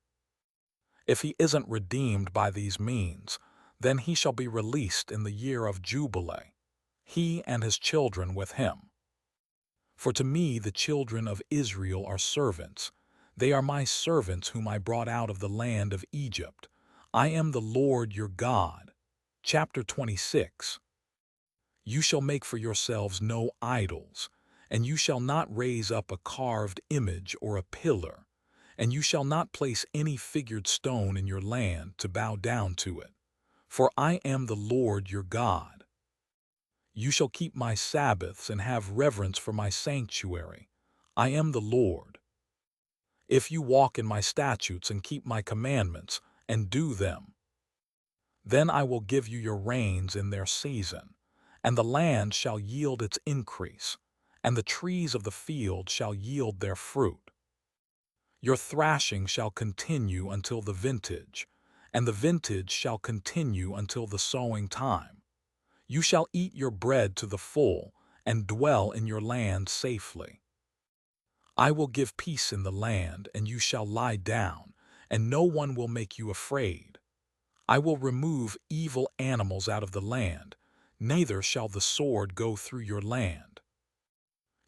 If he isn't redeemed by these means, then he shall be released in the year of Jubilee, he and his children with him. For to me the children of Israel are servants. They are my servants whom I brought out of the land of Egypt. I am the Lord your God. Chapter 26. You shall make for yourselves no idols, and you shall not raise up a carved image or a pillar, and you shall not place any figured stone in your land to bow down to it. For I am the Lord your God. You shall keep my Sabbaths and have reverence for my sanctuary. I am the Lord. If you walk in my statutes and keep my commandments and do them, then I will give you your rains in their season, and the land shall yield its increase, and the trees of the field shall yield their fruit. Your thrashing shall continue until the vintage, and the vintage shall continue until the sowing time. You shall eat your bread to the full, and dwell in your land safely. I will give peace in the land, and you shall lie down, and no one will make you afraid. I will remove evil animals out of the land, neither shall the sword go through your land.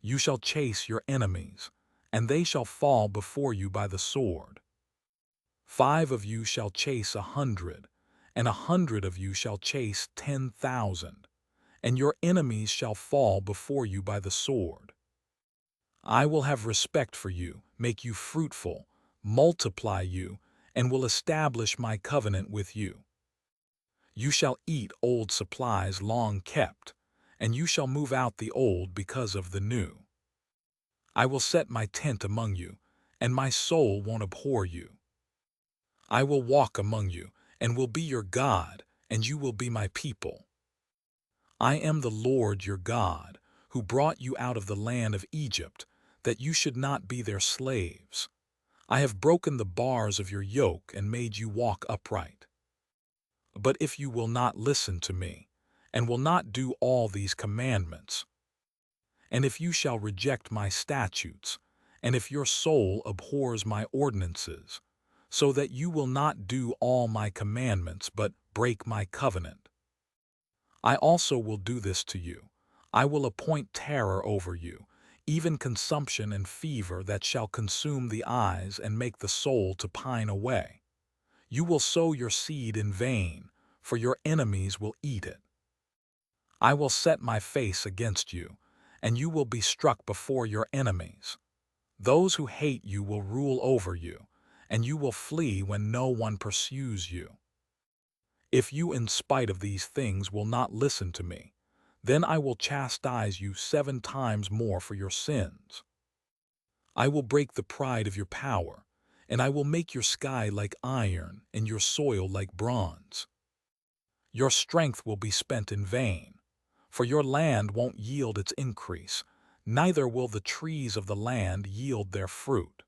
You shall chase your enemies, and they shall fall before you by the sword. 5 of you shall chase 100, and 100 of you shall chase 10,000, and your enemies shall fall before you by the sword. I will have respect for you, make you fruitful, multiply you, and will establish my covenant with you. You shall eat old supplies long kept, and you shall move out the old because of the new. I will set my tent among you, and my soul won't abhor you. I will walk among you, and will be your God, and you will be my people. I am the Lord your God, who brought you out of the land of Egypt, that you should not be their slaves. I have broken the bars of your yoke and made you walk upright. But if you will not listen to me, and will not do all these commandments, and if you shall reject my statutes, and if your soul abhors my ordinances, so that you will not do all my commandments but break my covenant, I also will do this to you. I will appoint terror over you, even consumption and fever that shall consume the eyes and make the soul to pine away. You will sow your seed in vain, for your enemies will eat it. I will set my face against you, and you will be struck before your enemies. Those who hate you will rule over you, and you will flee when no one pursues you. If you in spite of these things will not listen to me, then I will chastise you 7 times more for your sins. I will break the pride of your power, and I will make your sky like iron and your soil like bronze. Your strength will be spent in vain, for your land won't yield its increase, neither will the trees of the land yield their fruit.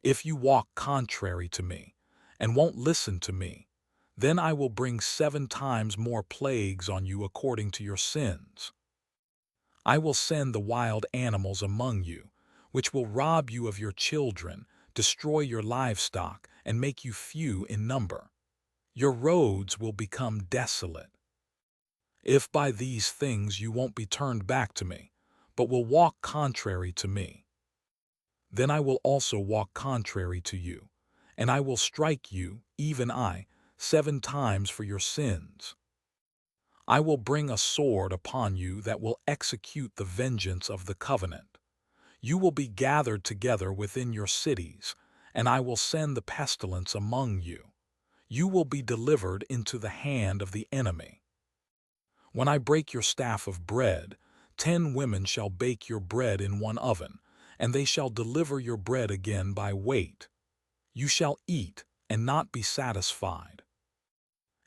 If you walk contrary to me, and won't listen to me, then I will bring 7 times more plagues on you according to your sins. I will send the wild animals among you, which will rob you of your children, destroy your livestock, and make you few in number. Your roads will become desolate. If by these things you won't be turned back to me, but will walk contrary to me, then I will also walk contrary to you, and I will strike you, even I, 7 times for your sins. I will bring a sword upon you that will execute the vengeance of the covenant. You will be gathered together within your cities, and I will send the pestilence among you. You will be delivered into the hand of the enemy. When I break your staff of bread, 10 women shall bake your bread in one oven, and they shall deliver your bread again by weight. You shall eat and not be satisfied.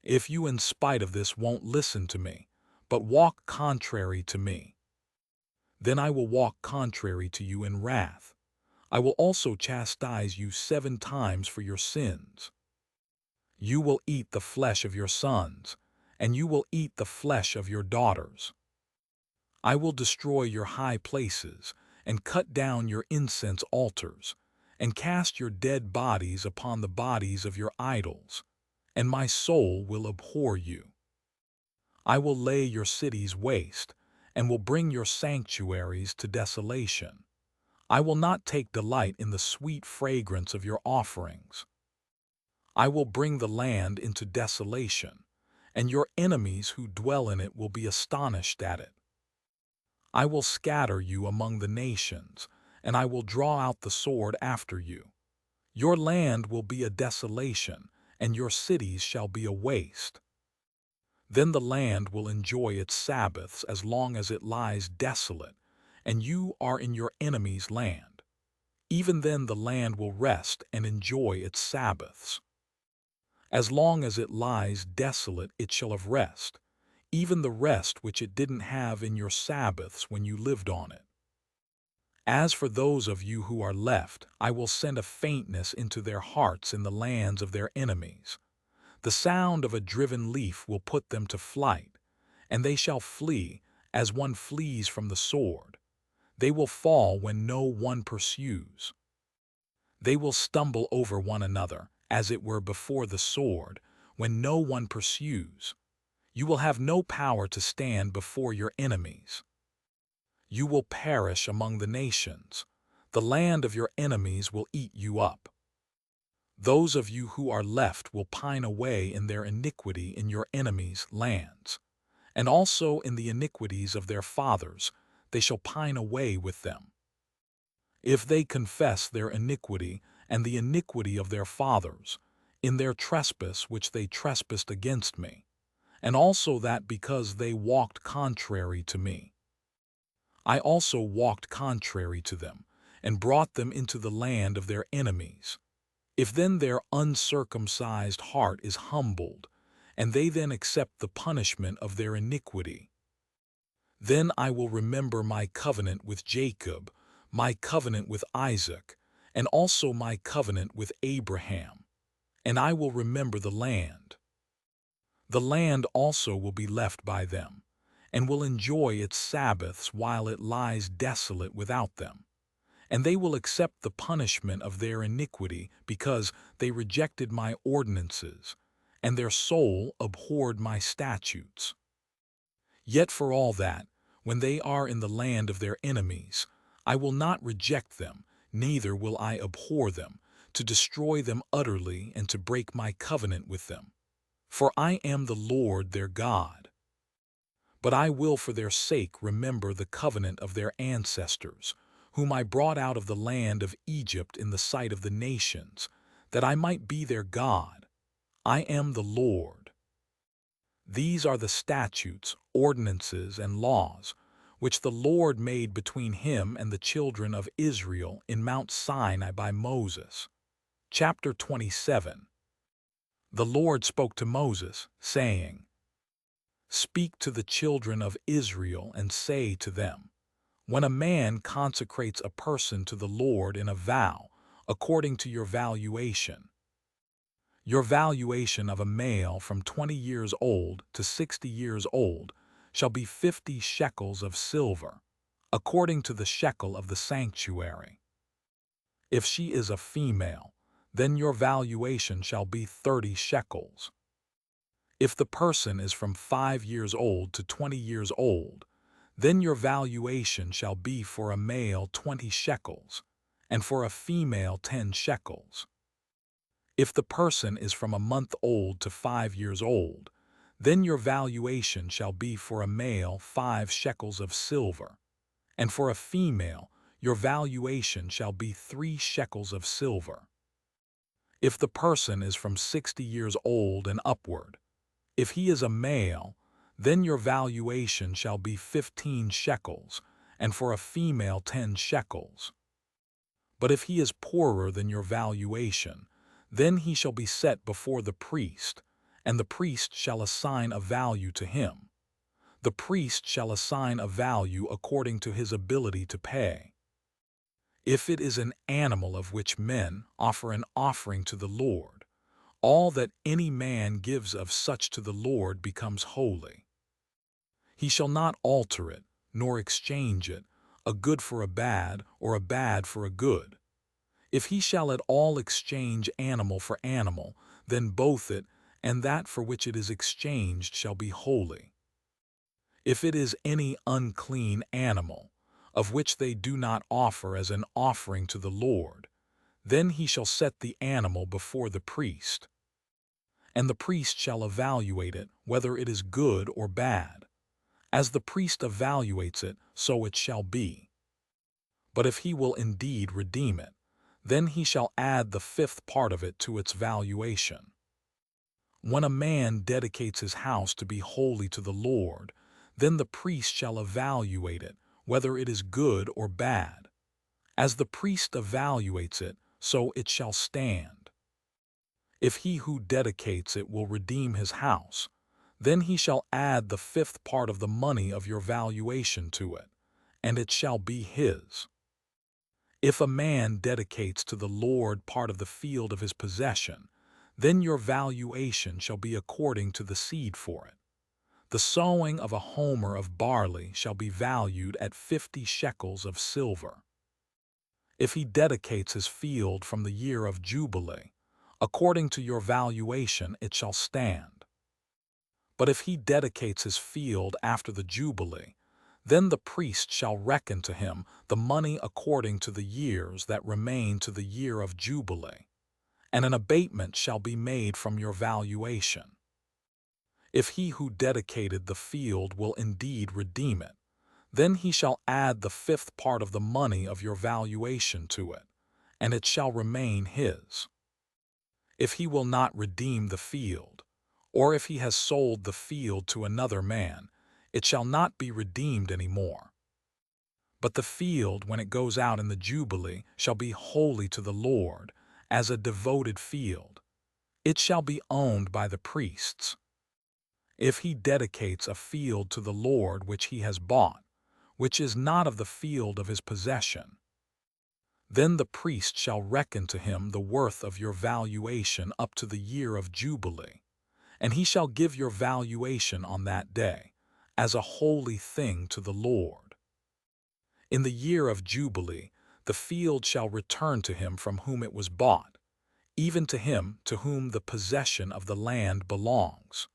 If you in spite of this won't listen to me, but walk contrary to me, then I will walk contrary to you in wrath. I will also chastise you 7 times for your sins. You will eat the flesh of your sons, and you will eat the flesh of your daughters. I will destroy your high places, and cut down your incense altars, and cast your dead bodies upon the bodies of your idols, and my soul will abhor you. I will lay your cities waste, and will bring your sanctuaries to desolation. I will not take delight in the sweet fragrance of your offerings. I will bring the land into desolation, and your enemies who dwell in it will be astonished at it. I will scatter you among the nations, and I will draw out the sword after you. Your land will be a desolation, and your cities shall be a waste. Then the land will enjoy its Sabbaths as long as it lies desolate, and you are in your enemy's land. Even then the land will rest and enjoy its Sabbaths. As long as it lies desolate it shall have rest, even the rest which it didn't have in your Sabbaths when you lived on it. As for those of you who are left, I will send a faintness into their hearts in the lands of their enemies. The sound of a driven leaf will put them to flight, and they shall flee as one flees from the sword. They will fall when no one pursues. They will stumble over one another, as it were before the sword, when no one pursues. You will have no power to stand before your enemies. You will perish among the nations. The land of your enemies will eat you up. Those of you who are left will pine away in their iniquity in your enemies' lands, and also in the iniquities of their fathers they shall pine away with them. If they confess their iniquity and the iniquity of their fathers, in their trespass which they trespassed against me, and also that because they walked contrary to me, I also walked contrary to them, and brought them into the land of their enemies. If then their uncircumcised heart is humbled, and they then accept the punishment of their iniquity, then I will remember my covenant with Jacob, my covenant with Isaac, and also my covenant with Abraham, and I will remember the land. The land also will be left by them, and will enjoy its Sabbaths while it lies desolate without them. And they will accept the punishment of their iniquity because they rejected my ordinances, and their soul abhorred my statutes. Yet for all that, when they are in the land of their enemies, I will not reject them, neither will I abhor them, to destroy them utterly and to break my covenant with them. For I am the Lord their God. But I will for their sake remember the covenant of their ancestors, whom I brought out of the land of Egypt in the sight of the nations, that I might be their God. I am the Lord. These are the statutes, ordinances, and laws, which the Lord made between him and the children of Israel in Mount Sinai by Moses. Chapter 27. The Lord spoke to Moses, saying, Speak to the children of Israel and say to them, When a man consecrates a person to the Lord in a vow, according to your valuation of a male from 20 years old to 60 years old shall be 50 shekels of silver, according to the shekel of the sanctuary. If she is a female, then your valuation shall be 30 shekels. If the person is from 5 years old to 20 years old, then your valuation shall be for a male 20 shekels, and for a female 10 shekels. If the person is from a month old to 5 years old, then your valuation shall be for a male 5 shekels of silver, and for a female your valuation shall be 3 shekels of silver. If the person is from 60 years old and upward, if he is a male, then your valuation shall be 15 shekels, and for a female 10 shekels. But if he is poorer than your valuation, then he shall be set before the priest, and the priest shall assign a value to him. The priest shall assign a value according to his ability to pay. If it is an animal of which men offer an offering to the Lord, all that any man gives of such to the Lord becomes holy. He shall not alter it, nor exchange it, a good for a bad, or a bad for a good. If he shall at all exchange animal for animal, then both it and that for which it is exchanged shall be holy. If it is any unclean animal, of which they do not offer as an offering to the Lord, then he shall set the animal before the priest. And the priest shall evaluate it, whether it is good or bad. As the priest evaluates it, so it shall be. But if he will indeed redeem it, then he shall add the 5th part of it to its valuation. When a man dedicates his house to be holy to the Lord, then the priest shall evaluate it, whether it is good or bad. As the priest evaluates it, so it shall stand. If he who dedicates it will redeem his house, then he shall add the 5th part of the money of your valuation to it, and it shall be his. If a man dedicates to the Lord part of the field of his possession, then your valuation shall be according to the seed for it. The sowing of a homer of barley shall be valued at 50 shekels of silver. If he dedicates his field from the year of Jubilee, according to your valuation it shall stand. But if he dedicates his field after the Jubilee, then the priest shall reckon to him the money according to the years that remain to the year of Jubilee, and an abatement shall be made from your valuation. If he who dedicated the field will indeed redeem it, then he shall add the 5th part of the money of your valuation to it, and it shall remain his. If he will not redeem the field, or if he has sold the field to another man, it shall not be redeemed any more. But the field, when it goes out in the Jubilee, shall be holy to the Lord, as a devoted field. It shall be owned by the priests. If he dedicates a field to the Lord which he has bought, which is not of the field of his possession, then the priest shall reckon to him the worth of your valuation up to the year of Jubilee, and he shall give your valuation on that day, as a holy thing to the Lord. In the year of Jubilee, the field shall return to him from whom it was bought, even to him to whom the possession of the land belongs.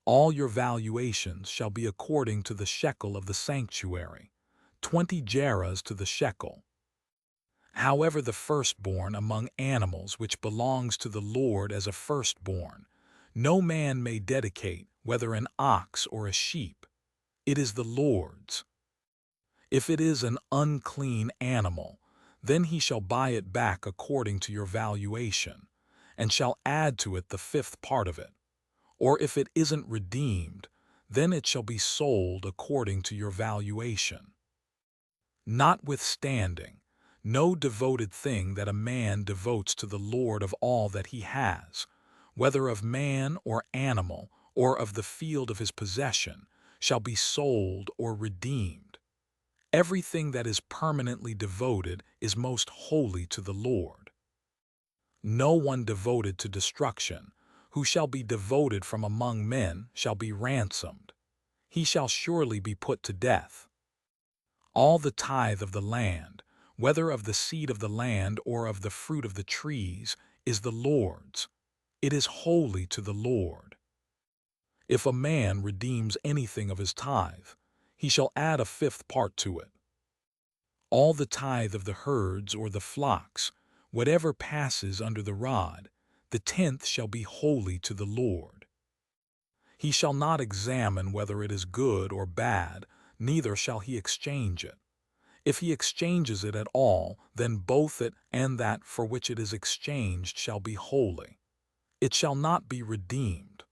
All your valuations shall be according to the shekel of the sanctuary, 20 gerahs to the shekel. However, the firstborn among animals which belongs to the Lord as a firstborn, no man may dedicate, whether an ox or a sheep. It is the Lord's. If it is an unclean animal, then he shall buy it back according to your valuation, and shall add to it the 5th part of it. Or if it isn't redeemed, then it shall be sold according to your valuation. Notwithstanding, no devoted thing that a man devotes to the Lord of all that he has, whether of man or animal or of the field of his possession, shall be sold or redeemed. Everything that is permanently devoted is most holy to the Lord. No one devoted to destruction, who shall be devoted from among men, shall be ransomed. He shall surely be put to death. All the tithe of the land, whether of the seed of the land or of the fruit of the trees, is the Lord's. It is holy to the Lord. If a man redeems anything of his tithe, he shall add a fifth part to it. All the tithe of the herds or the flocks, whatever passes under the rod, the tenth shall be holy to the Lord. He shall not examine whether it is good or bad, neither shall he exchange it. If he exchanges it at all, then both it and that for which it is exchanged shall be holy. It shall not be redeemed.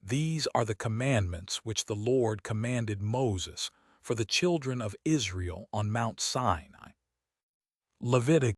These are the commandments which the Lord commanded Moses for the children of Israel on Mount Sinai. Leviticus